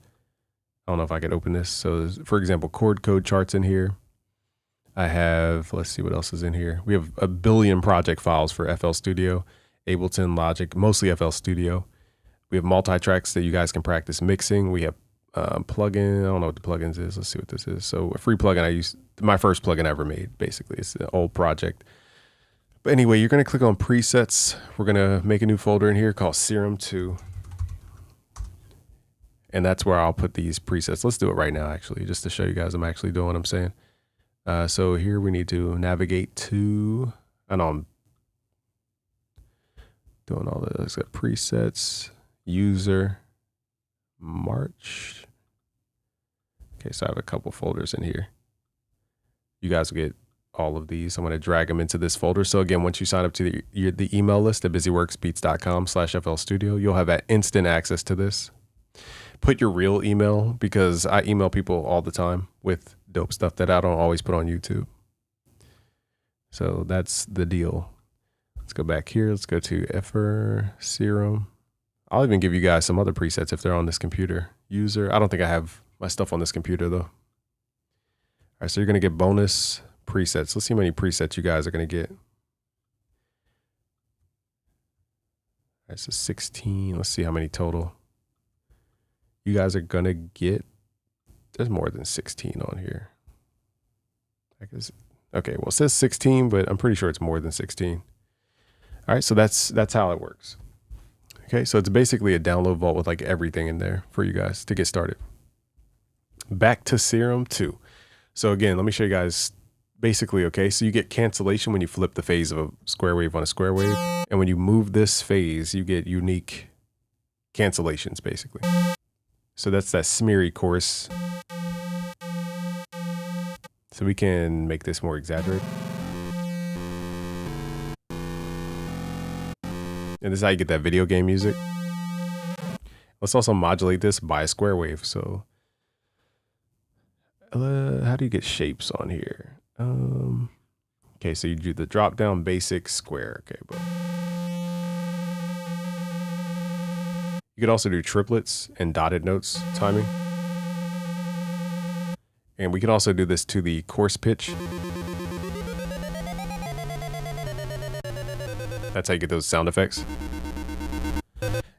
Speaker 1: I don't know if I could open this. So for example, chord code charts in here. I have, let's see what else is in here. We have a billion project files for FL Studio, Ableton, Logic, mostly FL Studio. We have multi-tracks that you guys can practice mixing. We have plugin. I don't know what the plugins is. Let's see what this is. So a free plugin I used, my first plugin I ever made, basically. It's an old project. But anyway, you're going to click on presets. We're going to make a new folder in here called Serum 2. And that's where I'll put these presets. Let's do it right now, actually, just to show you guys I'm actually doing what I'm saying. So here we need to navigate to, I know I'm doing all this. Got presets, user, March. Okay, so I have a couple folders in here. You guys will get all of these. I'm going to drag them into this folder. So again, once you sign up to the email list at busyworksbeats.com/FL Studio, you'll have instant access to this. Put your real email, because I email people all the time with dope stuff that I don't always put on YouTube. So that's the deal. Let's go back here. Let's go to FR Serum. I'll even give you guys some other presets if they're on this computer. User. I don't think I have my stuff on this computer though. All right, so you're going to get bonus presets. Let's see how many presets you guys are going to get. All right, so 16. Let's see how many total you guys are going to get. There's more than 16 on here. I guess, okay, well, it says 16, but I'm pretty sure it's more than 16. All right, so that's how it works. Okay, so it's basically a download vault with like everything in there for you guys to get started. Back to Serum 2. So again, let me show you guys basically, okay, so you get cancellation when you flip the phase of a square wave on a square wave. And when you move this phase, you get unique cancellations basically. So that's that smeary chorus. So we can make this more exaggerated. And this is how you get that video game music. Let's also modulate this by a square wave. So how do you get shapes on here? Okay, so you do the drop down basic square. Okay, but you could also do triplets and dotted notes timing. And we can also do this to the coarse pitch. That's how you get those sound effects.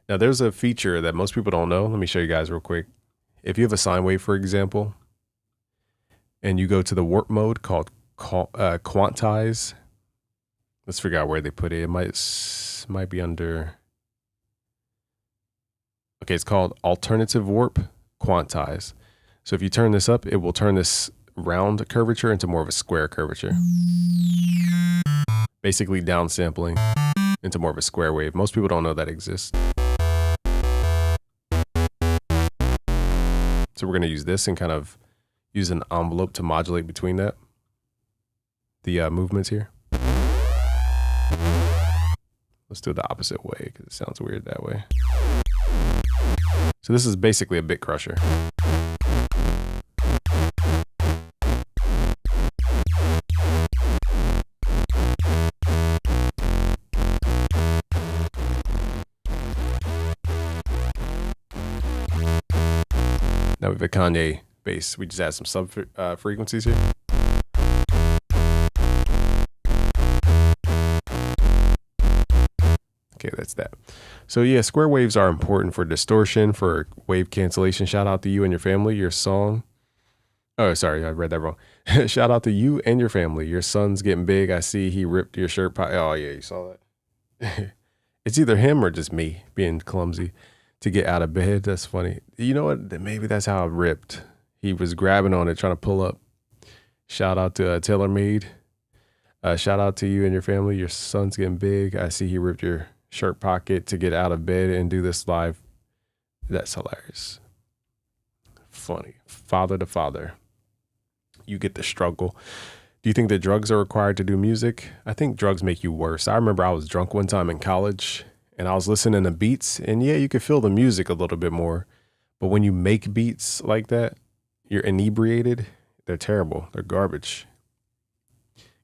Speaker 1: Now there's a feature that most people don't know. Let me show you guys real quick. If you have a sine wave, for example, and you go to the warp mode called quantize. Let's figure out where they put it. It might be under. Okay, it's called alternative warp quantize. So if you turn this up, it will turn this round curvature into more of a square curvature. Basically downsampling into more of a square wave. Most people don't know that exists. So we're going to use this and kind of use an envelope to modulate between that. The movements here. Let's do it the opposite way because it sounds weird that way. So this is basically a bit crusher. Now we have a Kanye bass. We just add some sub frequencies here. Okay, that's that. So yeah, square waves are important for distortion, for wave cancellation. Shout out to you and your family, your song. Oh, sorry, I read that wrong. Shout out to you and your family. Your son's getting big. I see he ripped your shirt. Oh yeah, you saw that. It's either him or just me being clumsy to get out of bed. That's funny. You know what? Maybe that's how it ripped. He was grabbing on it, trying to pull up. Shout out to TaylorMade. Shout out to you and your family. Your son's getting big. I see he ripped your shirt pocket to get out of bed and do this live. That's hilarious. Funny. Father to father. You get the struggle. Do you think that drugs are required to do music? I think drugs make you worse. I remember I was drunk one time in college and I was listening to beats, and yeah, you could feel the music a little bit more. But when you make beats like that, you're inebriated. They're terrible. They're garbage.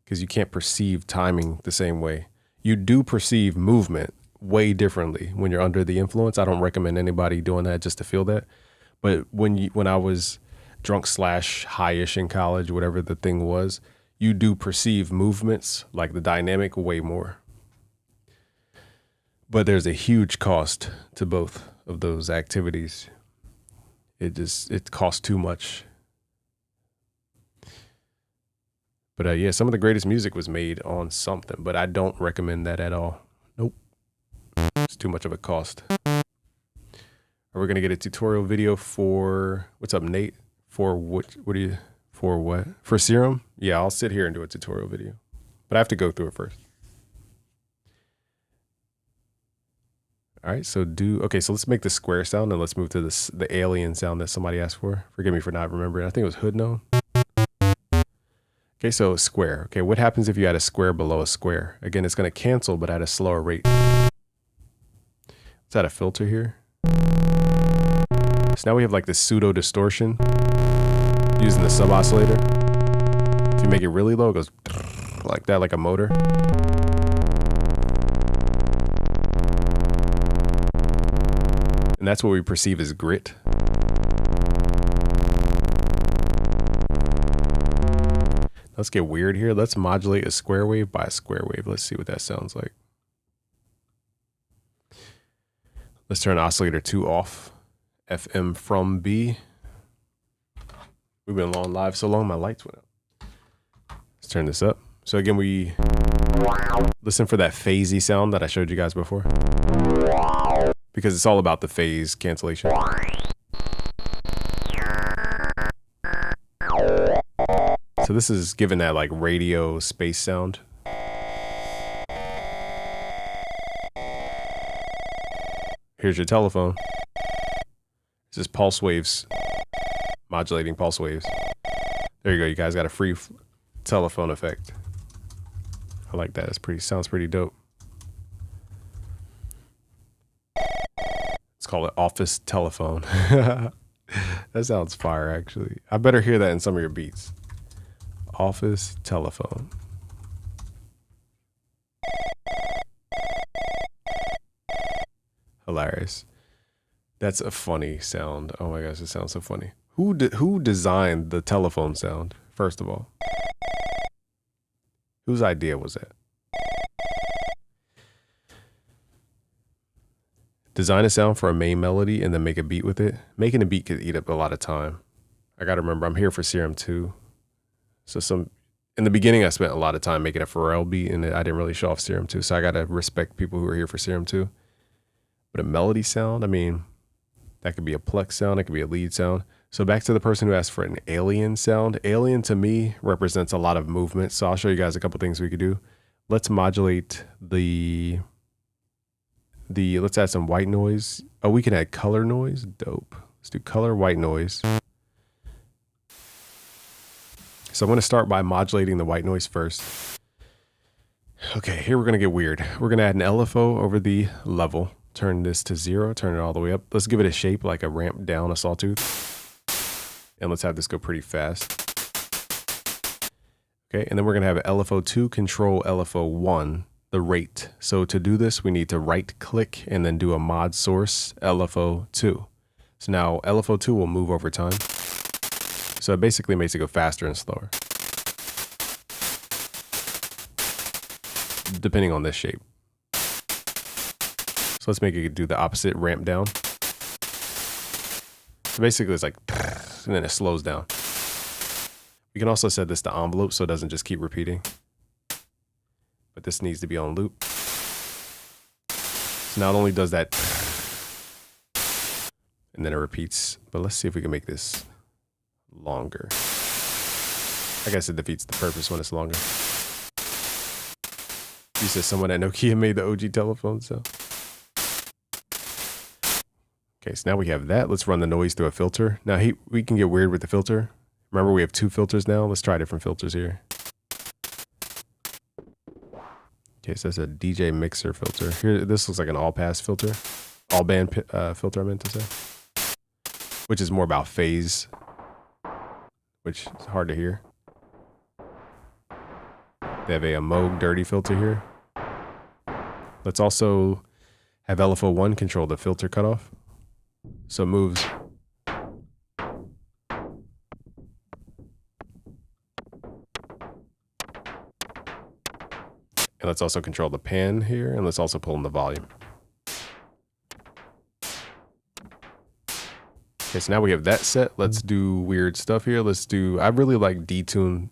Speaker 1: Because you can't perceive timing the same way. You do perceive movement way differently when you're under the influence. I don't recommend anybody doing that just to feel that. But when I was drunk / high-ish in college, whatever the thing was, you do perceive movements, like the dynamic, way more. But there's a huge cost to both of those activities. It costs too much. But yeah, some of the greatest music was made on something, but I don't recommend that at all. Nope. It's too much of a cost. Are we going to get a tutorial video for, what's up, Nate? For what For Serum? Yeah, I'll sit here and do a tutorial video, but I have to go through it first. All right, so so let's make the square sound and let's move to the alien sound that somebody asked for. Forgive me for not remembering. I think it was Hood Known. Okay, so square. Okay, what happens if you add a square below a square? Again, it's going to cancel, but at a slower rate. Let's add a filter here. So now we have like this pseudo distortion using the sub oscillator. If you make it really low, it goes like that, like a motor. And that's what we perceive as grit. Let's get weird here. Let's modulate a square wave by a square wave. Let's see what that sounds like. Let's turn oscillator 2 off. FM from B. We've been on live so long, my lights went up. Let's turn this up. So again, we listen for that phasey sound that I showed you guys before. Because it's all about the phase cancellation. So this is giving that like radio space sound. Here's your telephone. This is pulse waves, modulating pulse waves. There you go. You guys got a free telephone effect. I like that. Sounds pretty dope. call it office telephone. That sounds fire, actually. I better hear that in some of your beats. Office telephone. Hilarious. That's a funny sound. Oh my gosh, it sounds so funny. Who designed the telephone sound, first of all? Whose idea was that? Design a sound for a main melody and then make a beat with it. Making a beat could eat up a lot of time. I gotta remember, I'm here for Serum 2. So in the beginning, I spent a lot of time making a Pharrell beat and I didn't really show off Serum 2. So I gotta respect people who are here for Serum 2. But a melody sound, I mean, that could be a Plex sound, it could be a lead sound. So back to the person who asked for an alien sound. Alien to me represents a lot of movement. So I'll show you guys a couple things we could do. Let's modulate let's add some white noise. Oh, we can add color noise. Dope. Let's do color white noise. So I'm going to start by modulating the white noise first. Okay, here we're going to get weird. We're going to add an LFO over the level. Turn this to 0. Turn it all the way up. Let's give it a shape like a ramp down a sawtooth. And let's have this go pretty fast. Okay, and then we're going to have LFO2 control LFO1. The rate. So to do this, we need to right click and then do a mod source LFO2. So now LFO2 will move over time. So it basically makes it go faster and slower, depending on this shape. So let's make it do the opposite, ramp down. So basically it's like, and then it slows down. We can also set this to envelope so it doesn't just keep repeating. But this needs to be on loop. So not only does that, and then it repeats, but let's see if we can make this longer. I guess it defeats the purpose when it's longer. You said someone at Nokia made the OG telephone, so. Okay, so now we have that. Let's run the noise through a filter. Now we can get weird with the filter. Remember, we have 2 filters now. Let's try different filters here. Okay, so that's a DJ mixer filter. Here, this looks like an all-pass filter. All-band filter, I meant to say. Which is more about phase, which is hard to hear. They have a Moog dirty filter here. Let's also have LFO1 control the filter cutoff. So it moves. And let's also control the pan here, and let's also pull in the volume. Okay, so now we have that set. Let's do weird stuff here. I really like detune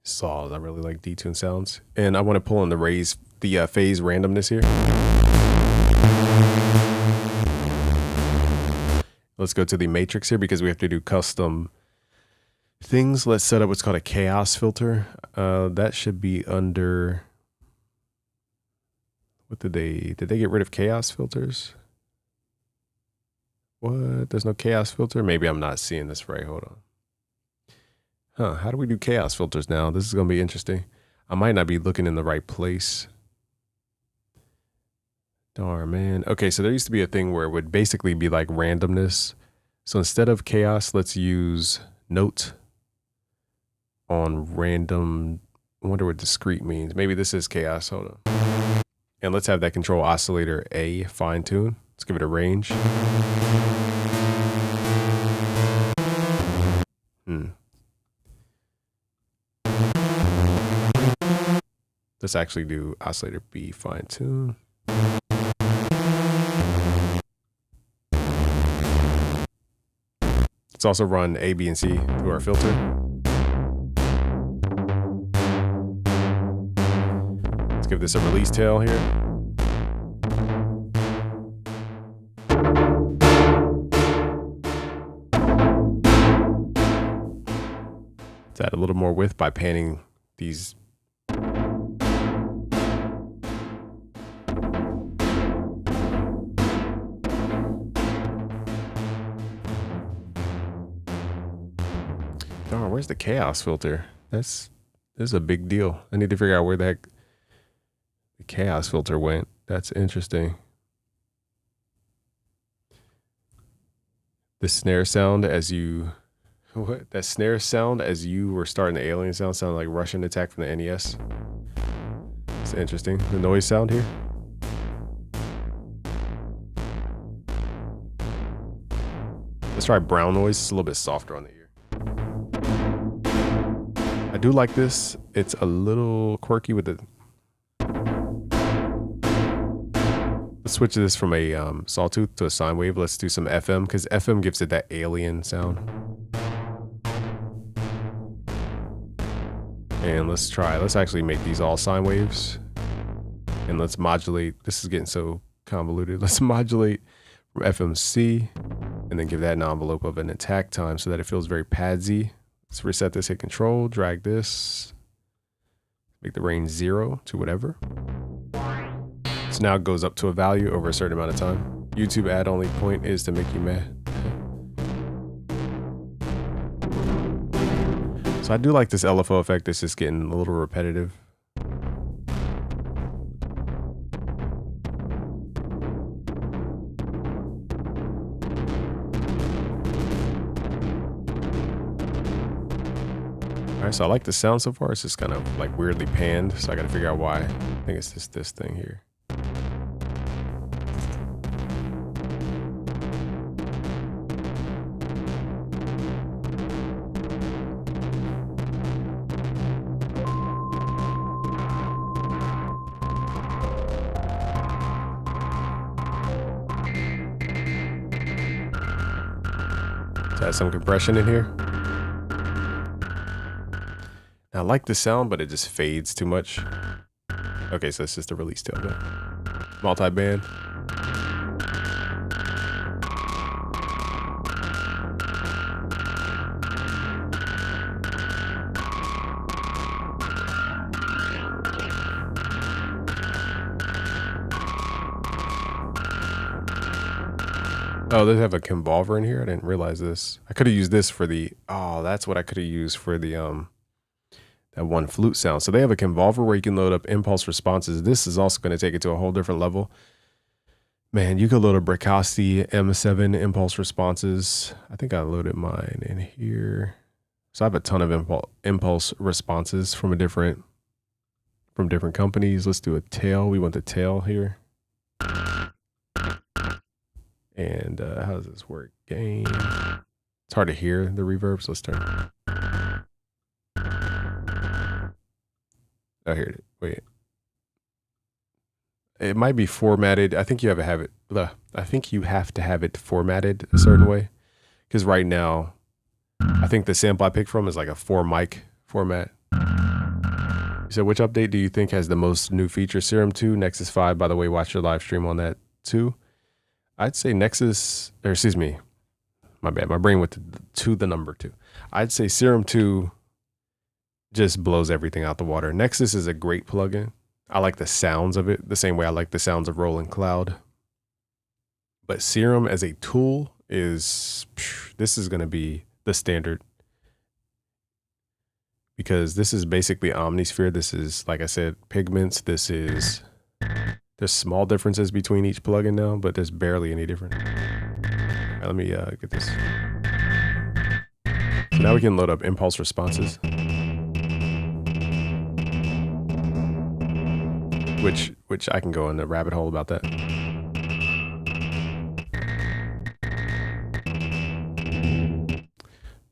Speaker 1: saws. I really like detune sounds. And I want to pull in the phase randomness here. Let's go to the matrix here because we have to do custom things. Let's set up what's called a chaos filter. That should be under, what did they get rid of chaos filters? What? There's no chaos filter? Maybe I'm not seeing this right. Hold on. Huh, how do we do chaos filters now? This is going to be interesting. I might not be looking in the right place. Darn, man. Okay, so there used to be a thing where it would basically be like randomness. So instead of chaos, let's use note on random. I wonder what discrete means. Maybe this is chaos. Hold on. And let's have that control oscillator A fine tune. Let's give it a range. Let's actually do oscillator B fine tune. Let's also run A, B, and C through our filter. Let's give this a release tail here. Let's add a little more width by panning these. Darn, where's the chaos filter? This is a big deal. I need to figure out where the heck the chaos filter went. That's interesting. The snare sound as you what? That snare sound as you were starting the alien sounded like Russian Attack from the NES. It's interesting. The noise sound here. Let's try brown noise. It's a little bit softer on the ear. I do like this. It's a little quirky with the. Let's switch this from a sawtooth to a sine wave. Let's do some FM because FM gives it that alien sound. And let's actually make these all sine waves. And let's modulate. This is getting so convoluted. Let's modulate from FMC and then give that an envelope of an attack time so that it feels very padsy. Let's reset this, hit control, drag this, make the range 0 to whatever. So now it goes up to a value over a certain amount of time. YouTube ad only point is to make you mad. So I do like this LFO effect. It's just getting a little repetitive. All right, so I like the sound so far. It's just kind of like weirdly panned. So I got to figure out why. I think it's just this thing here. Has some compression in here. Now, I like the sound, but it just fades too much. Okay, so it's just a release tailband. Multi-band. Oh, they have a convolver in here. I didn't realize this. I could have used this for the. Oh, that's what I could have used for the that one flute sound. So they have a convolver where you can load up impulse responses. This is also going to take it to a whole different level. Man, you could load up Bricasti M7 impulse responses. I think I loaded mine in here. So I have a ton of impulse responses from different companies. Let's do a tail. We want the tail here. And how does this work? Gain. It's hard to hear the reverb, so let's turn. Oh, here it is. Wait. It might be formatted. I think you have to have it. I think you have to have it formatted a certain way. Because right now, I think the sample I picked from is like a 4-mic format. So which update do you think has the most new features? Serum 2, Nexus 5. By the way, watch your live stream on that too. I'd say Nexus, or excuse me, my bad. My brain went to the number 2. I'd say Serum 2 just blows everything out the water. Nexus is a great plugin. I like the sounds of it the same way I like the sounds of Rolling Cloud. But Serum as a tool this is going to be the standard. Because this is basically Omnisphere. This is, like I said, Pigments. There's small differences between each plugin now, but there's barely any difference. All right, let me get this. So now we can load up impulse responses. Which I can go in the rabbit hole about that.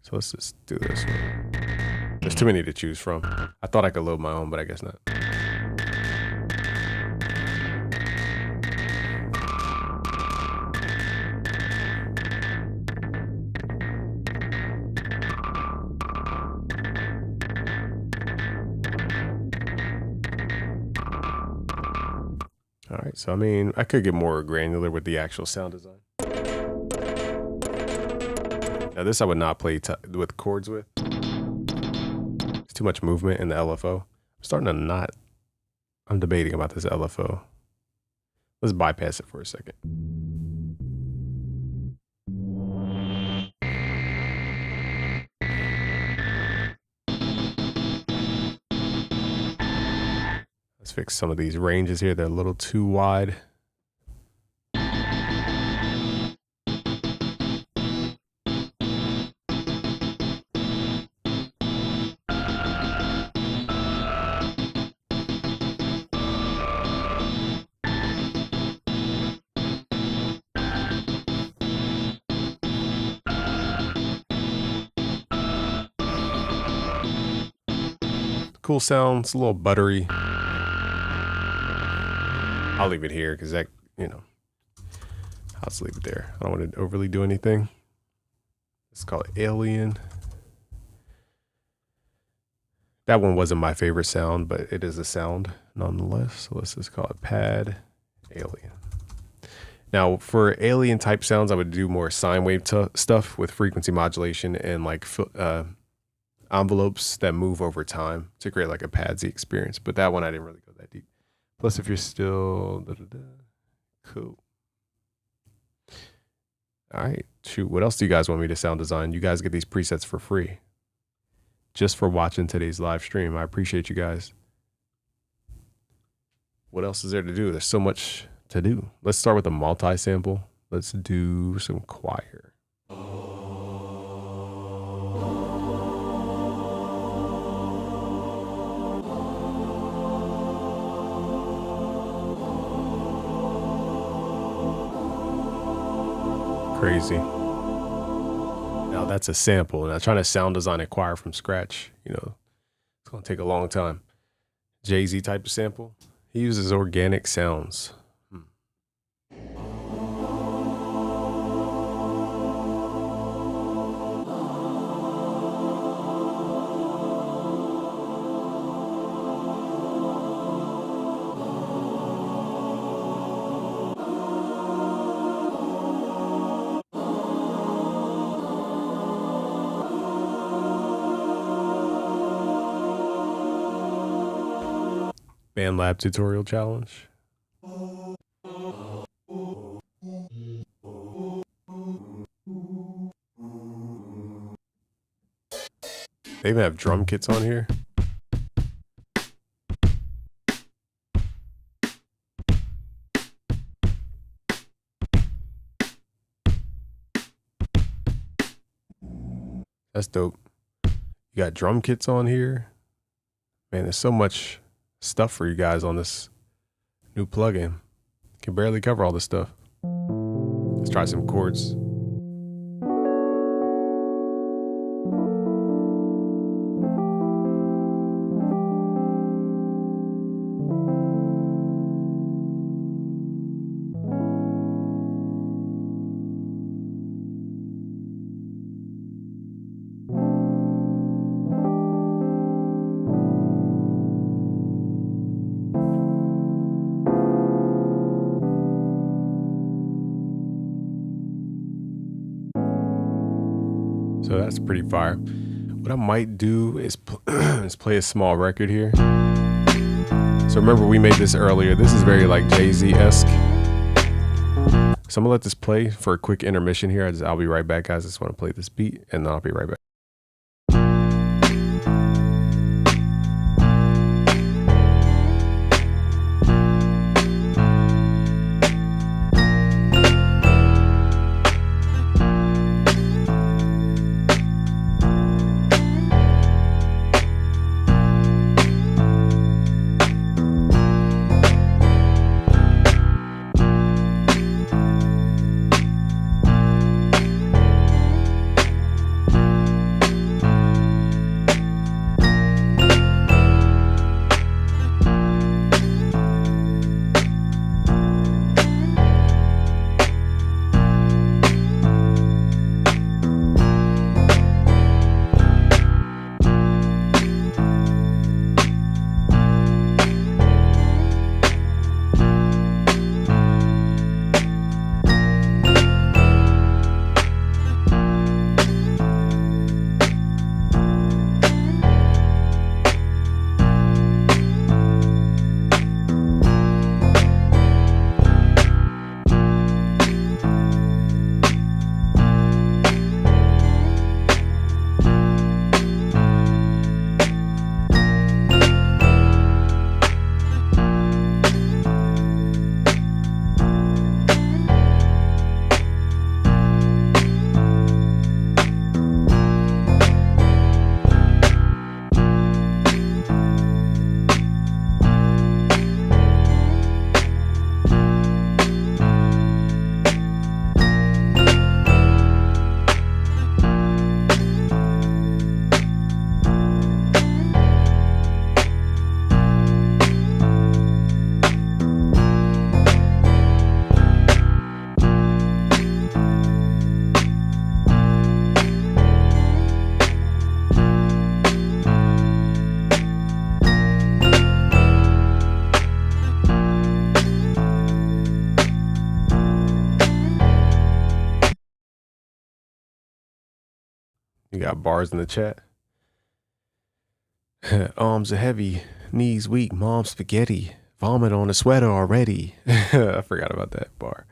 Speaker 1: So let's just do this one. There's too many to choose from. I thought I could load my own, but I guess not. All right, so I mean, I could get more granular with the actual sound design. Now this I would not play with chords with. It's too much movement in the LFO. I'm debating about this LFO. Let's bypass it for a second. Let's fix some of these ranges here. They're a little too wide. Cool sounds, a little buttery. I'll leave it here because that, you know, I'll just leave it there. I don't want to overly do anything. Let's call it Alien. That one wasn't my favorite sound, but it is a sound nonetheless. So let's just call it Pad Alien. Now for alien type sounds, I would do more sine wave stuff with frequency modulation and like envelopes that move over time to create like a padsy experience. But that one I didn't really go that deep. Plus, if you're still cool. All right, shoot. What else do you guys want me to sound design? You guys get these presets for free just for watching today's live stream. I appreciate you guys. What else is there to do? There's so much to do. Let's start with a multi-sample. Let's do some choir. Crazy. Now that's a sample. Now trying to sound design a choir from scratch, you know, it's gonna take a long time. Jay-Z type of sample. He uses organic sounds. BandLab tutorial challenge. They even have drum kits on here. That's dope. You got drum kits on here. Man, there's so much stuff for you guys on this new plugin. Can barely cover all this stuff. Let's try some chords. So that's pretty fire. What I might do is, is play a small record here. So remember we made this earlier. This is very like Jay-Z-esque. So I'm gonna let this play for a quick intermission here. I'll be right back, guys. I just want to play this beat and then I'll be right back. You got bars in the chat. Arms are heavy, knees weak, mom spaghetti, vomit on a sweater already. I forgot about that bar.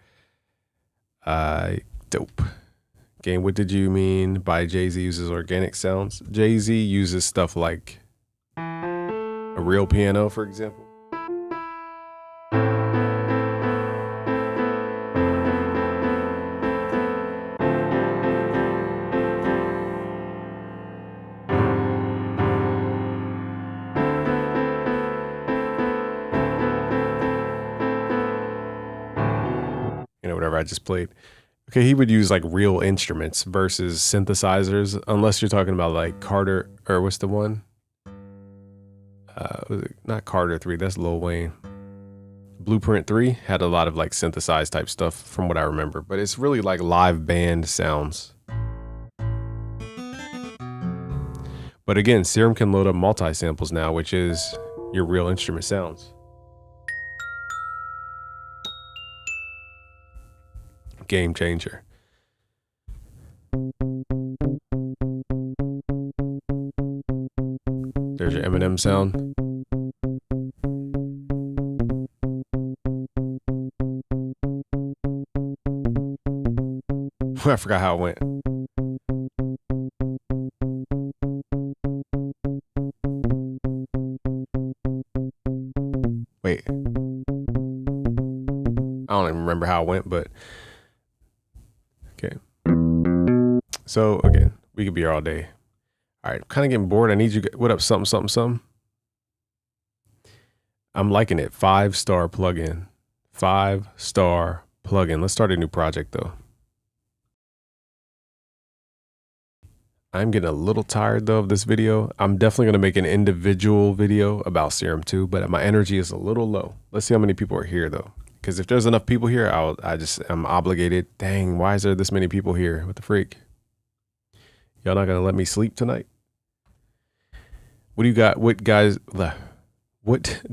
Speaker 1: Dope. Game, what did you mean by Jay-Z uses organic sounds? Jay-Z uses stuff like a real piano, for example. You know, whatever I just played. Okay, he would use like real instruments versus synthesizers, unless you're talking about like Carter, or what's the one? Was it not Carter 3, that's Lil Wayne. Blueprint 3 had a lot of like synthesized type stuff from what I remember, but it's really like live band sounds. But again, Serum can load up multi-samples now, which is your real instrument sounds. Game changer. There's your Eminem sound. I forgot how it went. Wait. I don't even remember how it went, but okay. So again, we could be here all day. All right, I'm kind of getting bored. I need you. What up? Something. I'm liking it. 5-star plugin. 5-star plugin. Let's start a new project though. I'm getting a little tired though of this video. I'm definitely going to make an individual video about Serum 2, but my energy is a little low. Let's see how many people are here though. Because if there's enough people here, I'm obligated. Dang, why is there this many people here? What the freak? Y'all not going to let me sleep tonight? What do you got? What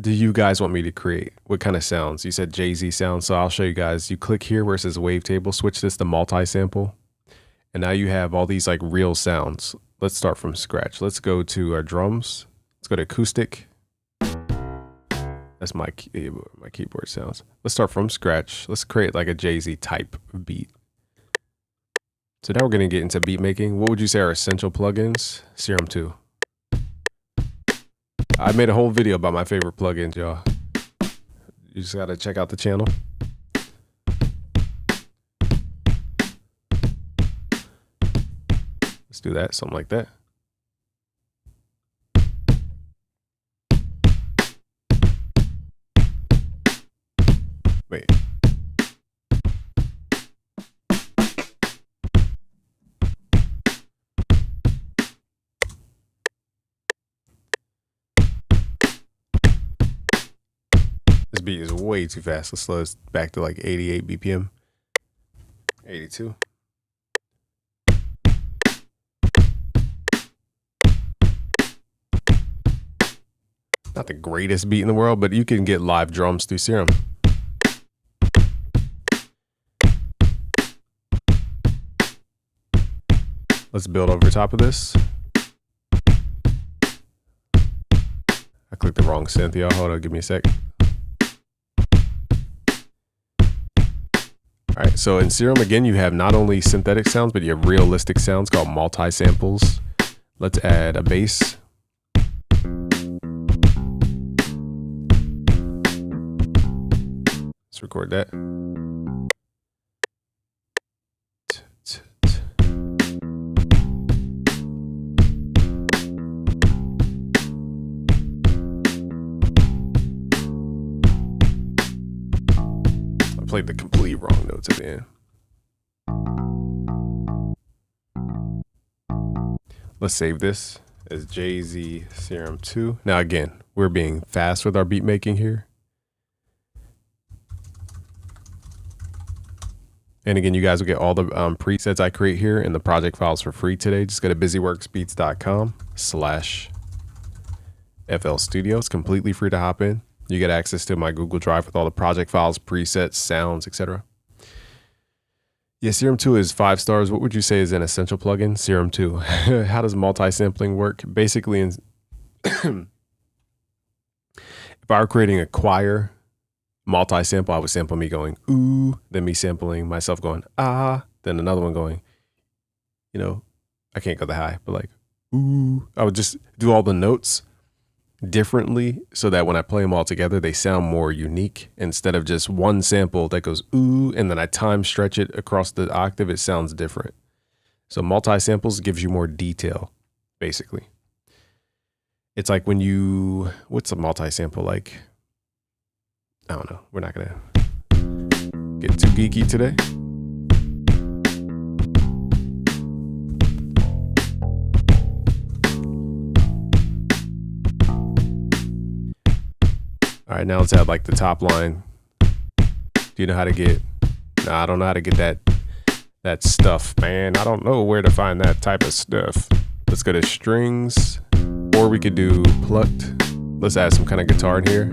Speaker 1: do you guys want me to create? What kind of sounds? You said Jay-Z sounds, so I'll show you guys. You click here where it says wavetable, switch this to multi-sample. And now you have all these like real sounds. Let's start from scratch. Let's go to our drums. Let's go to acoustic. That's my keyboard sounds. Let's start from scratch. Let's create like a Jay-Z type beat. So now we're going to get into beat making. What would you say are essential plugins? Serum 2. I made a whole video about my favorite plugins, y'all. You just got to check out the channel. Let's do that, something like that. Wait. This beat is way too fast. Let's slow this back to like 88 BPM. 82. Not the greatest beat in the world, but you can get live drums through Serum. Let's build over top of this. I clicked the wrong synth, y'all. Hold on, give me a sec. All right, so in Serum, again, you have not only synthetic sounds, but you have realistic sounds called multi-samples. Let's add a bass. Let's record that. Played the complete wrong notes at the end. Let's save this as Jay-Z Serum 2. Now again, we're being fast with our beat making here. And again, you guys will get all the presets I create here in the project files for free today. Just go to busyworksbeats.com/FL Studio. It's completely free to hop in. You get access to my Google Drive with all the project files, presets, sounds, etc. Yeah, Serum 2 is 5 stars. What would you say is an essential plugin? Serum 2. How does multi-sampling work? Basically, if I were creating a choir multi-sample, I would sample me going, ooh, then me sampling myself going, ah, then another one going, you know, I can't go that high, but like, ooh. I would just do all the notes differently so that when I play them all together, they sound more unique instead of just one sample that goes ooh, and then I time stretch it across the octave. It sounds different. So multi-samples gives you more detail, basically. It's like when you, what's a multi-sample like? I don't know. We're not going to get too geeky today. All right, now let's add like the top line. Do you know how to get, nah, I don't know how to get that stuff, man. I don't know where to find that type of stuff. Let's go to strings, or we could do plucked. Let's add some kind of guitar in here.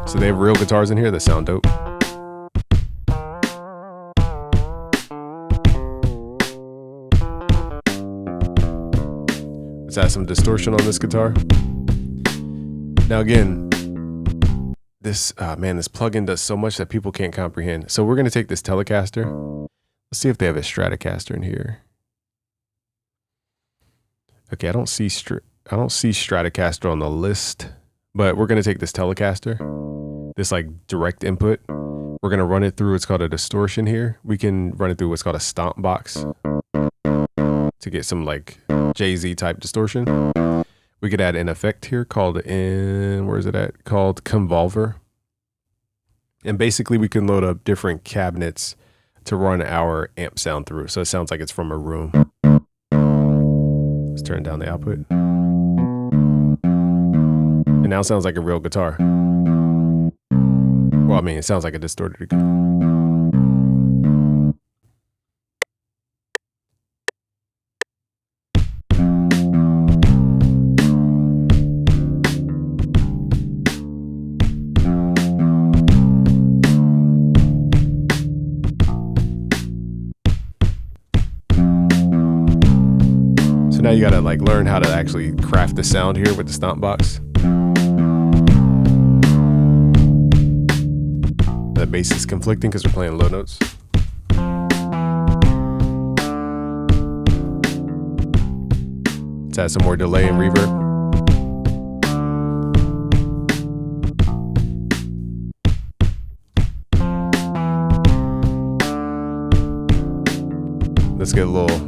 Speaker 1: So they have real guitars in here that sound dope. Let's add some distortion on this guitar. Now again, this plugin does so much that people can't comprehend. So we're gonna take this Telecaster. Let's see if they have a Stratocaster in here. Okay, I don't see Stratocaster on the list, but we're gonna take this Telecaster, this like direct input. We're gonna run it through what's called a distortion here. We can run it through what's called a stomp box to get some like Jay-Z type distortion. We could add an effect here called called Convolver. And basically we can load up different cabinets to run our amp sound through. So it sounds like it's from a room. Let's turn down the output. And now it sounds like a real guitar. Well, I mean, it sounds like a distorted guitar. So now you gotta like learn how to actually craft the sound here with the stomp box. The bass is conflicting because we're playing low notes. Let's add some more delay and reverb. Let's get a little.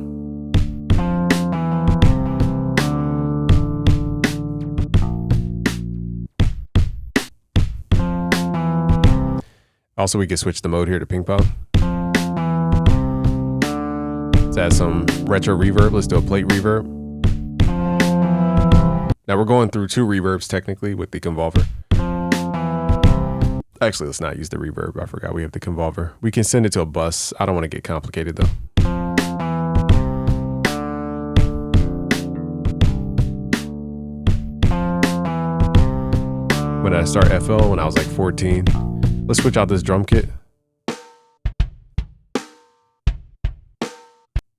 Speaker 1: Also, we can switch the mode here to ping pong. Let's add some retro reverb. Let's do a plate reverb. Now we're going through 2 reverbs technically with the Convolver. Actually, let's not use the reverb. I forgot we have the Convolver. We can send it to a bus. I don't want to get complicated though. When I start FL when I was like 14. Let's switch out this drum kit.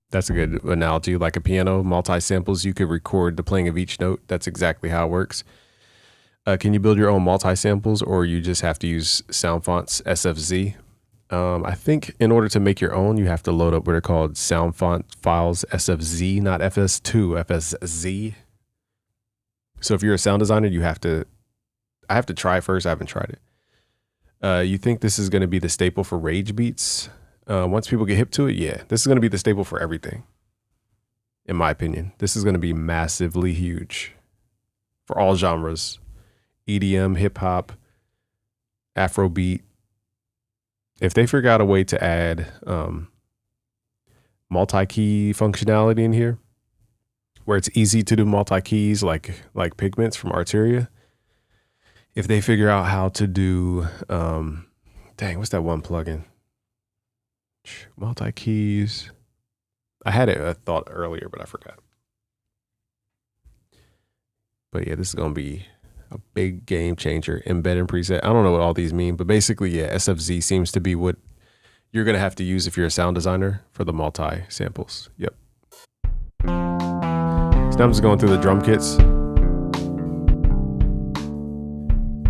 Speaker 1: That's a good analogy. Like a piano, multi-samples, you could record the playing of each note. That's exactly how it works. Can you build your own multi-samples, or you just have to use Soundfont's SFZ? I think in order to make your own, you have to load up what are called Soundfont files SFZ, not FS2, FSZ. So if you're a sound designer, I have to try first. I haven't tried it. You think this is going to be the staple for rage beats? Once people get hip to it, yeah. This is going to be the staple for everything. In my opinion, this is going to be massively huge for all genres. EDM, hip hop, Afrobeat. If they figure out a way to add multi-key functionality in here, where it's easy to do multi-keys like Pigments from Arteria. If they figure out how to do, dang, what's that one plugin? Multi-keys. I had it, I thought earlier, but I forgot. But yeah, this is gonna be a big game changer. Embedding preset. I don't know what all these mean, but basically, yeah, SFZ seems to be what you're gonna have to use if you're a sound designer for the multi samples. Yep. So now I'm just going through the drum kits.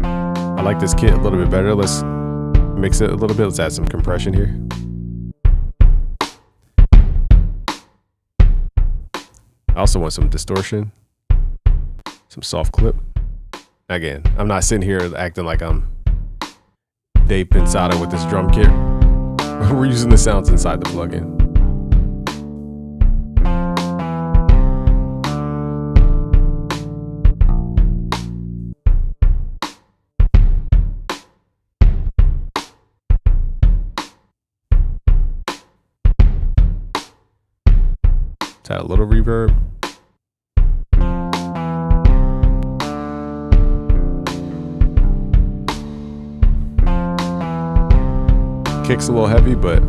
Speaker 1: I like this kit a little bit better. Let's mix it a little bit. Let's add some compression here. I also want some distortion, some soft clip. Again, I'm not sitting here acting like I'm Dave Pensado with this drum kit. We're using the sounds inside the plugin. Let's add a little reverb. Kick's a little heavy, but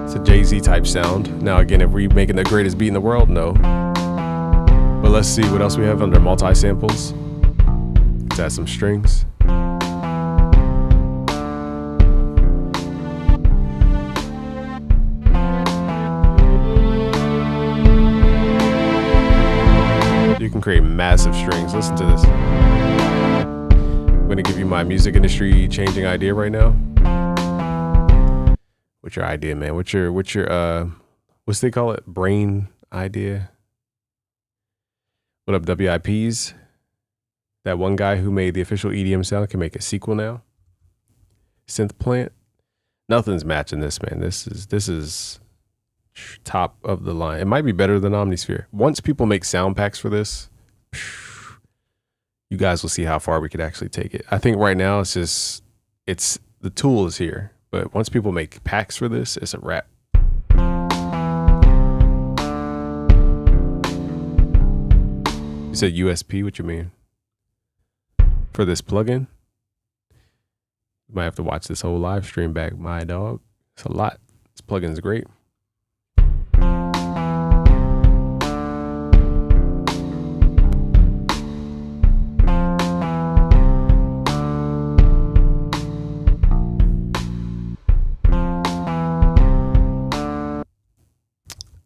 Speaker 1: it's a Jay-Z type sound. Now again, if we're making the greatest beat in the world, no. But let's see what else we have under multi-samples. Let's add some strings. You can create massive strings. Listen to this. I'm gonna give you my music industry changing idea right now. What's your idea, man? What's your what's they call it? Brain idea? What up, WIPs? That one guy who made the official EDM sound can make a sequel now. Synth Plant. Nothing's matching this, man. This is top of the line. It might be better than Omnisphere. Once people make sound packs for this, you guys will see how far we could actually take it. I think right now it's the tool is here, but once people make packs for this, it's a wrap. You said USP, what you mean? For this plugin? You might have to watch this whole live stream back, my dog. It's a lot. This plugin's great.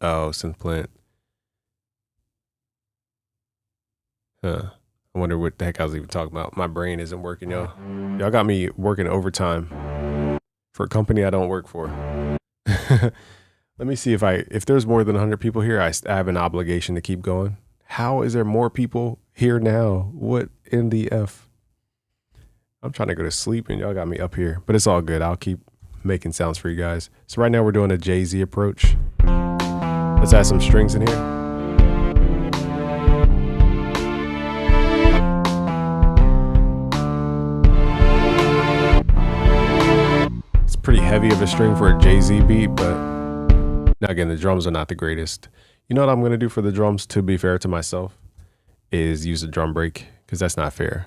Speaker 1: Oh, Synth Plant. Huh. I wonder what the heck I was even talking about. My brain isn't working, y'all. Y'all got me working overtime for a company I don't work for. Let me see if there's more than 100 people here, I have an obligation to keep going. How is there more people here now? What in the F? I'm trying to go to sleep and y'all got me up here, but it's all good. I'll keep making sounds for you guys. So right now we're doing a Jay-Z approach. Let's add some strings in here. It's pretty heavy of a string for a Jay-Z beat, but now again, the drums are not the greatest. You know what I'm going to do for the drums, to be fair to myself, is use a drum break, because that's not fair.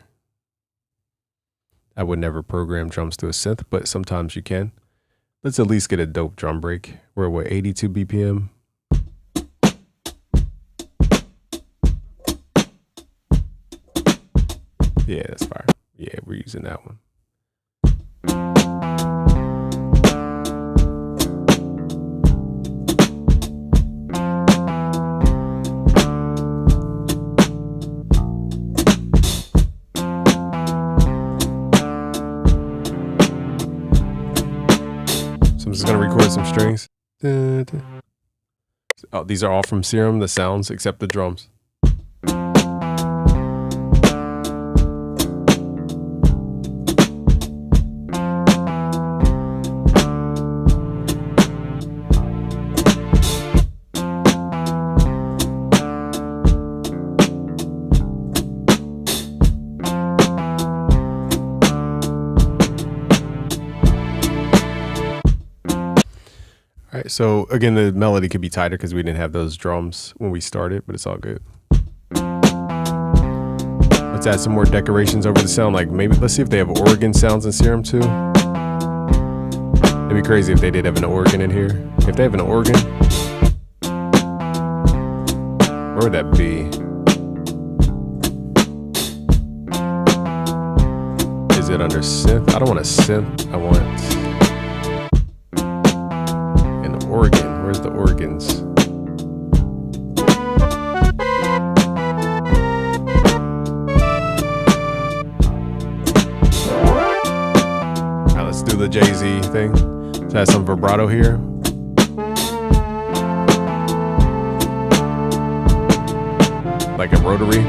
Speaker 1: I would never program drums to a synth, but sometimes you can. Let's at least get a dope drum break. We're at 82 BPM. Yeah, that's fire. Yeah, we're using that one. So I'm just gonna record some strings. Oh, these are all from Serum, the sounds, except the drums. All right, so again, the melody could be tighter because we didn't have those drums when we started, but it's all good. Let's add some more decorations over the sound. Like maybe, let's see if they have organ sounds in Serum too. It'd be crazy if they did have an organ in here. If they have an organ, where would that be? Is it under synth? I don't want a synth. I want an organ. Where's the organs? Alright, let's do the Jay-Z thing. Let's add some vibrato here. Like a rotary.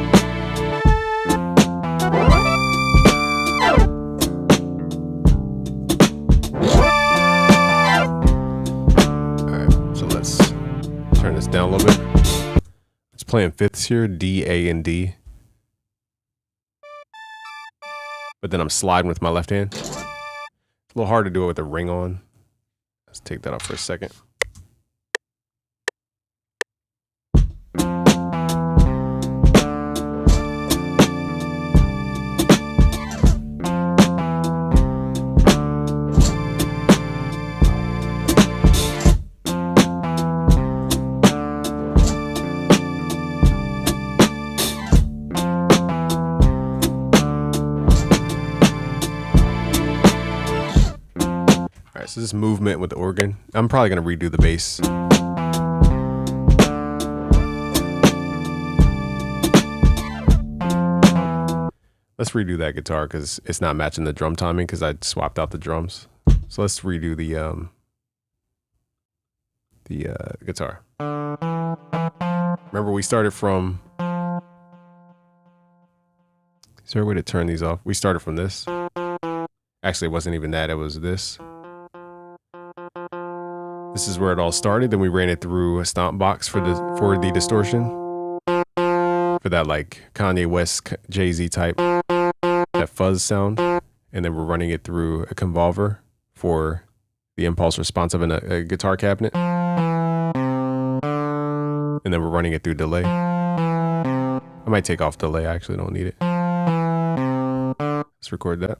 Speaker 1: Down a little bit. It's playing fifths here, D, A, and D. But then I'm sliding with my left hand. It's a little hard to do it with a ring on. Let's take that off for a second. So this movement with the organ, I'm probably going to redo the bass. Let's redo that guitar because it's not matching the drum timing because I swapped out the drums. So let's redo the guitar. Remember we started from, is there a way to turn these off? We started from this. Actually, it wasn't even that, it was this. This is where it all started. Then we ran it through a stomp box for the distortion. For that like Kanye West, Jay-Z type, that fuzz sound. And then we're running it through a convolver for the impulse response of a guitar cabinet. And then we're running it through delay. I might take off delay, I actually don't need it. Let's record that.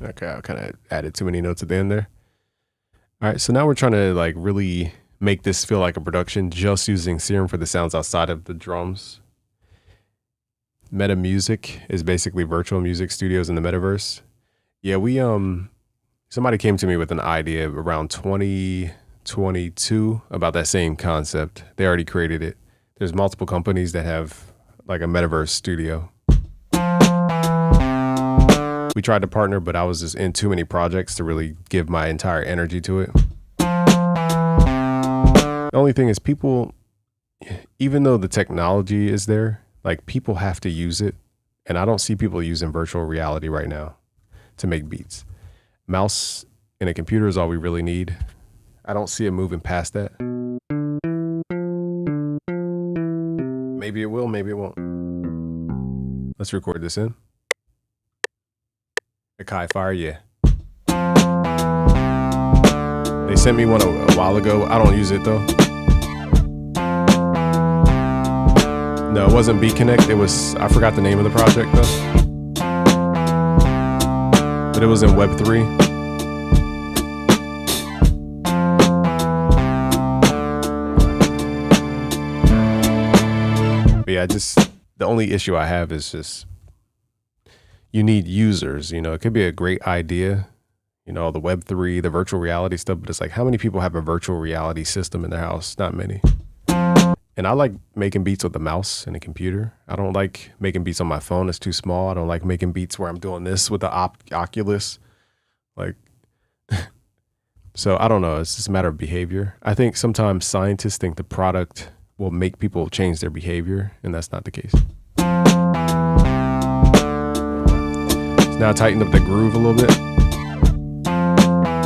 Speaker 1: Okay, I kind of added too many notes at the end there. All right, so now we're trying to like really make this feel like a production just using Serum for the sounds outside of the drums. Meta Music is basically virtual music studios in the metaverse. Yeah, we somebody came to me with an idea around 2022 about that same concept. They already created it. There's multiple companies that have like a metaverse studio. We tried to partner, but I was just in too many projects to really give my entire energy to it. The only thing is people, even though the technology is there, like people have to use it. And I don't see people using virtual reality right now to make beats. Mouse and a computer is all we really need. I don't see it moving past that. Maybe it will, maybe it won't. Let's record this in. Akai Fire, yeah. They sent me one a while ago. I don't use it though. No, it wasn't Beat Connect. It was, I forgot the name of the project though. But it was in Web3. But yeah, the only issue I have is just, you need users, you know, it could be a great idea, you know, the Web3, the virtual reality stuff, but it's like, how many people have a virtual reality system in their house? Not many. And I like making beats with a mouse and a computer. I don't like making beats on my phone. It's too small. I don't like making beats where I'm doing this with the Oculus. Like, so I don't know. It's just a matter of behavior. I think sometimes scientists think the product will make people change their behavior, and that's not the case. Now tighten up the groove a little bit.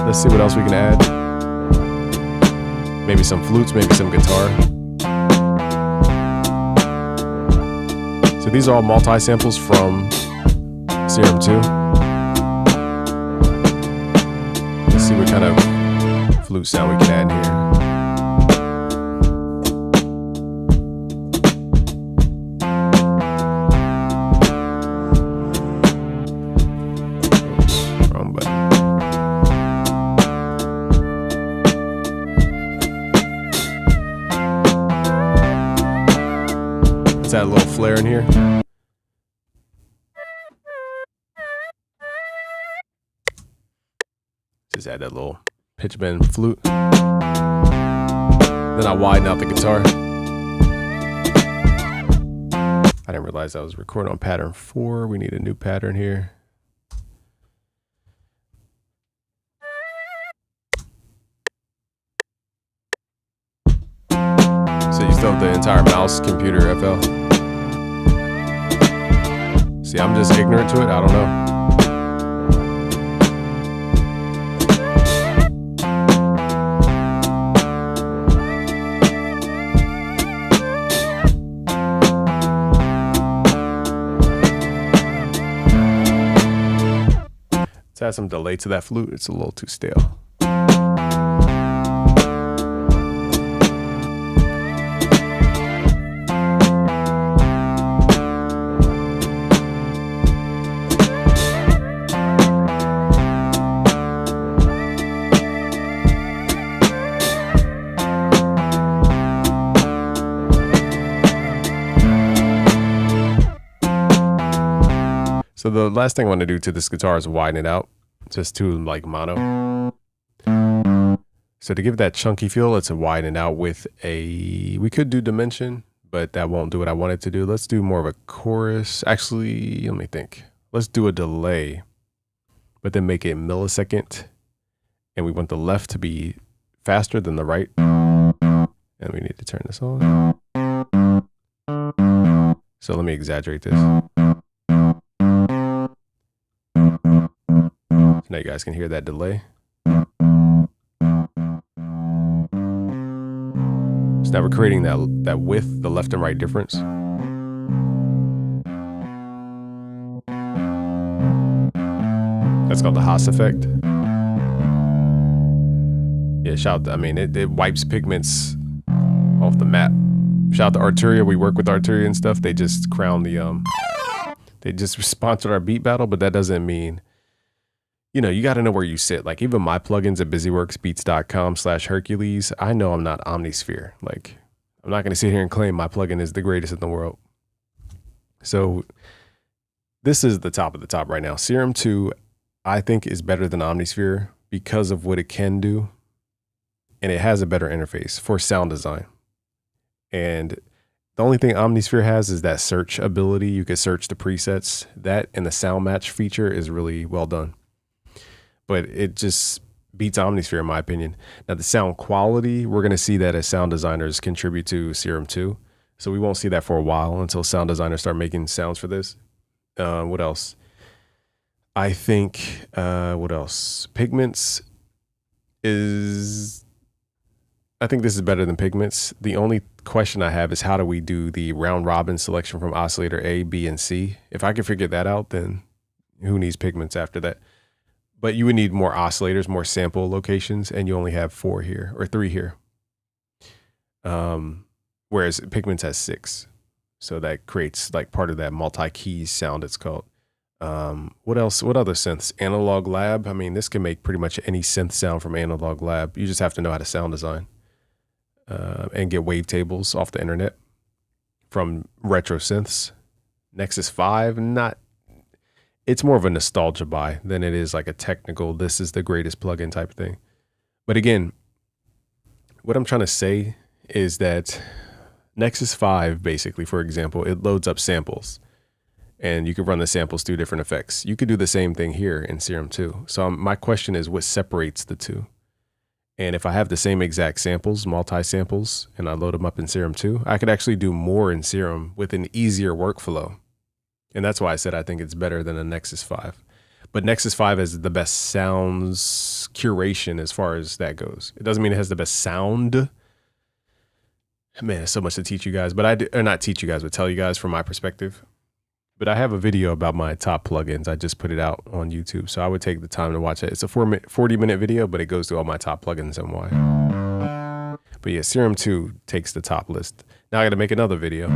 Speaker 1: Let's see what else we can add. Maybe some flutes, maybe some guitar. So these are all multi-samples from Serum 2. Let's see what kind of flute sound we can add in here. Let's add a little flair in here. Just add that little pitch bend flute. Then I widen out the guitar. I didn't realize I was recording on pattern 4. We need a new pattern here. So you still have the entire mouse computer FL. See, I'm just ignorant to it. I don't know. Let's add some delay to that flute. It's a little too stale. So the last thing I want to do to this guitar is widen it out, just to like mono. So to give it that chunky feel, let's widen it out with we could do dimension, but that won't do what I want it to do. Let's do more of a chorus. Actually, let me think. Let's do a delay, but then make it millisecond. And we want the left to be faster than the right. And we need to turn this on. So let me exaggerate this. Now you guys can hear that delay. So now we're creating that width, the left and right difference. That's called the Haas effect. Yeah, shout out, I mean, it wipes pigments off the map. Shout out to Arturia. We work with Arturia and stuff. They just crowned they just sponsored our beat battle, but that doesn't mean, you know, you got to know where you sit. Like even my plugins at busyworksbeats.com/Hercules, I know I'm not Omnisphere. Like I'm not going to sit here and claim my plugin is the greatest in the world. So this is the top of the top right now. Serum 2, I think, is better than Omnisphere because of what it can do. And it has a better interface for sound design. And the only thing Omnisphere has is that search ability. You can search the presets. That and the sound match feature is really well done. But it just beats Omnisphere in my opinion. Now the sound quality, we're going to see that as sound designers contribute to Serum 2. So we won't see that for a while until sound designers start making sounds for this. What else? I think, what else? Pigments I think this is better than Pigments. The only question I have is how do we do the round robin selection from oscillator A, B, and C? If I can figure that out, then who needs Pigments after that? But you would need more oscillators, more sample locations, and you only have 4 here or 3 here. Whereas Pigments has 6. So that creates like part of that multi-keys sound it's called. What else? What other synths? Analog Lab. I mean, this can make pretty much any synth sound from Analog Lab. You just have to know how to sound design and get wavetables off the internet from retro synths. Nexus 5, it's more of a nostalgia buy than it is like a technical, this is the greatest plugin type of thing. But again, what I'm trying to say is that Nexus 5, basically, for example, it loads up samples. And you could run the samples through different effects. You could do the same thing here in Serum 2. So my question is, what separates the two? And if I have the same exact samples, multi-samples, and I load them up in Serum 2, I could actually do more in Serum with an easier workflow. And that's why I said I think it's better than a Nexus 5. But Nexus 5 has the best sounds curation as far as that goes. It doesn't mean it has the best sound. Man, there's so much to teach you guys. But or not teach you guys, but tell you guys from my perspective. But I have a video about my top plugins. I just put it out on YouTube. So I would take the time to watch it. It's a 40-minute video, but it goes through all my top plugins and why. But yeah, Serum 2 takes the top list. Now I got to make another video.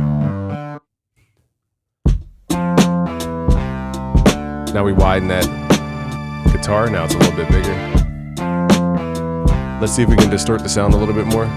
Speaker 1: Now we widen that guitar. Now it's a little bit bigger. Let's see if we can distort the sound a little bit more.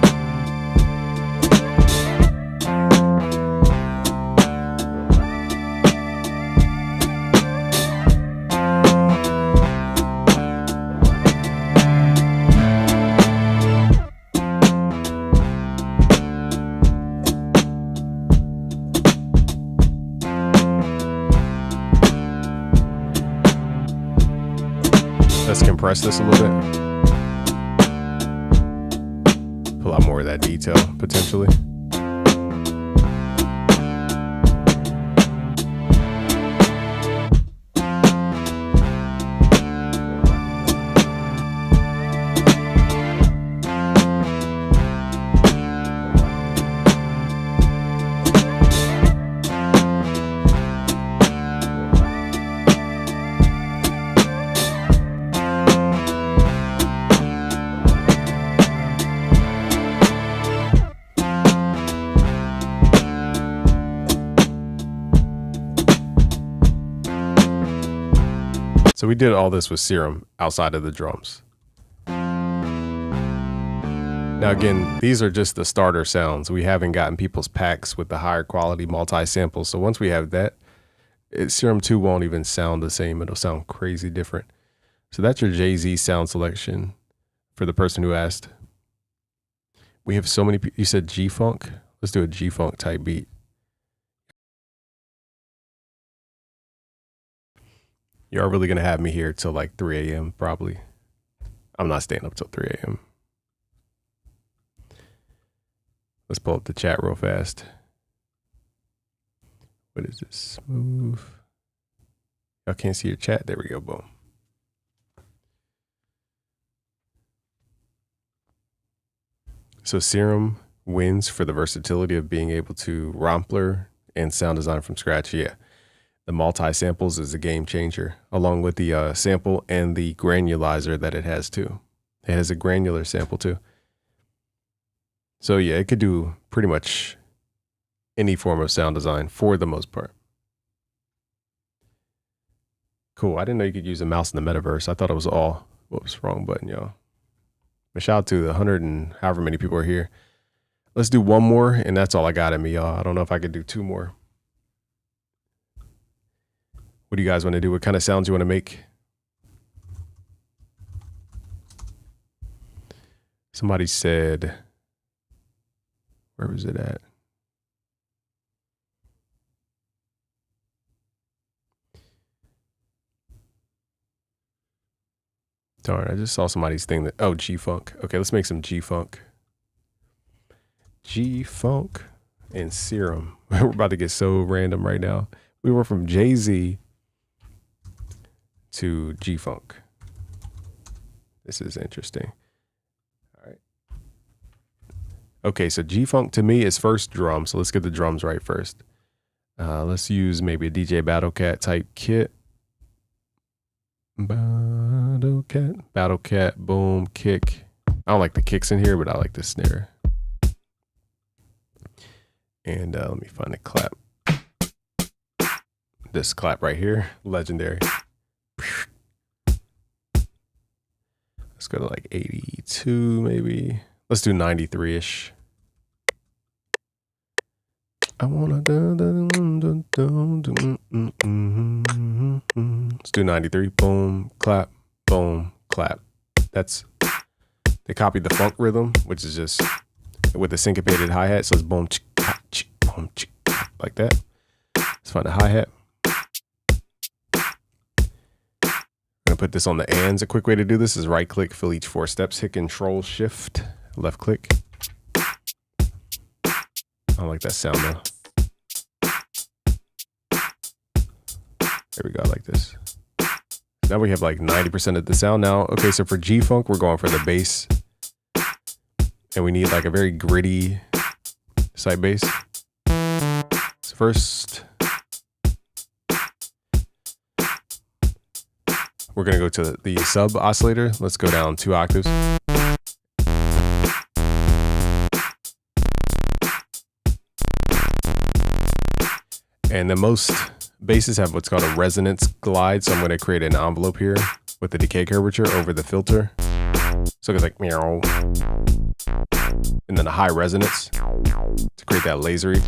Speaker 1: Let's compress this a little bit. Pull out more of that detail, potentially. So we did all this with Serum outside of the drums. Now again, these are just the starter sounds. We haven't gotten people's packs with the higher quality multi-samples. So once we have that, Serum 2 won't even sound the same. It'll sound crazy different. So that's your Jay-Z sound selection for the person who asked. We have so many, you said G-Funk? Let's do a G-Funk type beat. You're really going to have me here till like 3 a.m. probably. I'm not staying up till 3 a.m. Let's pull up the chat real fast. What is this? Smooth. Y'all can't see your chat. There we go. Boom. So Serum wins for the versatility of being able to rompler and sound design from scratch. Yeah. The multi-samples is a game changer, along with the sample and the granulizer that it has too. It has a granular sample too. So yeah, it could do pretty much any form of sound design for the most part. Cool. I didn't know you could use a mouse in the metaverse. I thought it was all, whoops, wrong button, y'all. But shout out to the 100 and however many people are here. Let's do one more, and that's all I got in me, y'all. I don't know if I could do 2 more. What do you guys want to do? What kind of sounds you want to make? Somebody said, where was it at? Darn, I just saw somebody's thing that, oh, G-Funk. Okay, let's make some G-Funk. G-Funk and Serum. We're about to get so random right now. We went from Jay-Z to G-Funk. This is interesting. All right. Okay, so G-Funk to me is first drum. So let's get the drums right first. Let's use maybe a DJ Battlecat type kit. Battlecat, boom, kick. I don't like the kicks in here, but I like the snare. And let me find a clap. This clap right here, legendary. Let's go to like 82 maybe. Let's do 93-ish. I wanna let's do 93. Boom, clap, boom, clap. That's, they copied the funk rhythm, which is just with the syncopated hi-hat. So it's boom, boom, like that. Let's find the hi-hat. I'm gonna put this on the ands. A quick way to do this is right click, fill each 4 steps, hit Control Shift, left click. I don't like that sound though. There we go, I like this. Now we have like 90% of the sound now. Okay, so for G-Funk, we're going for the bass. And we need like a very gritty side bass. So first, we're going to go to the sub oscillator. Let's go down 2 octaves. And then most basses have what's called a resonance glide. So I'm going to create an envelope here with the decay curvature over the filter. So it's like meow. And then a high resonance to create that lasery.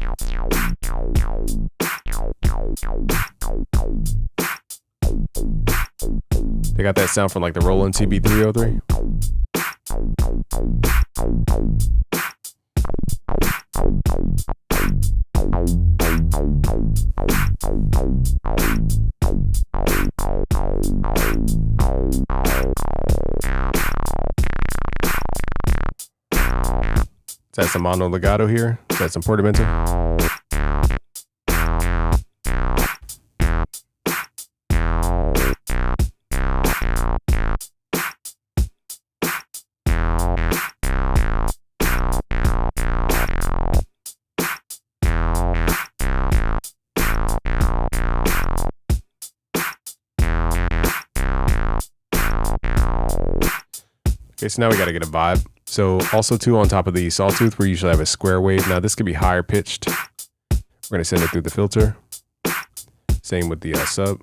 Speaker 1: They got that sound from like the Roland TB-303. Let's add some mono legato here. Let's add some portamento. Okay, so now we got to get a vibe. So also too, on top of the sawtooth, we usually have a square wave. Now this could be higher pitched. We're going to send it through the filter. Same with the sub.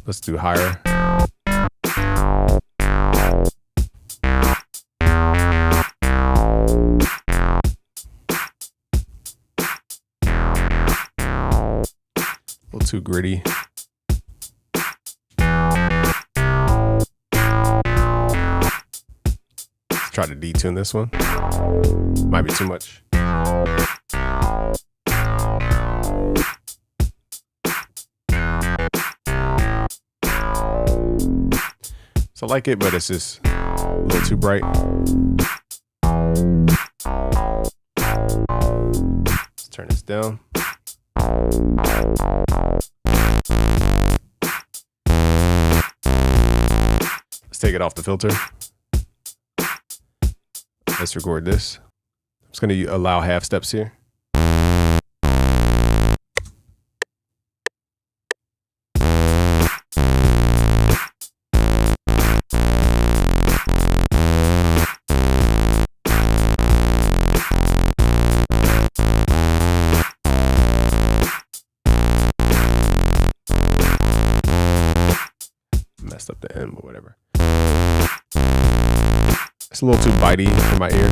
Speaker 1: Let's do higher. A little too gritty. Try to detune this one. Might be too much. So I like it, but it's just a little too bright. Let's turn this down. Let's take it off the filter. Let's record this. I'm just going to allow half steps here. Messed up the end, but whatever. It's a little too bitey for my ear.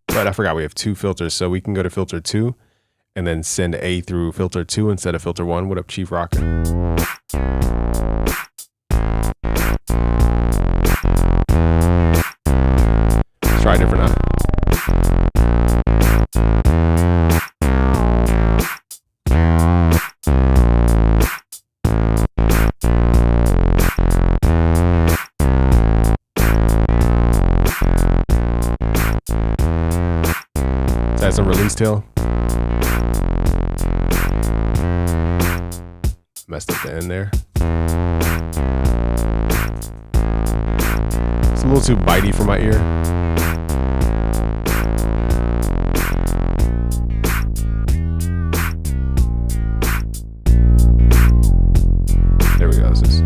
Speaker 1: But I forgot we have 2 filters, so we can go to filter 2 and then send A through filter 2 instead of filter 1. What up, Chief Rocker? Let's try a different eye. Add some release tail. Messed up the end there. It's a little too bitey for my ear. There we go. This is.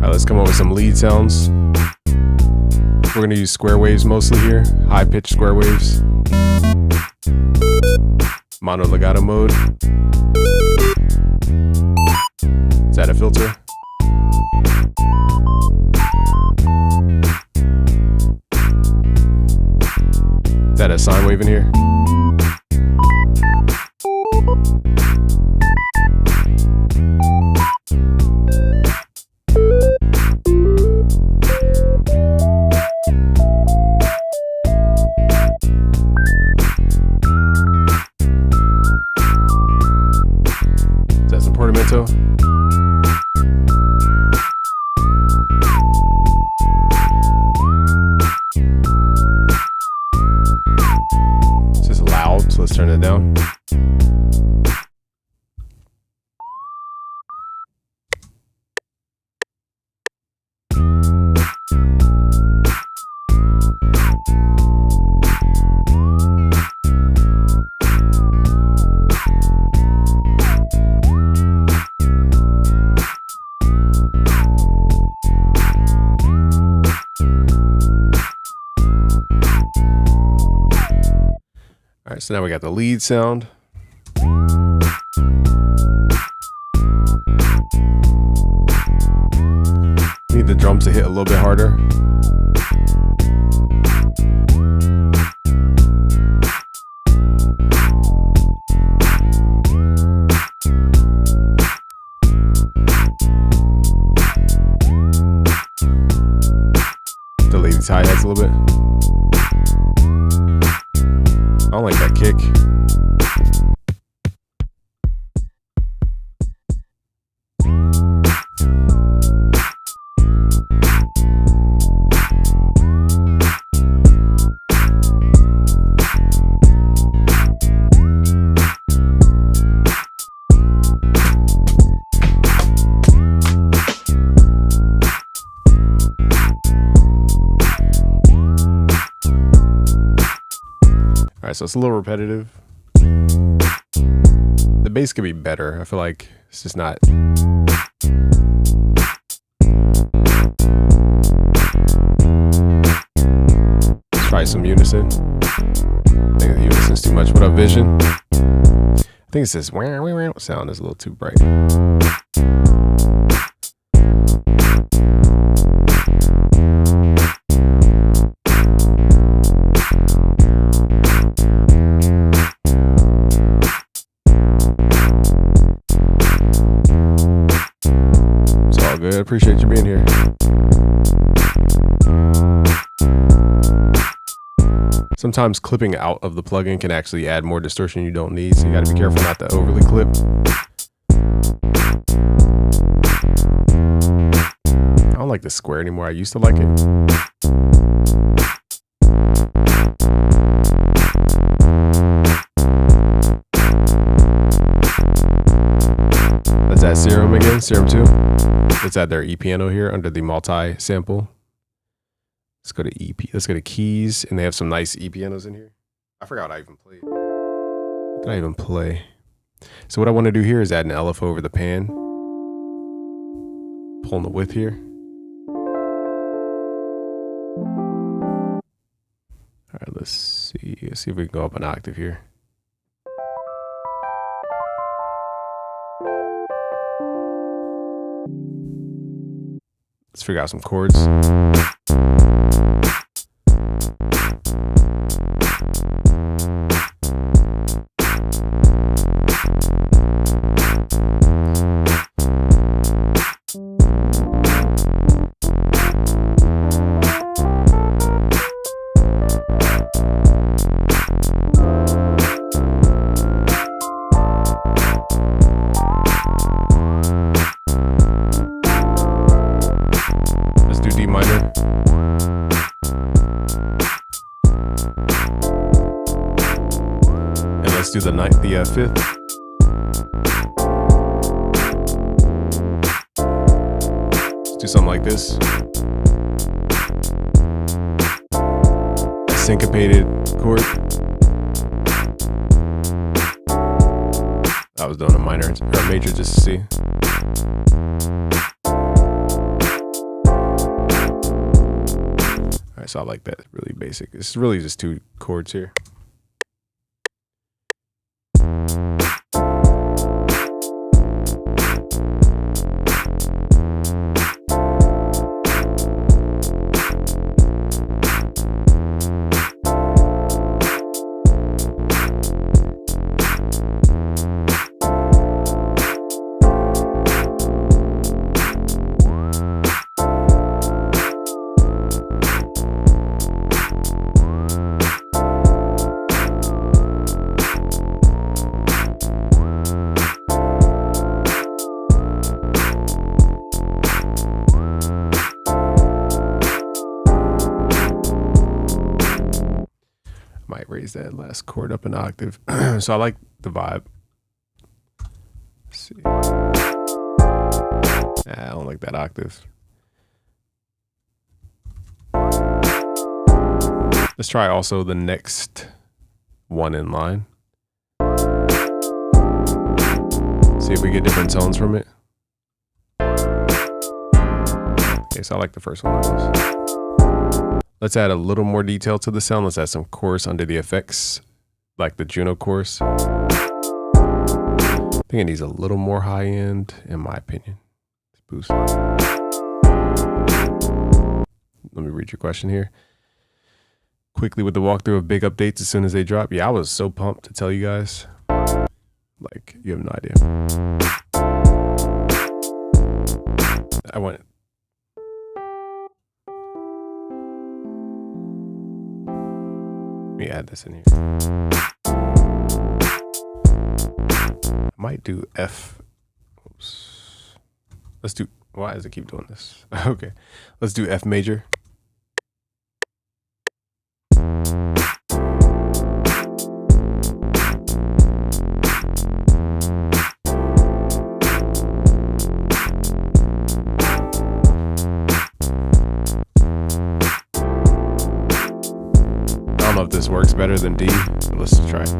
Speaker 1: Let's come up with some lead sounds. We're going to use square waves mostly here. High pitched square waves. Mono legato mode. Let's add a filter. Let's add a sine wave in here. Portamento. It's just loud, so let's turn it down. So now we got the lead sound. Need the drums to hit a little bit harder. Delay these hi-hats a little bit. I don't like that kick. All right, so it's a little repetitive. The bass could be better. I feel like it's just not. Let's try some unison. I think the unison's too much. What up, Vision? I think it's this sound is a little too bright. Good. Appreciate you being here. Sometimes clipping out of the plugin can actually add more distortion you don't need, so you got to be careful not to overly clip. I don't like the square anymore. I used to like it. Let's add Serum again, Serum 2. Let's add their E piano here under the multi sample. Let's go to EP. Let's go to keys, and they have some nice E pianos in here. I forgot what I even played. What did I even play? So what I want to do here is add an LFO over the pan. Pulling the width here. All right, let's see. Let's see if we can go up an octave here. Let's figure out some chords. D minor. And let's do the fifth. Let's do something like this. A syncopated chord. I was doing a minor or a major just to see. So I like that, really basic. It's really just two chords here. Might raise that last chord up an octave. So I like the vibe. Let's see. I don't like that octave. Let's try also the next one in line. See if we get different tones from it. Okay, so I like the first one. Let's add a little more detail to the sound. Let's add some chorus under the effects like the Juno chorus. I think it needs a little more high end, in my opinion. Boost. Let me read your question here. Quickly with the walkthrough of big updates as soon as they drop. Yeah, I was so pumped to tell you guys. Like, you have no idea. I went. Let me add this in here. I might do F. Oops. Let's do. Why does it keep doing this? Okay. Let's do F major. I don't know if this works better than D, but let's try it.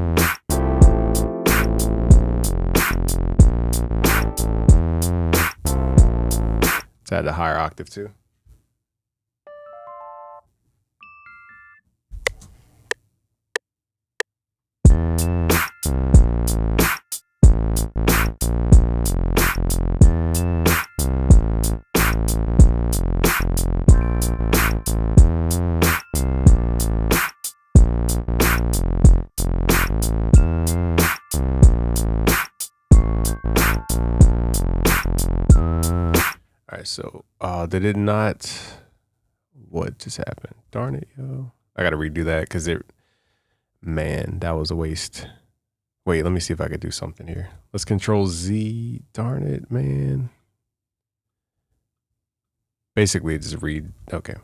Speaker 1: Let's add a higher octave too. So, did it not? What just happened? Darn it, yo! I gotta redo that because man, that was a waste. Wait, let me see if I could do something here. Let's Control Z. Darn it, man. Basically, just read. Okay.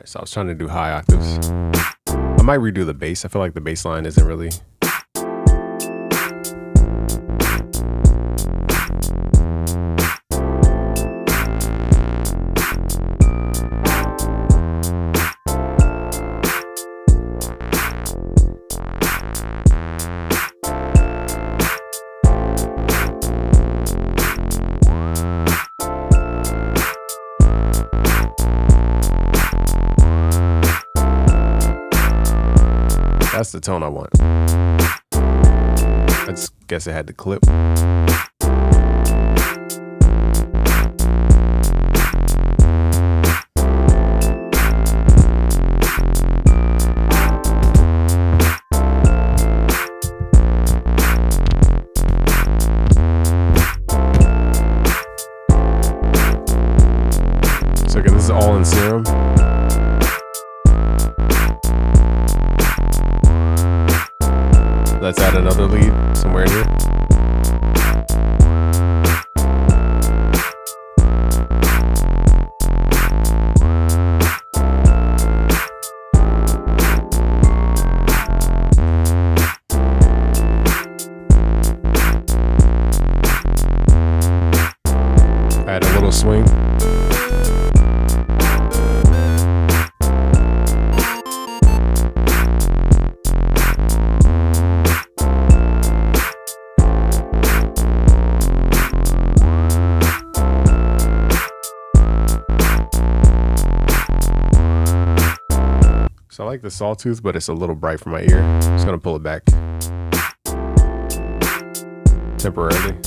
Speaker 1: So I was trying to do high octaves. I might redo the bass. I feel like the bass line isn't really. That's the tone I want. I just guess it had to clip. So again, this is all in Serum. Let's add another lead somewhere in here. Add a little swing. So I like the sawtooth, but it's a little bright for my ear. I'm just gonna pull it back temporarily.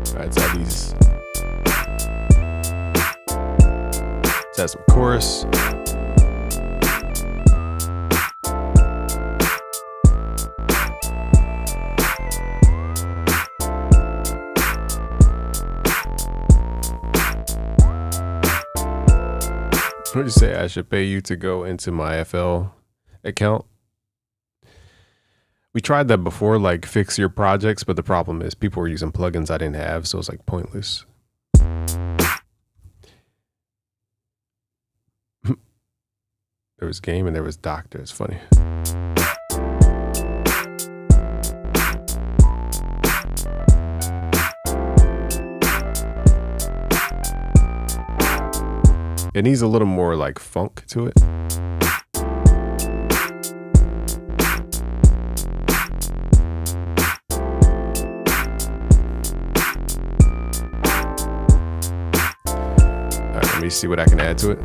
Speaker 1: All right, let's add these. Let's add some chorus. What did you say? I should pay you to go into my FL account. We tried that before, like fix your projects, but the problem is people were using plugins I didn't have, so it's like pointless. There was game and there was doctor. It's funny. It needs a little more like funk to it. All right, let me see what I can add to it.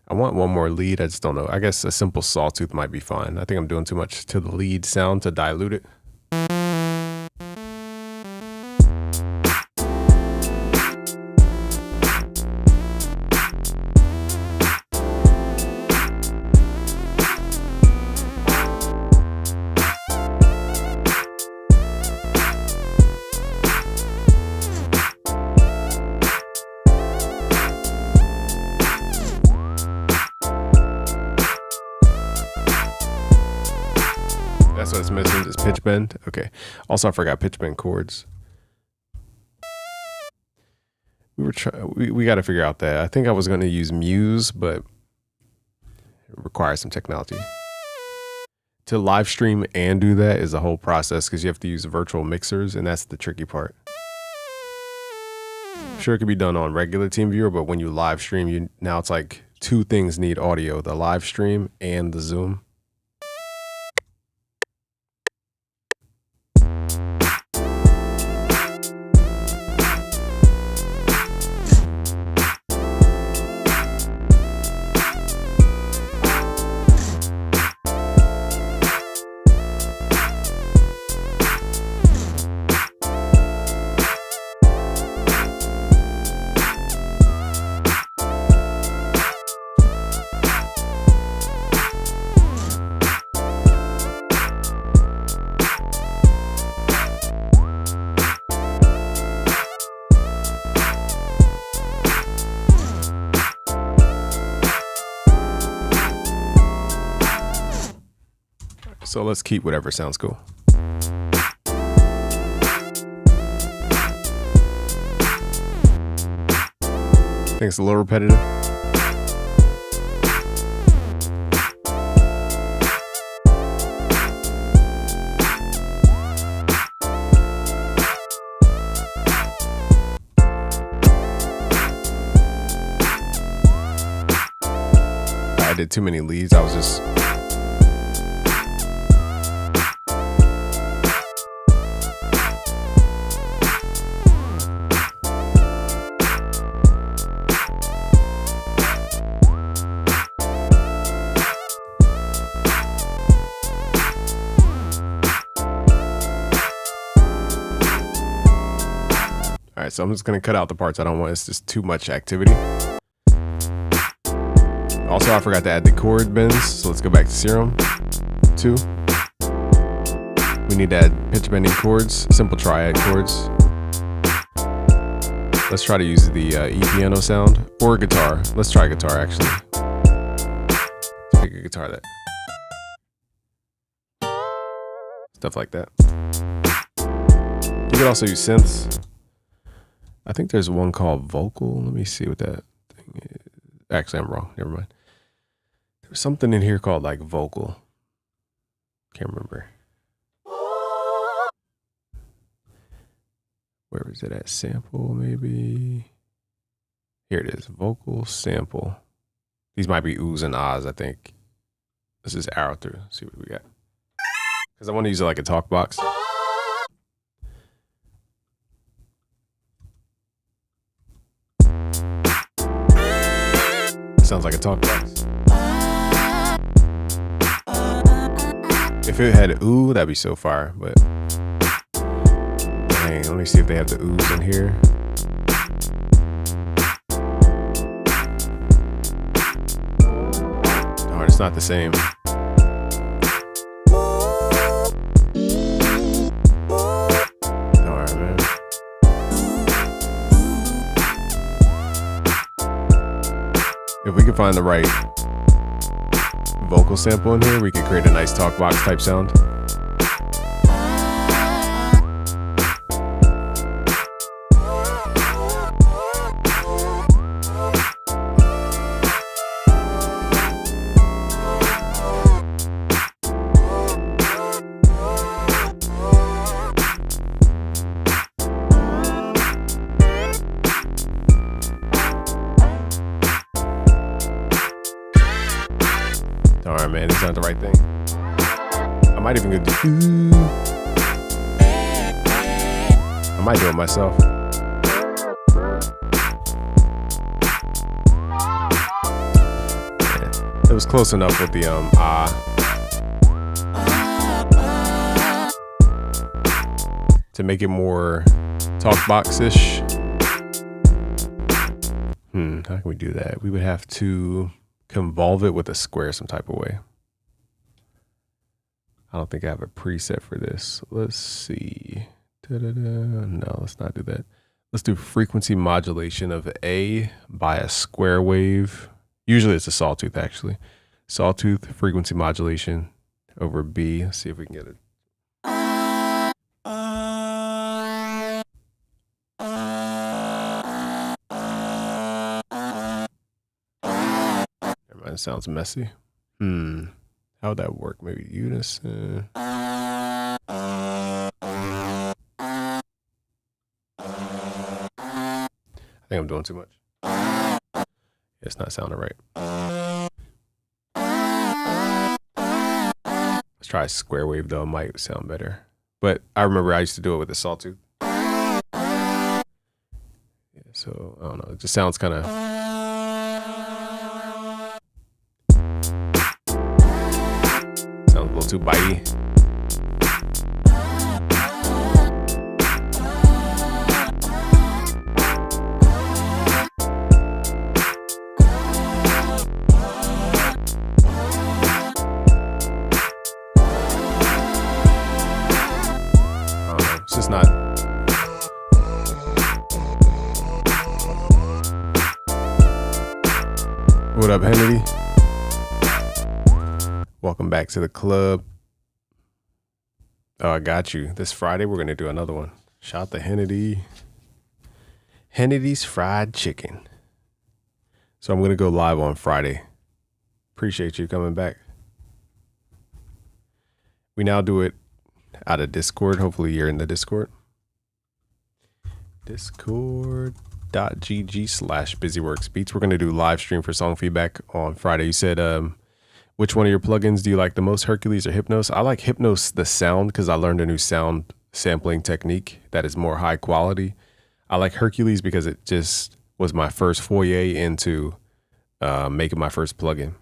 Speaker 1: I want one more lead. I just don't know. I guess a simple sawtooth might be fine. I think I'm doing too much to the lead sound to dilute it. That's what's missing, is pitch bend. Okay. Also, I forgot pitch bend chords. We got to figure out that. I think I was going to use Muse, but it requires some technology. To live stream and do that is a whole process because you have to use virtual mixers, and that's the tricky part. Sure, it could be done on regular TeamViewer, but when you live stream, now it's like two things need audio: the live stream and the Zoom. So let's keep whatever sounds cool. I think it's a little repetitive. I did too many leads. I was just... All right, so I'm just gonna cut out the parts I don't want. It's just too much activity. Also, I forgot to add the chord bends, so let's go back to Serum 2. We need to add pitch bending chords, simple triad chords. Let's try to use the E-piano sound, or guitar. Let's try guitar, actually. Let's pick a guitar that. Stuff like that. You could also use synths. I think there's one called Vocal. Let me see what that thing is. Actually, I'm wrong. Never mind. There's something in here called like Vocal. Can't remember. Where is it at? Sample, maybe. Here it is. Vocal sample. These might be oohs and ahs, I think. Let's just arrow through, see what we got. Because I want to use it like a talk box. Sounds like a talk box. If it had ooh, that'd be so fire, but dang, let me see if they have the oohs in here. Oh, it's not the same. Alright, man. If we can find the right vocal sample in here, we could create a nice talk box type sound. Alright, man, it's not the right thing. I might even go do ooh. I might do it myself. Yeah, it was close enough with the to make it more talk box-ish. How can we do that? We would have to convolve it with a square some type of way. I don't think I have a preset for this. Let's see. No, let's not do that. Let's do frequency modulation of A by a square wave. Usually it's a sawtooth, actually. Sawtooth frequency modulation over B. Let's see if we can get it. It sounds messy. How would that work? Maybe unison. I think I'm doing too much. It's not sounding right. Let's try a square wave though. It might sound better. But I remember I used to do it with a sawtooth. Yeah, so I don't know. It just sounds kind of. Sounds a little too bitey. It's just not. What up, Hennedy? Welcome back to the club. Oh, I got you. This Friday, we're going to do another one. Shout out to Hennedy. Hennedy's Fried Chicken. So I'm going to go live on Friday. Appreciate you coming back. We now do it out of Discord. Hopefully you're in the Discord. Discord.gg/BusyWorksBeats. We're going to do live stream for song feedback on Friday. You said, which one of your plugins do you like the most, Hercules or Hypnos? I like Hypnos, the sound, because I learned a new sound sampling technique that is more high quality. I like Hercules because it just was my first foyer into making my first plugin.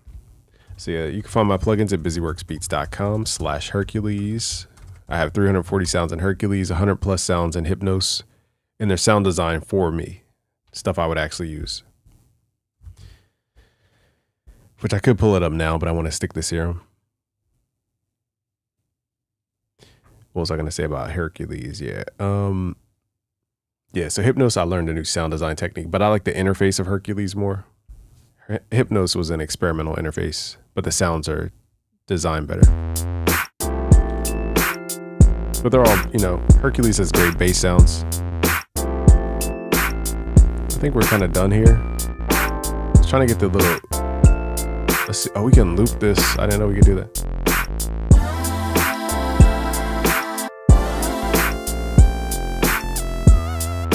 Speaker 1: So yeah, you can find my plugins at busyworksbeats.com/Hercules. I have 340 sounds in Hercules, 100 plus sounds in Hypnos, and they're sound designed for me. Stuff I would actually use. Which I could pull it up now, but I want to stick to Serum. What was I going to say about Hercules? Yeah. Yeah, so Hypnos, I learned a new sound design technique, but I like the interface of Hercules more. Hypnos was an experimental interface, but the sounds are designed better. But they're all, you know, Hercules has great bass sounds. I think we're kind of done here. I was trying to get the little, let's see. Oh, we can loop this. I didn't know we could do that.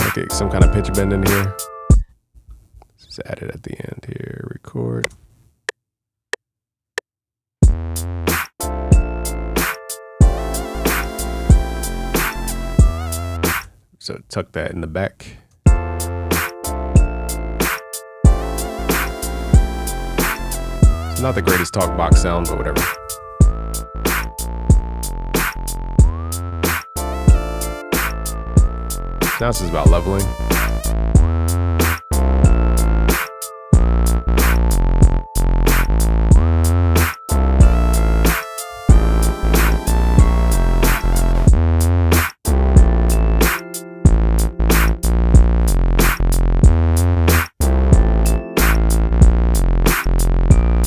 Speaker 1: Okay, some kind of pitch bend in here. Let's just add it at the end here. Record. So tuck that in the back. It's not the greatest talk box sound, but whatever. Now this is about leveling.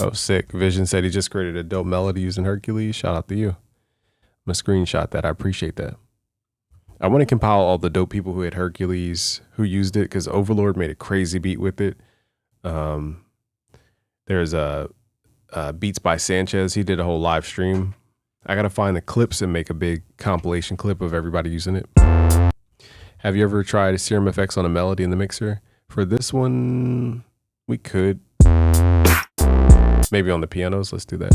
Speaker 1: Oh, sick. Vision said he just created a dope melody using Hercules. Shout out to you. I'm gonna screenshot that. I appreciate that. I want to compile all the dope people who had Hercules who used it, because Overlord made a crazy beat with it. There's a Beats by Sanchez. He did a whole live stream. I gotta find the clips and make a big compilation clip of everybody using it. Have you ever tried Serum effects on a melody in the mixer? For this one, we could. Maybe on the pianos. Let's do that.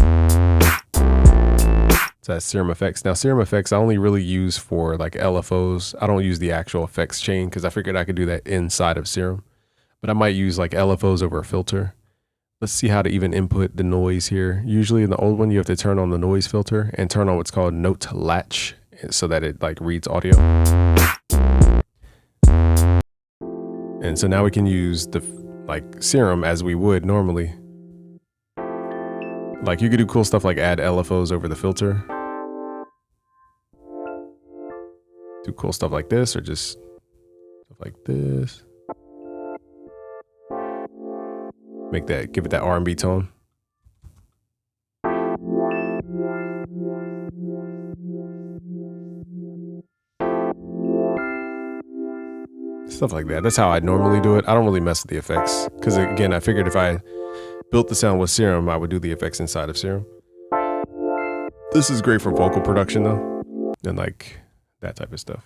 Speaker 1: So that's Serum effects. Now Serum effects I only really use for like LFOs. I don't use the actual effects chain because I figured I could do that inside of Serum. But I might use like LFOs over a filter. Let's see how to even input the noise here. Usually in the old one, you have to turn on the noise filter and turn on what's called note latch so that it like reads audio. And so now we can use the like Serum as we would normally. Like you could do cool stuff like add LFOs over the filter. Do cool stuff like this, or just stuff like this. Make that, give it that R&B tone. Stuff like that. That's how I normally do it. I don't really mess with the effects. Because again, I figured if I built the sound with Serum, I would do the effects inside of Serum. This is great for vocal production though. And like that type of stuff.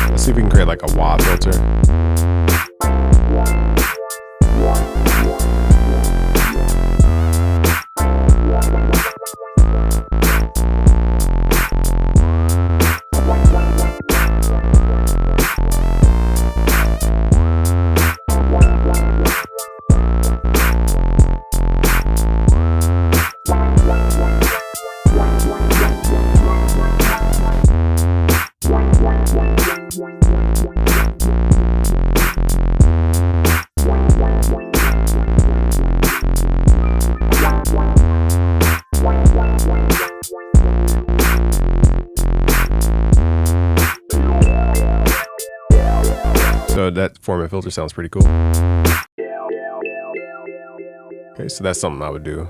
Speaker 1: Let's see if we can create like a wah filter. So that format filter sounds pretty cool. Okay, so that's something I would do.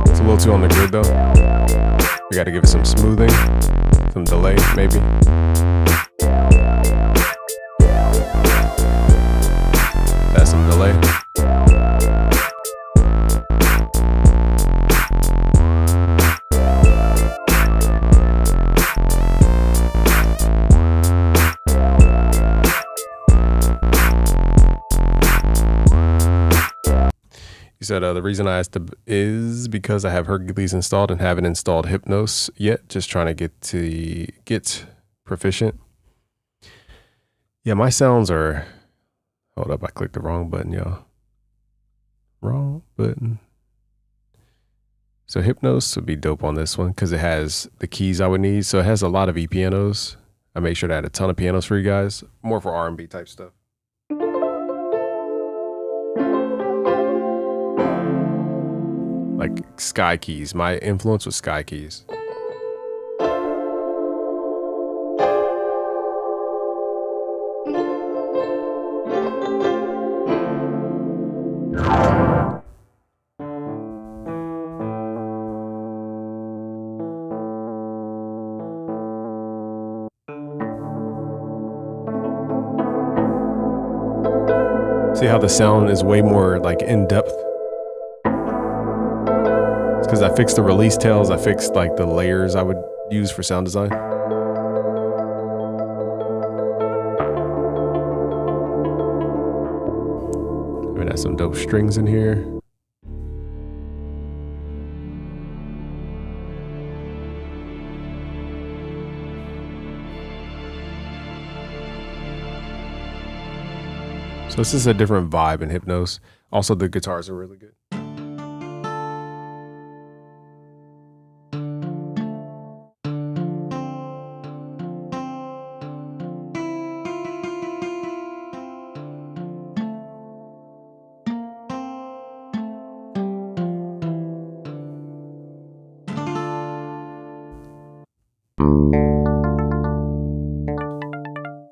Speaker 1: It's a little too on the grid though. We got to give it some smoothing, some delay maybe. That's some delay. He said, the reason I asked is because I have Hercules installed and haven't installed Hypnos yet. Just trying to get proficient. Yeah, my sounds are, hold up, I clicked the wrong button, y'all. Wrong button. So Hypnos would be dope on this one because it has the keys I would need. So it has a lot of E-pianos. I made sure to add a ton of pianos for you guys. More for R&B type stuff. Like Sky Keys. My influence was Sky Keys. See how the sound is way more like in depth? Because I fixed the release tails, I fixed like the layers I would use for sound design. We got some dope strings in here. So this is a different vibe in Hypnos. Also, the guitars are really good.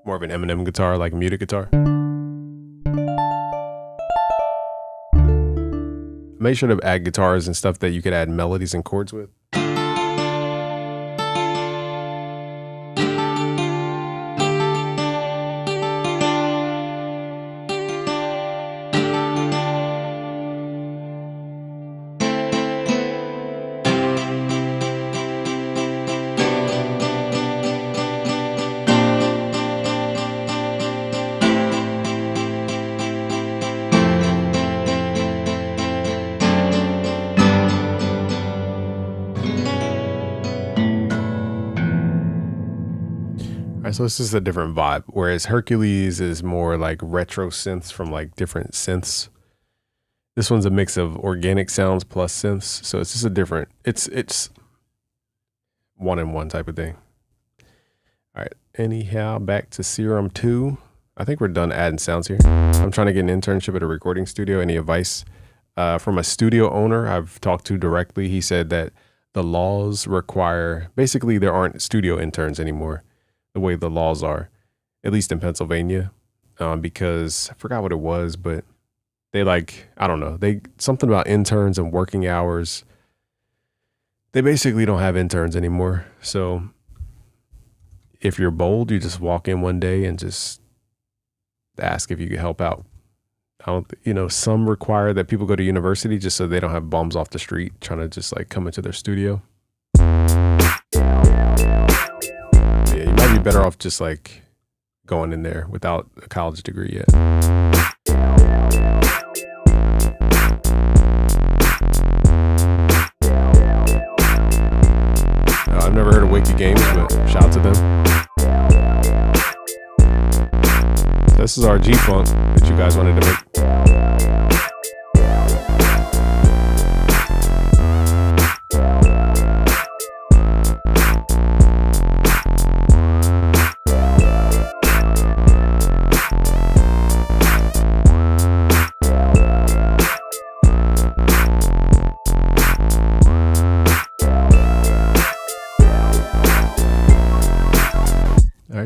Speaker 1: More of an Eminem guitar, like a muted guitar. Make sure to add guitars and stuff that you could add melodies and chords with. So this is a different vibe, whereas Hercules is more like retro synths from like different synths. This one's a mix of organic sounds plus synths, so it's just a different. It's one-in-one type of thing. All right. Anyhow, back to Serum 2. I think we're done adding sounds here. I'm trying to get an internship at a recording studio. Any advice from a studio owner I've talked to directly? He said that the laws require, basically there aren't studio interns anymore, the way the laws are, at least in Pennsylvania, because I forgot what it was, but they like, I don't know, something about interns and working hours. They basically don't have interns anymore. So if you're bold, you just walk in one day and just ask if you could help out. Some require that people go to university just so they don't have bums off the street trying to just like come into their studio. You might be better off just like going in there without a college degree yet. I've never heard of Wiki Games, but shout out to them. So this is our G-Funk that you guys wanted to make.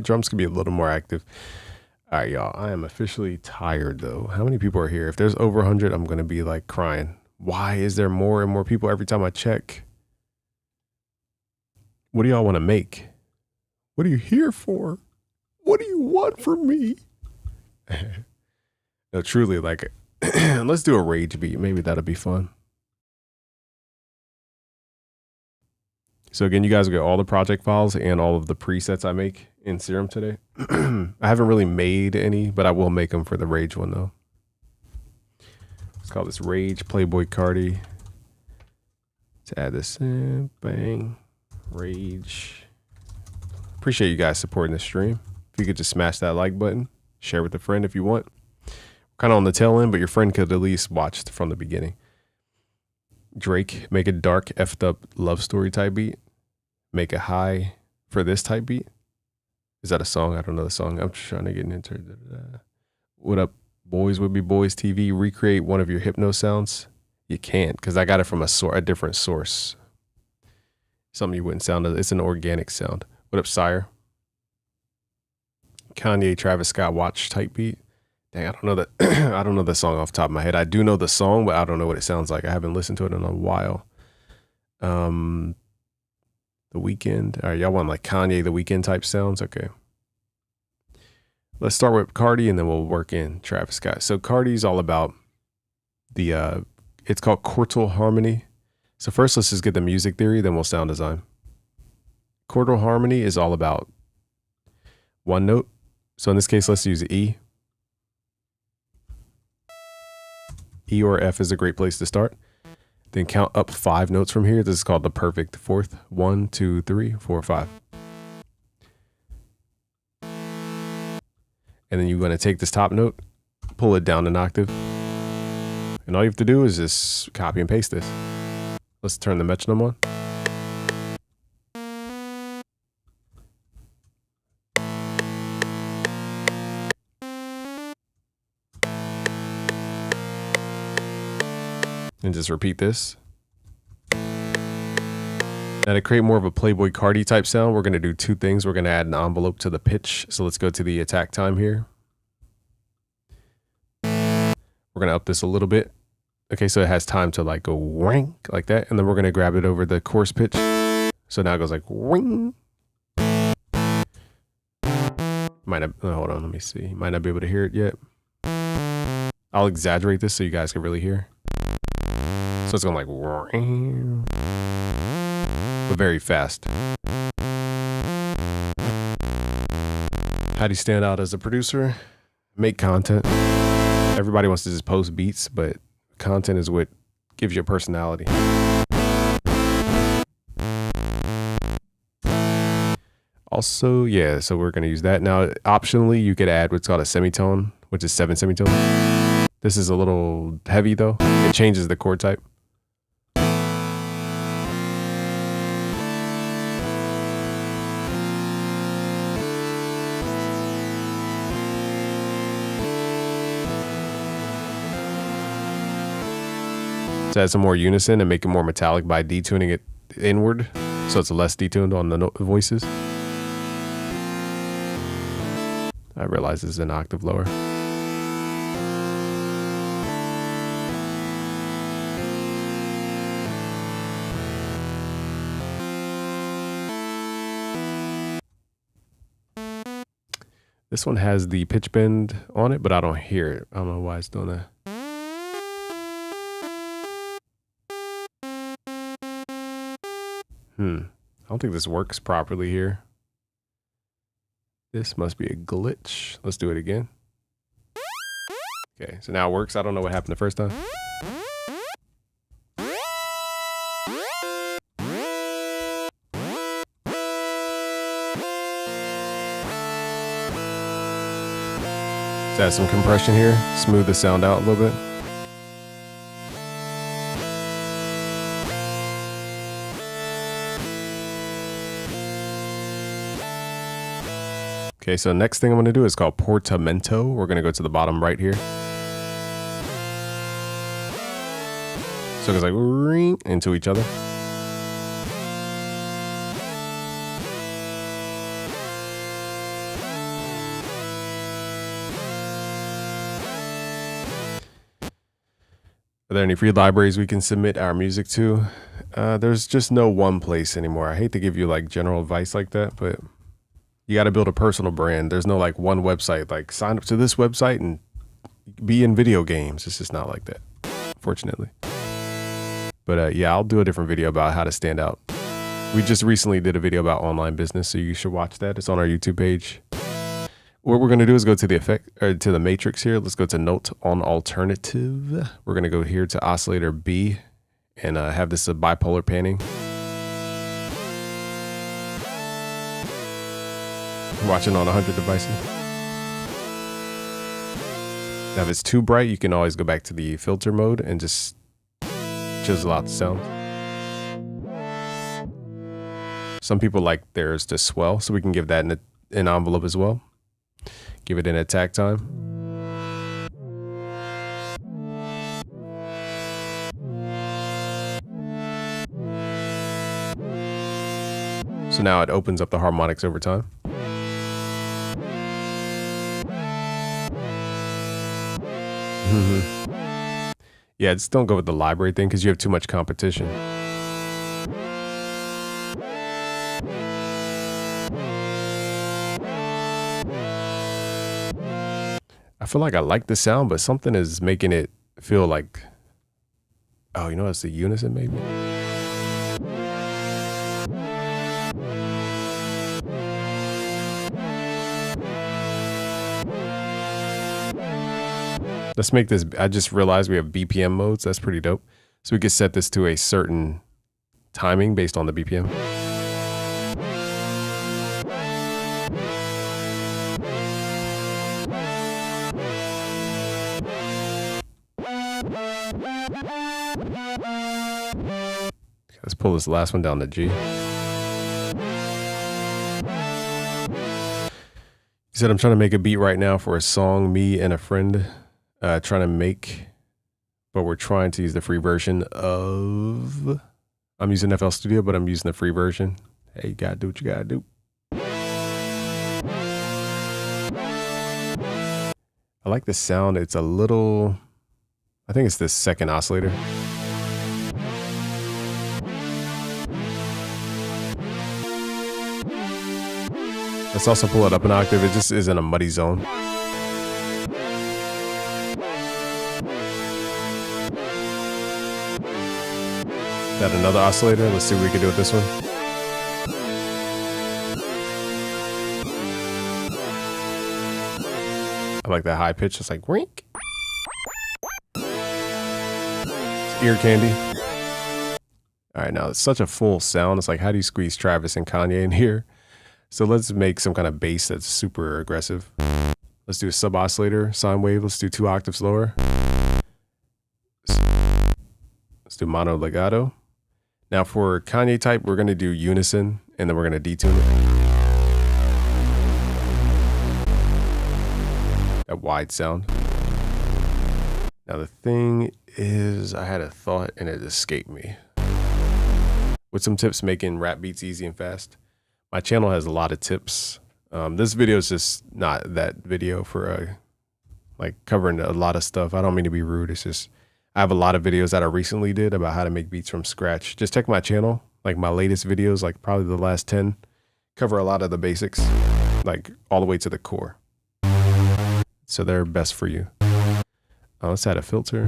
Speaker 1: Drums can be a little more active. All right, y'all. I am officially tired, though. How many people are here? If there's over 100, I'm going to be like crying. Why is there more and more people every time I check? What do y'all want to make? What are you here for? What do you want from me? No, truly, like, let's do a rage beat. Maybe that'll be fun. So again, you guys will get all the project files and all of the presets I make in Serum today. I haven't really made any, but I will make them for the Rage one though. Let's call this Rage Playboy Cardi. Let's add this in. Bang. Rage. Appreciate you guys supporting the stream. If you could just smash that like button, share with a friend if you want. Kind of on the tail end, but your friend could at least watch from the beginning. Drake, make a dark, effed up love story type beat. Make a high for this type beat. Is that a song? I don't know the song. I'm just trying to get into it. What up, Boys Would Be Boys TV? Recreate one of your hypno sounds. You can't, because I got it from a different source. Something you wouldn't sound. It's an organic sound. What up, Sire? Kanye, Travis Scott, watch type beat. Dang, I don't know that. I don't know the song off the top of my head. I do know the song, but I don't know what it sounds like. I haven't listened to it in a while. The Weeknd. All right, y'all want like Kanye, The Weeknd type sounds? Okay. Let's start with Cardi and then we'll work in Travis Scott. So Cardi's all about the, it's called quartal harmony. So first let's just get the music theory, then we'll sound design. Chordal harmony is all about one note. So in this case, let's use E. E or F is a great place to start. Then count up 5 notes from here. This is called the perfect fourth. 1, 2, 3, 4, 5. And then you're going to take this top note, pull it down an octave. And all you have to do is just copy and paste this. Let's turn the metronome on. And just repeat this. Now to create more of a Playboi Carti type sound, we're going to do 2 things. We're going to add an envelope to the pitch. So let's go to the attack time here. We're going to up this a little bit. Okay, so it has time to like go wang like that. And then we're going to grab it over the coarse pitch. So now it goes like wing. Might not, hold on, let me see. Might not be able to hear it yet. I'll exaggerate this so you guys can really hear. So it's going like, but very fast. How do you stand out as a producer? Make content. Everybody wants to just post beats, but content is what gives you a personality. Also, yeah, so we're going to use that. Now, optionally, you could add what's called a semitone, which is 7 semitones. This is a little heavy, though. It changes the chord type. To add some more unison and make it more metallic by detuning it inward, so it's less detuned on the voices. I realize this is an octave lower. This one has the pitch bend on it, but I don't hear it. I don't know why it's doing that. I don't think this works properly here. This must be a glitch. Let's do it again. Okay, so now it works. I don't know what happened the first time. Let's add some compression here. Smooth the sound out a little bit. Okay, so next thing I'm going to do is called portamento. We're going to go to the bottom right here. So it goes like ring into each other. Are there any free libraries we can submit our music to? There's just no one place anymore. I hate to give you like general advice like that, but you got to build a personal brand. There's no like one website, like sign up to this website and be in video games. It's just not like that, fortunately. But yeah, I'll do a different video about how to stand out. We just recently did a video about online business, so you should watch that. It's on our YouTube page. What we're going to do is go to the effect, or to the matrix here. Let's go to note on alternative. We're going to go here to oscillator B and have this a bipolar panning. Watching on 100 devices. Now, if it's too bright, you can always go back to the filter mode and just chisel out the sound. Some people like theirs to swell, so we can give that an envelope as well. Give it an attack time. So now it opens up the harmonics over time. Yeah, just don't go with the library thing because you have too much competition. I feel like I like the sound, but something is making it feel like, oh, you know, it's the unison maybe. Let's make this, I just realized we have BPM modes. That's pretty dope. So we could set this to a certain timing based on the BPM. Let's pull this last one down to G. He said, I'm trying to make a beat right now for a song me and a friend trying to make, but we're trying to use the free version of, I'm using FL Studio, but I'm using the free version. Hey, you gotta do what you gotta do. I like the sound. It's a little, I think it's this second oscillator. Let's also pull it up an octave. It just is in a muddy zone. Got another oscillator. Let's see what we can do with this one. I like that high pitch. It's like wink. It's ear candy. All right, now it's such a full sound. It's like, how do you squeeze Travis and Kanye in here? So let's make some kind of bass that's super aggressive. Let's do a sub oscillator, sine wave. Let's do 2 octaves lower. Let's do mono legato. Now for Kanye type, we're gonna do unison and then we're gonna detune it. That wide sound. Now the thing is, I had a thought and it escaped me. With some tips making rap beats easy and fast. My channel has a lot of tips. This video is just not that video for like covering a lot of stuff. I don't mean to be rude. It's just, I have a lot of videos that I recently did about how to make beats from scratch. Just check my channel. Like my latest videos, like probably the last 10, cover a lot of the basics, like all the way to the core. So they're best for you. Let's add a filter.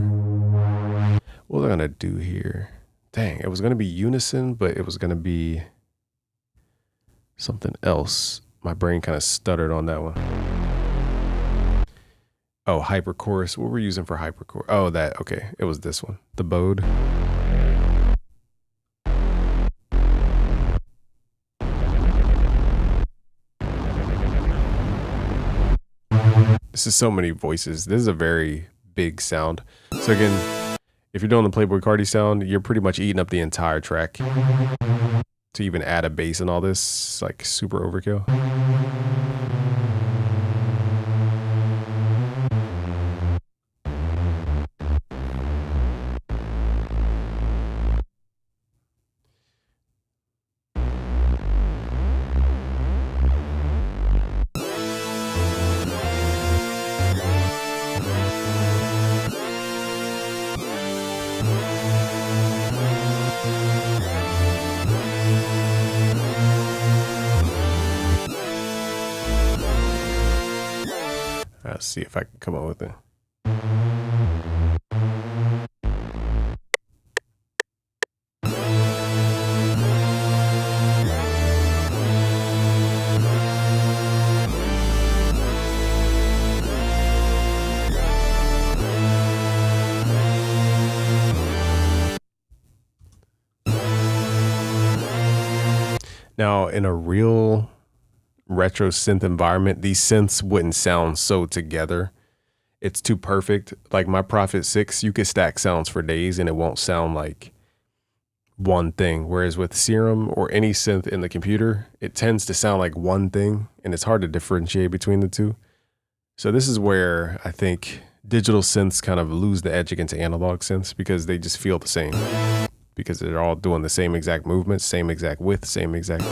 Speaker 1: What am I gonna do here? Dang, it was gonna be unison, but it was gonna be something else. My brain kind of stuttered on that one. Oh, hyperchorus. What were we using for hyperchorus? Oh, that, okay. It was this one, the Bode. This is so many voices. This is a very big sound. So again, if you're doing the Playboi Carti sound, you're pretty much eating up the entire track. To even add a bass and all this, like super overkill. Let's see if I can come up with it. Now, in a real retro synth environment, these synths wouldn't sound so together. It's too perfect. Like my Prophet 6, you could stack sounds for days and it won't sound like one thing. Whereas with Serum or any synth in the computer, it tends to sound like one thing and it's hard to differentiate between the two. So this is where I think digital synths kind of lose the edge against analog synths because they just feel the same. Because they're all doing the same exact movements, same exact width, same exact.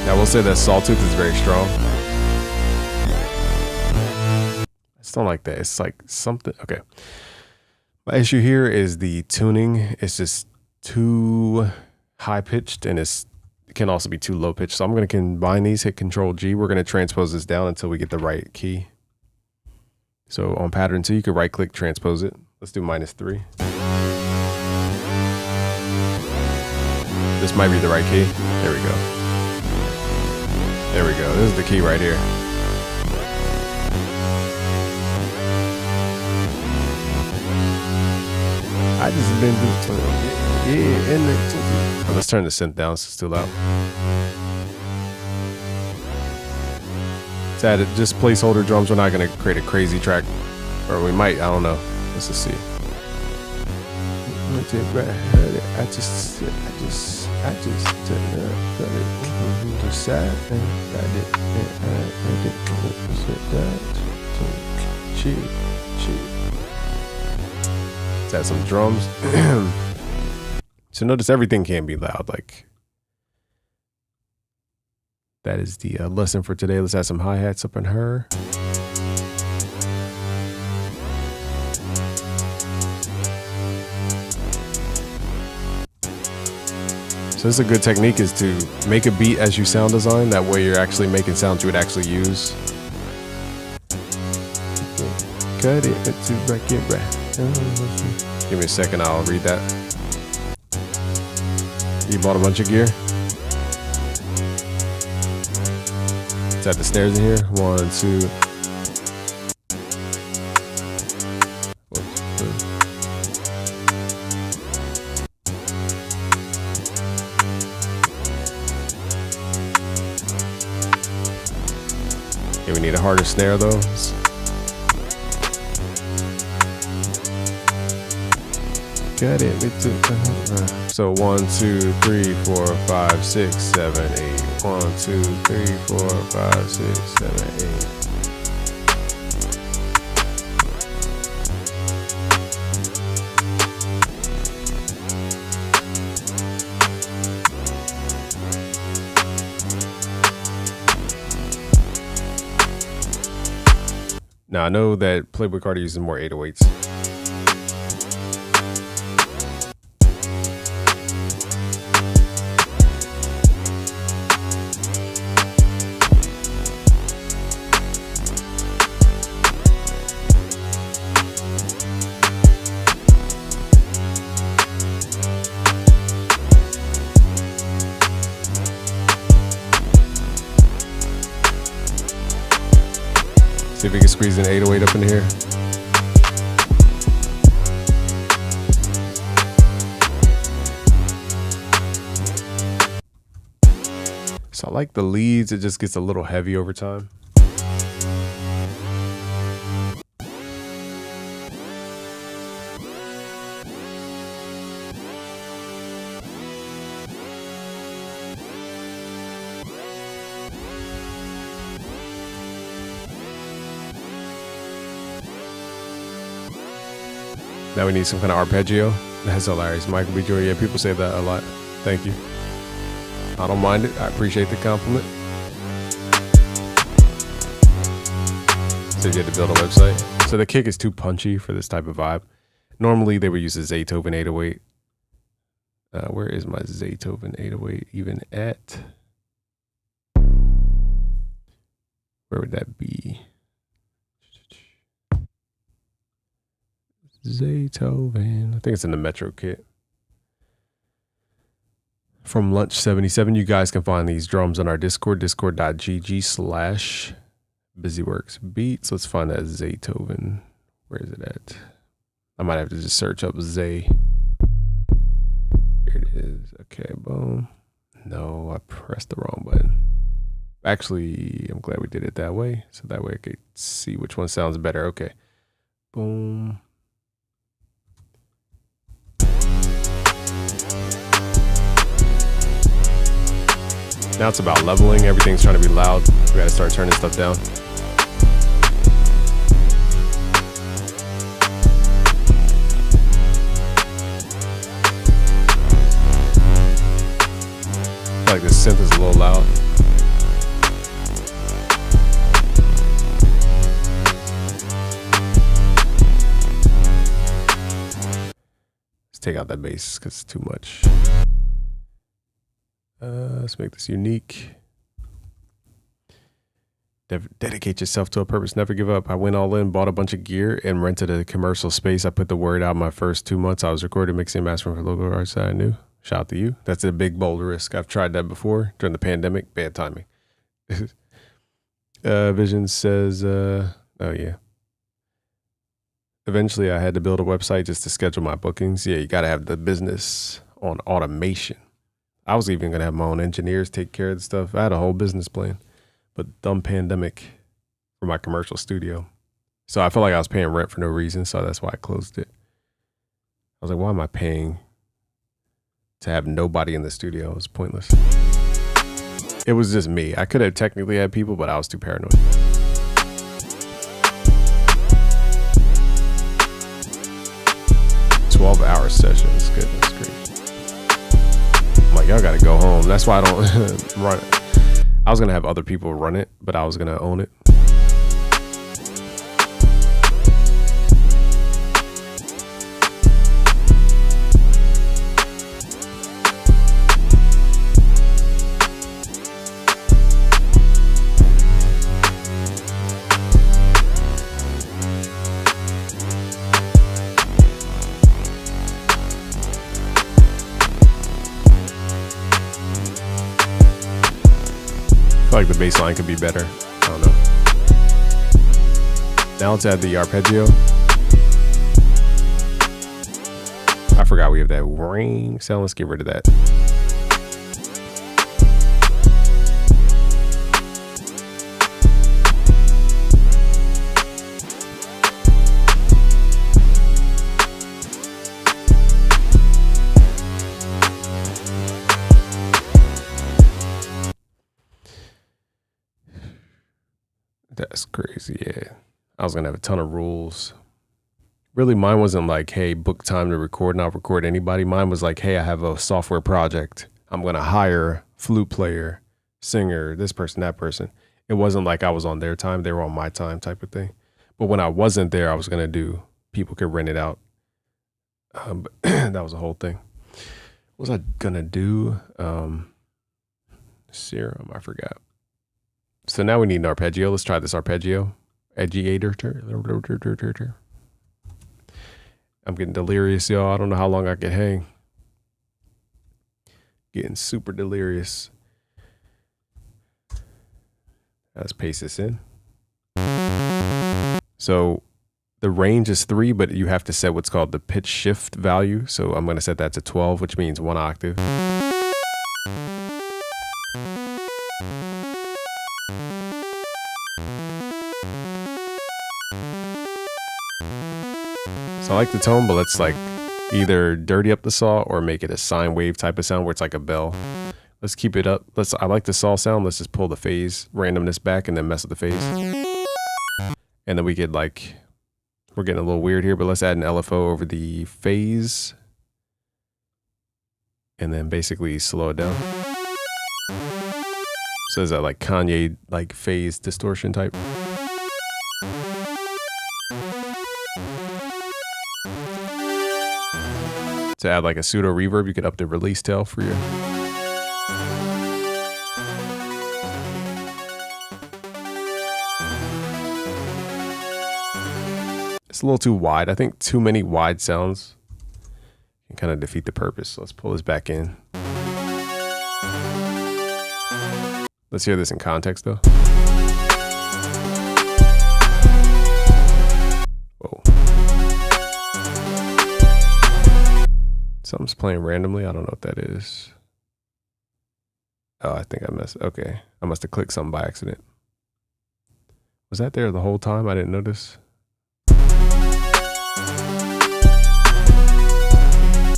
Speaker 1: Now, I will say that Sawtooth is very strong. I just don't like that. It's like something. Okay. My issue here is the tuning. It's just too high pitched and it's can also be too low pitched. So I'm going to combine these, hit Control G. We're going to transpose this down until we get the right key. So on pattern 2, you can right click, transpose it. Let's do -3. This might be the right key. There we go. There we go. This is the key right here. I just been doing let's turn the synth down so it's still loud. It's added just placeholder drums. We're not gonna create a crazy track, or we might. I don't know. Let's just see. I just let's add some drums. So notice everything can be loud. Like that is the lesson for today. Let's add some hi-hats up in her. So this is a good technique, is to make a beat as you sound design. That way you're actually making sounds you would actually use. Cut it to break it back. Give me a second, I'll read that. You bought a bunch of gear? Let's add the snares in here. 1, 2. Okay, we need a harder snare though. Got it. So 1, 2, 3, 4, 5, 6, 7, 8. 1, 2, 3, 4, 5, 6, 7, 8. Now I know that Playboi Carti uses more 808s. See if we can squeeze an 808 up in here. So I like the leads, it just gets a little heavy over time. Now we need some kind of arpeggio. That's hilarious. Michael B. Jordan. Yeah, people say that a lot. Thank you. I don't mind it. I appreciate the compliment. So you had to build a website. So the kick is too punchy for this type of vibe. Normally they would use a Zaytoven 808. Where is my Zaytoven 808 even at? Where would that be? Zaytoven. I think it's in the Metro kit. From Lunch 77. You guys can find these drums on our Discord, discord.gg/BusyWorksBeats. Let's find that Zaytoven. Where is it at? I might have to just search up Zay. Here it is. Okay, boom. No, I pressed the wrong button. Actually, I'm glad we did it that way. So that way I could see which one sounds better. Okay. Boom. Now it's about leveling. Everything's trying to be loud. We gotta start turning stuff down. I feel like this synth is a little loud. Let's take out that bass because it's too much. Let's make this unique. Dedicate yourself to a purpose. Never give up. I went all in, bought a bunch of gear, and rented a commercial space. I put the word out my first 2 months. I was recording, mixing, and mastering for local artists that I knew. Shout out to you. That's a big, bold risk. I've tried that before during the pandemic. Bad timing. Vision says, oh yeah. Eventually, I had to build a website just to schedule my bookings. Yeah, you got to have the business on automation. I was even going to have my own engineers take care of the stuff. I had a whole business plan. But dumb pandemic for my commercial studio. So I felt like I was paying rent for no reason. So that's why I closed it. I was like, why am I paying to have nobody in the studio? It was pointless. It was just me. I could have technically had people, but I was too paranoid. "12-hour sessions." Goodness gracious. I'm like, y'all got to go home. That's why I don't run it. I was going to have other people run it, but I was going to own it. I feel like the bass line could be better. I don't know. Now let's add the arpeggio. I forgot we have that ring sound. Let's get rid of that. That's crazy. Yeah. I was going to have a ton of rules. Really, mine wasn't like, hey, book time to record and I'll record anybody. Mine was like, hey, I have a software project. I'm going to hire flute player, singer, this person, that person. It wasn't like I was on their time. They were on my time type of thing. But when I wasn't there, I was going to do, people could rent it out. But that was a whole thing. What was I going to do? Serum, I forgot. So now we need an arpeggio. Let's try this arpeggio. Arpeggiator. I'm getting delirious, y'all. I don't know how long I can hang. Getting super delirious. Let's paste this in. So the range is 3, but you have to set what's called the pitch shift value. So I'm going to set that to 12, which means 1 octave. So I like the tone, but let's like either dirty up the saw or make it a sine wave type of sound where it's like a bell. Let's keep it up. I like the saw sound. Let's just pull the phase randomness back and then mess with the phase. And then we could like, we're getting a little weird here, but let's add an LFO over the phase. And then basically slow it down. So is that like Kanye, like phase distortion type? To add like a pseudo reverb, you could up the release tail for your. It's a little too wide. I think too many wide sounds can kind of defeat the purpose. So let's pull this back in. Let's hear this in context though. Whoa. Something's playing randomly. I don't know what that is. Oh, I think I messed. Okay. I must have clicked something by accident. Was that there the whole time? I didn't notice.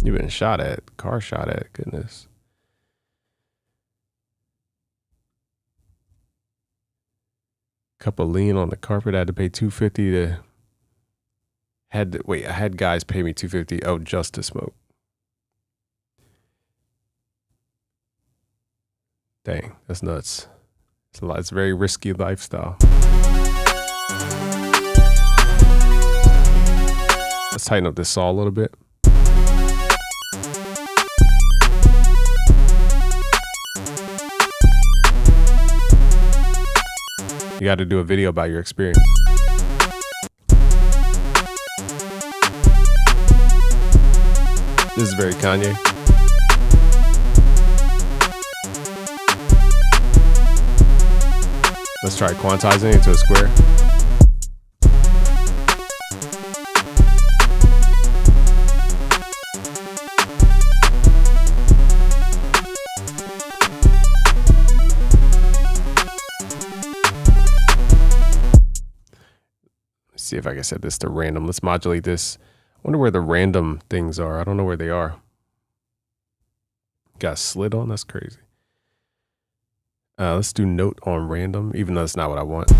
Speaker 1: You've been shot at. Car shot at. Goodness. Cup of lean on the carpet. I had to pay $250 to. I had guys pay me $250. Oh, just to smoke. Dang, that's nuts. It's a lot. It's a very risky lifestyle. Let's tighten up this saw a little bit. You got to do a video about your experience. This is very Kanye. Let's try quantizing it into a square. Let's see if I can set this to random. Let's modulate this. I wonder where the random things are. I don't know where they are. Got a slit on? That's crazy. Let's do note on random, even though that's not what I want.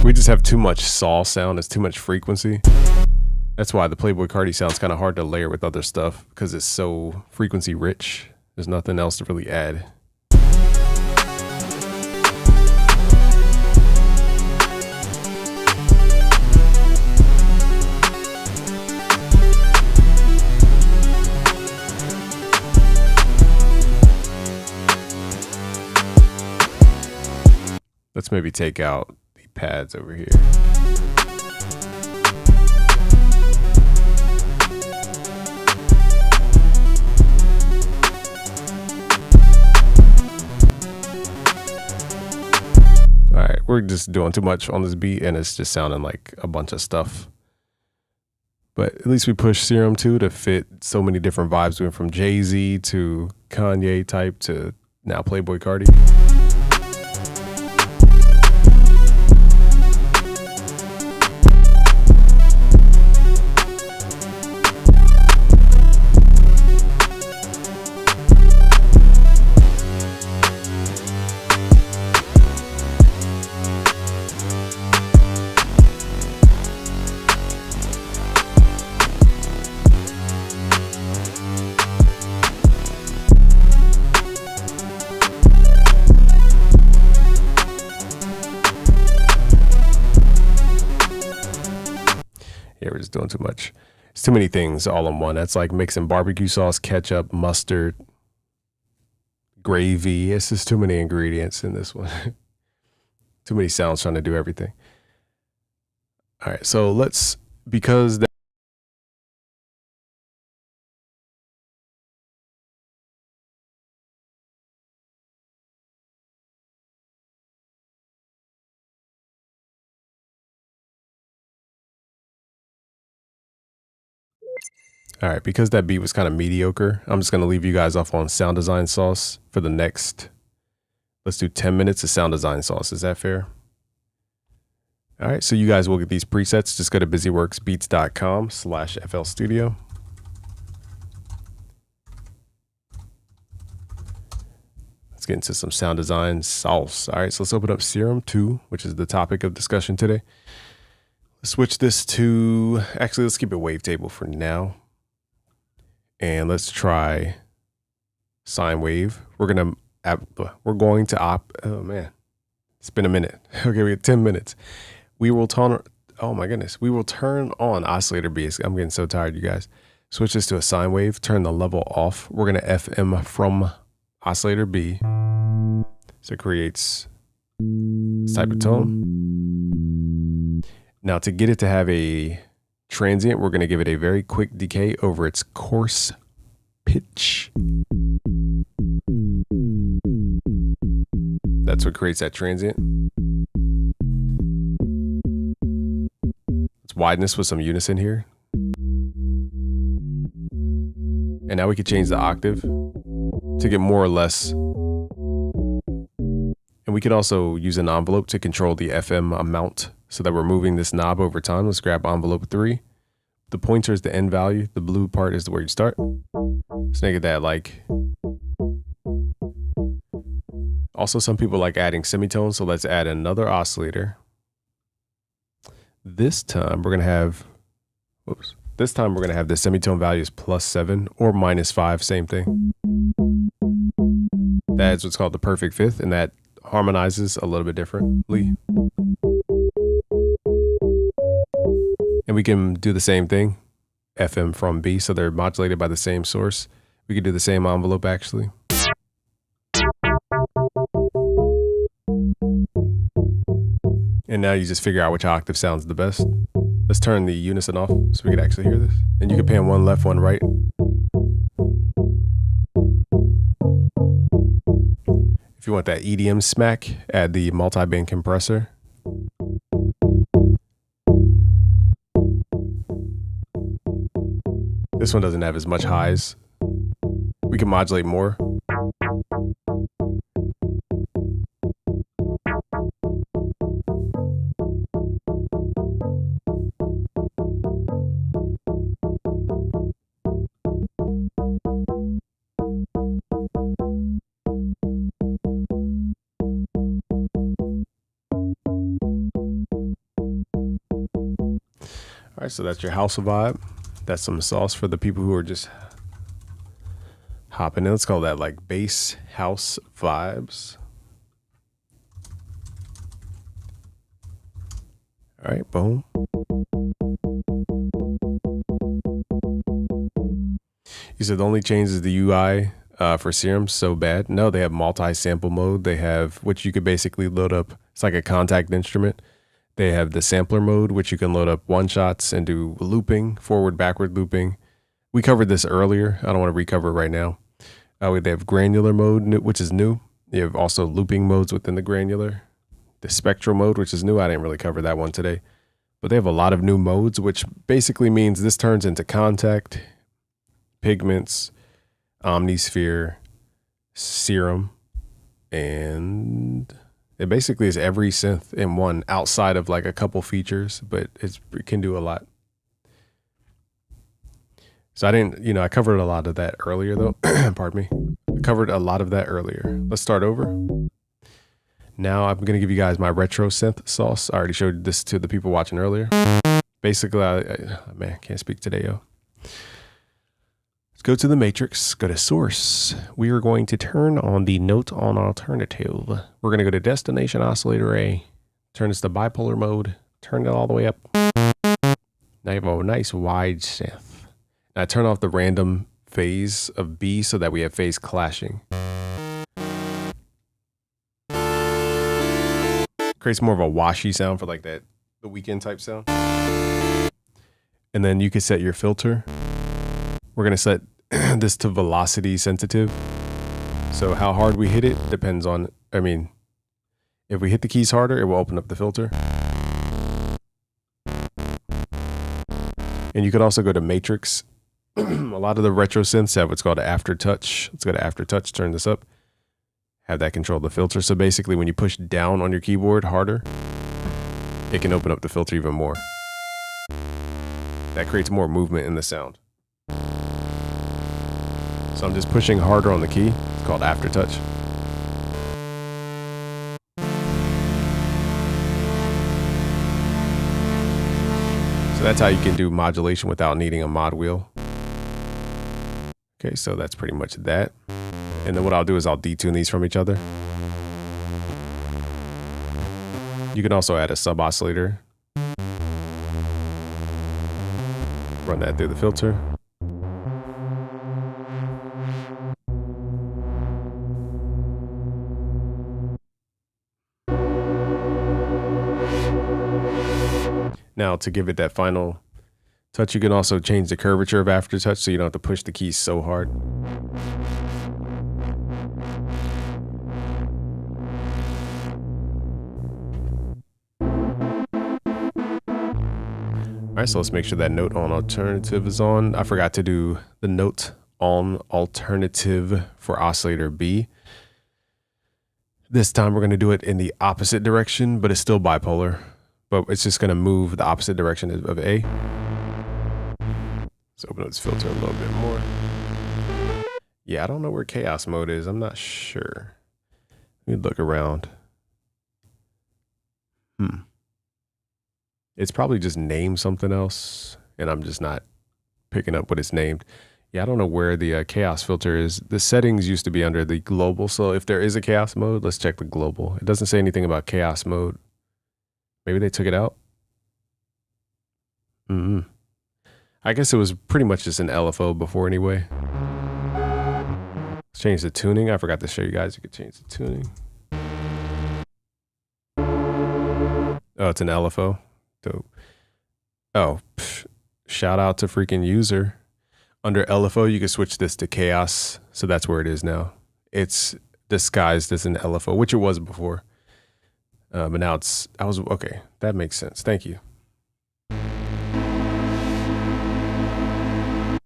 Speaker 1: We just have too much saw sound. It's too much frequency. That's why the Playboi Carti sounds kind of hard to layer with other stuff, because it's so frequency rich. There's nothing else to really add. Let's maybe take out the pads over here. We're just doing too much on this beat and it's just sounding like a bunch of stuff. But at least we pushed Serum 2 to fit so many different vibes. We went from Jay-Z to Kanye type to now Playboi Carti. Yeah, we're just doing too much. It's too many things all in one. That's like mixing barbecue sauce, ketchup, mustard, gravy. It's just too many ingredients in this one. Too many sounds trying to do everything. All right, so let's, because that all right, because that beat was kind of mediocre, I'm just going to leave you guys off on sound design sauce for the next, let's do 10 minutes of sound design sauce. Is that fair? All right, so you guys will get these presets. Just go to busyworksbeats.com/FL Studio. Let's get into some sound design sauce. All right, so let's open up Serum 2, which is the topic of discussion today. Let's switch this to, actually, let's keep it wavetable for now. And let's try sine wave. We're going to oh man, it's been a minute. Okay, we have 10 minutes. We will turn, oh my goodness. We will turn on oscillator B. I'm getting so tired, you guys. Switch this to a sine wave, turn the level off. We're going to FM from oscillator B. So it creates this type of tone. Now to get it to have a transient, we're going to give it a very quick decay over its coarse pitch. That's what creates that transient. Let's widen this with some unison here. And now we can change the octave to get more or less. And we could also use an envelope to control the FM amount so that we're moving this knob over time. Let's grab envelope 3. The pointer is the end value. The blue part is where you start. Let's make it that like. Also, some people like adding semitones, so let's add another oscillator. This time we're gonna have, this time we're gonna have the semitone values +7 or -5, same thing. That's what's called the perfect fifth, and that harmonizes a little bit differently. And we can do the same thing, FM from B, so they're modulated by the same source. We could do the same envelope actually. And now you just figure out which octave sounds the best. Let's turn the unison off so we can actually hear this. And you can pan one left, one right. If you want that EDM smack, add the multi-band compressor. This one doesn't have as much highs. We can modulate more. All right, so that's your house vibe. That's some sauce for the people who are just hopping in. Let's call that like bass house vibes. All right, boom. You said the only change is the UI for Serum. So bad. No, they have multi-sample mode. They have, which you could basically load up. It's like a contact instrument. They have the sampler mode, which you can load up one shots and do looping, forward, backward looping. We covered this earlier. I don't want to recover it right now. They have granular mode, which is new. You have also looping modes within the granular. The spectral mode, which is new. I didn't really cover that one today. But they have a lot of new modes, which basically means this turns into contact, pigments, omnisphere, serum, and it basically is every synth in one outside of like a couple features, but it can do a lot. So I didn't, I covered a lot of that earlier though. Pardon me. I covered a lot of that earlier. Let's start over. Now I'm going to give you guys my retro synth sauce. I already showed this to the people watching earlier. Basically, man, can't speak today, yo. Let's go to the matrix, go to source. We are going to turn on the note on alternative. We're going to go to destination oscillator A, turn this to bipolar mode, turn it all the way up. Now you have a nice wide synth. Now turn off the random phase of B so that we have phase clashing. Creates more of a washy sound for like that, the weekend type sound. And then you can set your filter. We're going to set this to velocity sensitive. So how hard we hit it depends on, if we hit the keys harder, it will open up the filter. And you could also go to matrix. A lot of the retro synths have what's called an aftertouch. Let's go to aftertouch, turn this up. Have that control the filter. So basically when you push down on your keyboard harder, it can open up the filter even more. That creates more movement in the sound. So I'm just pushing harder on the key. It's called aftertouch. So that's how you can do modulation without needing a mod wheel. Okay, so that's pretty much that. And then what I'll do is I'll detune these from each other. You can also add a sub oscillator. Run that through the filter. Now to give it that final touch, you can also change the curvature of aftertouch so you don't have to push the keys so hard. All right, so let's make sure that note on alternative is on. I forgot to do the note on alternative for oscillator B. This time we're going to do it in the opposite direction, but it's still bipolar. But it's just going to move the opposite direction of A. Let's open up this filter a little bit more. Yeah, I don't know where chaos mode is. I'm not sure. Let me look around. It's probably just named something else, and I'm just not picking up what it's named. Yeah, I don't know where the chaos filter is. The settings used to be under the global. So if there is a chaos mode, let's check the global. It doesn't say anything about chaos mode. Maybe they took it out. I guess it was pretty much just an LFO before anyway. Let's change the tuning. I forgot to show you guys. You could change the tuning. Oh, it's an LFO. Dope. Oh, shout out to freaking user. Under LFO, you can switch this to chaos. So that's where it is now. It's disguised as an LFO, which it was before. But now okay. That makes sense. Thank you.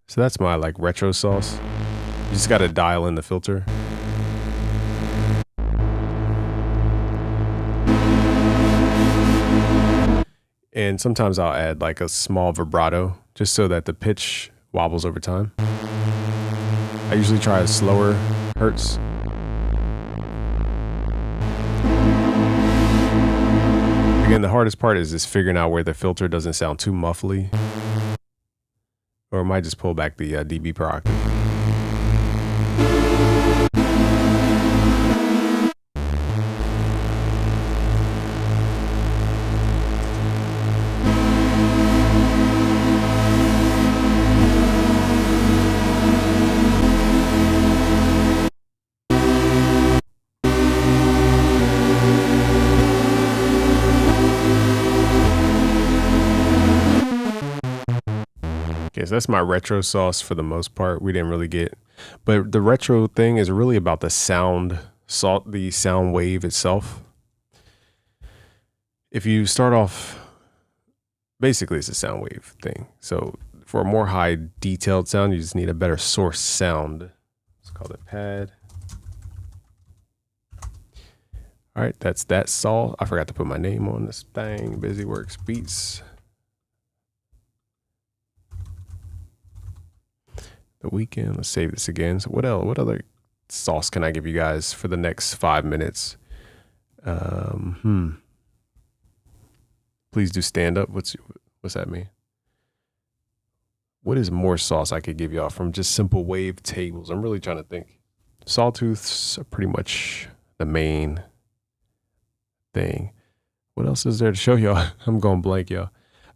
Speaker 1: So that's my like retro sauce. You just got to dial in the filter. And sometimes I'll add like a small vibrato just so that the pitch wobbles over time. I usually try a slower hertz. Again, the hardest part is just figuring out where the filter doesn't sound too muffly. Or it might just pull back the dB per octave. Okay, so that's my retro sauce for the most part. We didn't really get, but the retro thing is really about the sound wave itself. If you start off, basically it's a sound wave thing. So for a more high detailed sound, you just need a better source sound. Let's call it pad. All right, that's that saw. I forgot to put my name on this thing. BusyWorks Beats. The Weeknd. Let's save this again. So what else? What other sauce can I give you guys for the next 5 minutes? Please do stand up. What's that mean? What is more sauce I could give y'all from just simple wave tables? I'm really trying to think. Sawtooths are pretty much the main thing. What else is there to show y'all? I'm going blank, y'all.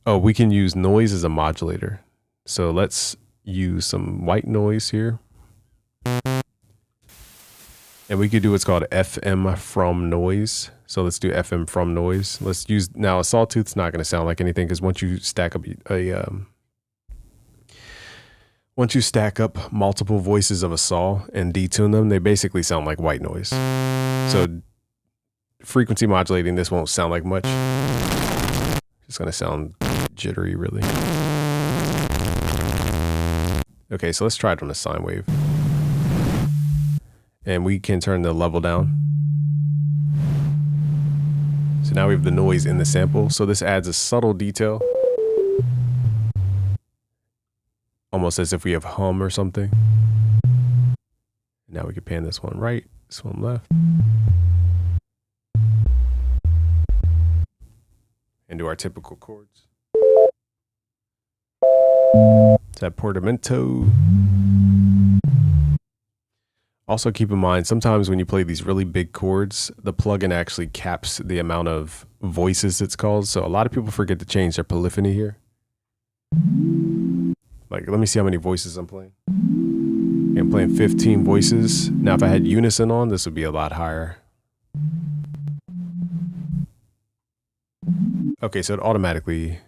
Speaker 1: Oh, we can use noise as a modulator. So let's use some white noise here. And we could do what's called FM from noise. So let's do FM from noise. Let's use, now a sawtooth's not going to sound like anything because once you stack up multiple voices of a saw and detune them, they basically sound like white noise. So frequency modulating this won't sound like much. It's going to sound jittery, really. Okay, so let's try it on a sine wave. And we can turn the level down. So now we have the noise in the sample. So this adds a subtle detail. Almost as if we have hum or something. Now we can pan this one right, this one left. And do our typical chords. It's that portamento. Also keep in mind, sometimes when you play these really big chords, the plugin actually caps the amount of voices it's called. So a lot of people forget to change their polyphony here. Like, let me see how many voices I'm playing. I'm playing 15 voices. Now, if I had unison on, this would be a lot higher. Okay, so it automatically...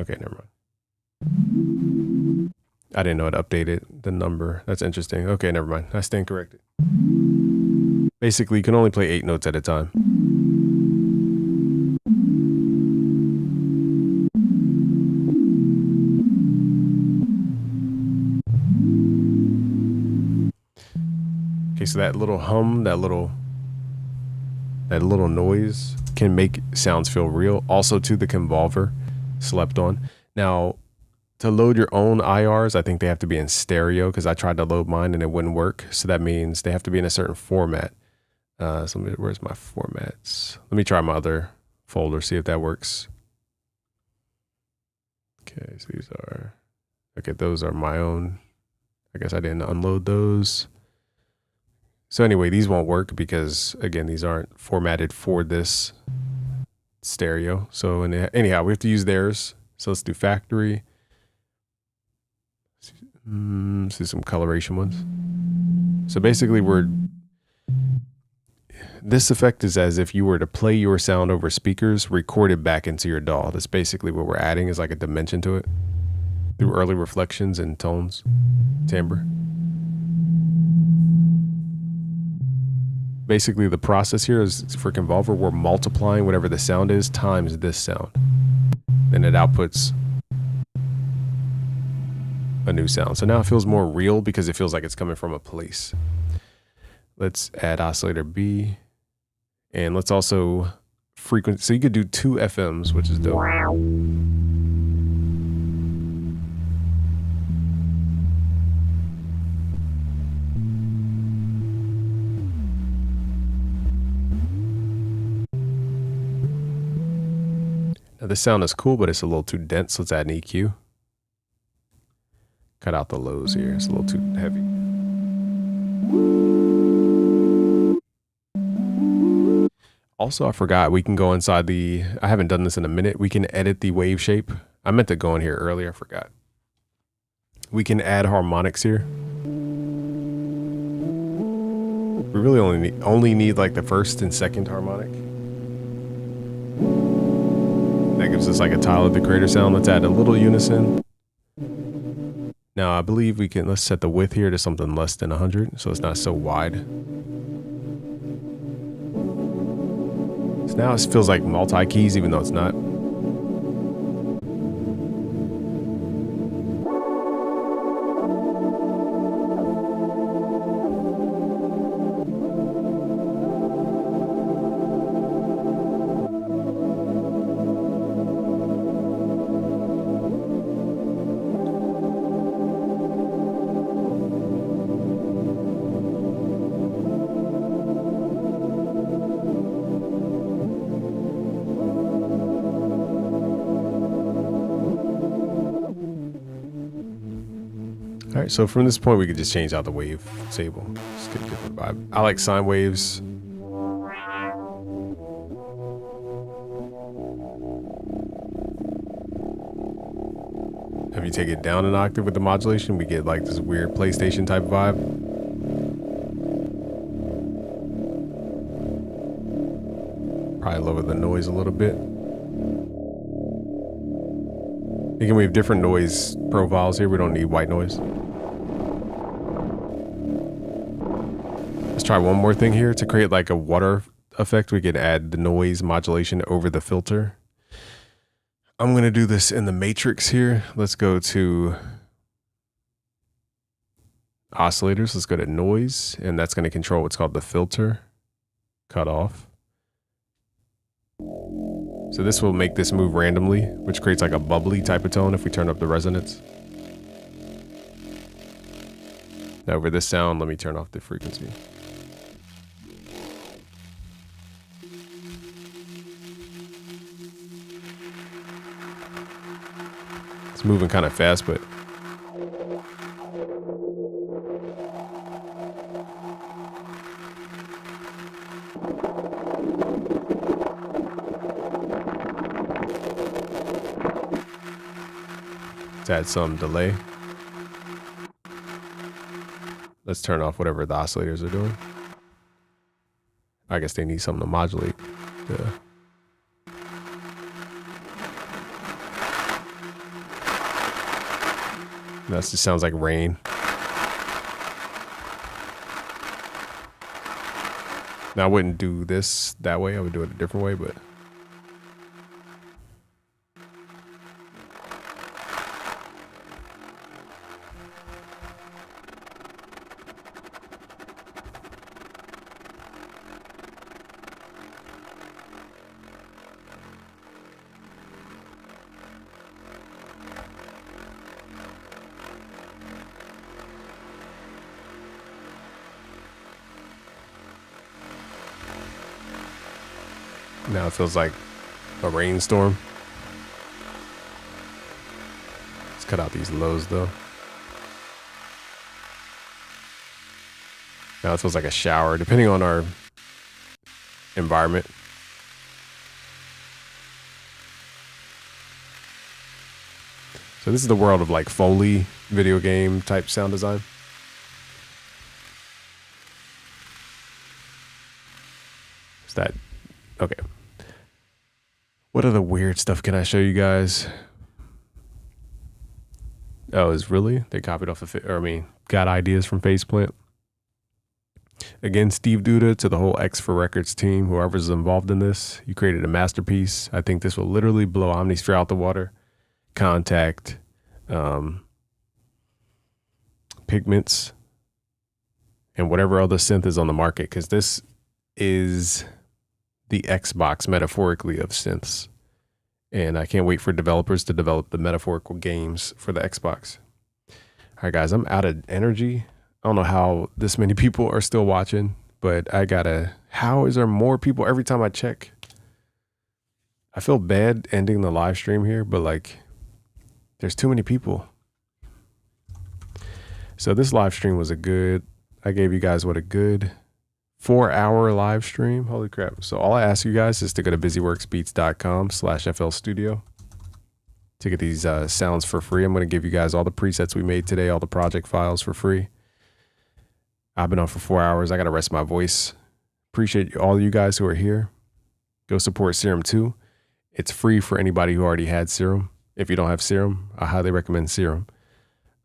Speaker 1: Okay, never mind. I didn't know it updated the number. That's interesting. Okay, never mind. I stand corrected. Basically, you can only play 8 notes at a time. Okay, so that little hum, that little noise can make sounds feel real. Also, to the convolver, slept on. Now, to load your own IRs, I think they have to be in stereo because I tried to load mine and it wouldn't work. So that means they have to be in a certain format. So where's my formats? Let me try my other folder, see if that works. Okay, so these are, Okay, those are my own. I guess I didn't unload those. So anyway, these won't work because, again, these aren't formatted for this stereo. So anyhow, we have to use theirs. So let's do factory. Let's do some coloration ones. So basically this effect is as if you were to play your sound over speakers, recorded back into your DAW. That's basically what we're adding, is like a dimension to it through early reflections and tones, timbre. Basically, the process here is for Convolver, we're multiplying whatever the sound is times this sound. And it outputs a new sound. So now it feels more real because it feels like it's coming from a place. Let's add oscillator B. And let's also frequency. So you could do 2 FMs, which is dope. Now this sound is cool, but it's a little too dense. Let's add an EQ. Cut out the lows here. It's a little too heavy. Also, I forgot, we can go inside I haven't done this in a minute. We can edit the wave shape. I meant to go in here earlier. I forgot. We can add harmonics here. We really only need like the first and second harmonic. That gives us like a Tyler the Creator sound. Let's add a little unison. Now I believe we can, let's set the width here to something less than 100, so it's not so wide. So now it feels like multi-keys, even though it's not. All right, so from this point, we could just change out the wave table. Just get a different vibe. I like sine waves. If you take it down an octave with the modulation, we get like this weird PlayStation type vibe. Probably lower the noise a little bit. Again, we have different noise profiles here. We don't need white noise. Let's try one more thing here. To create like a water effect, we could add the noise modulation over the filter. I'm going to do this in the matrix here. Let's go to oscillators. Let's go to noise, and that's going to control what's called the filter cutoff. So this will make this move randomly, which creates like a bubbly type of tone if we turn up the resonance. Now over this sound, let me turn off the frequency. It's moving kind of fast, but let's add some delay. Let's turn off whatever the oscillators are doing. I guess they need something to modulate. Yeah. That just sounds like rain. Now I wouldn't do this that way. I would do it a different way, but now it feels like a rainstorm. Let's cut out these lows though. Now it feels like a shower, depending on our environment. So this is the world of like Foley video game type sound design. Is that okay? What other weird stuff can I show you guys? Oh, is really? They copied off of it, or I mean, got ideas from Faceplant. Again, Steve Duda to the whole X for Records team, whoever's involved in this, you created a masterpiece. I think this will literally blow Omnisphere out the water. Contact, Pigments, and whatever other synth is on the market, because this is the Xbox metaphorically of synths. And I can't wait for developers to develop the metaphorical games for the Xbox. All right, guys, I'm out of energy. I don't know how this many people are still watching, but how is there more people every time I check? I feel bad ending the live stream here, but like, there's too many people. So this live stream was I gave you guys a good 4-hour live stream. Holy crap. So all I ask you guys is to go to busyworksbeats.com/FL Studio to get these sounds for free. I'm going to give you guys all the presets we made today, all the project files for free. I've been on for 4 hours. I got to rest my voice. Appreciate all you guys who are here. Go support Serum 2. It's free for anybody who already had Serum. If you don't have Serum, I highly recommend Serum.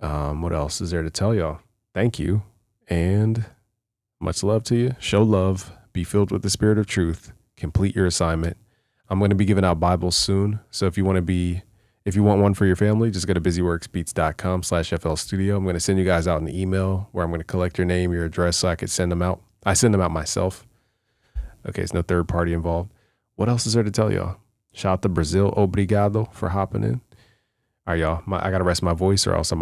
Speaker 1: What else is there to tell y'all? Thank you. And much love to you. Show love. Be filled with the spirit of truth. Complete your assignment. I'm going to be giving out Bibles soon. So if you want one for your family, just go to busyworksbeats.com/FL Studio. I'm going to send you guys out an email where I'm going to collect your name, your address, so I could send them out. I send them out myself. Okay, it's no third party involved. What else is there to tell y'all? Shout out to Brazil. Obrigado for hopping in. All right, y'all. I got to rest my voice or else I might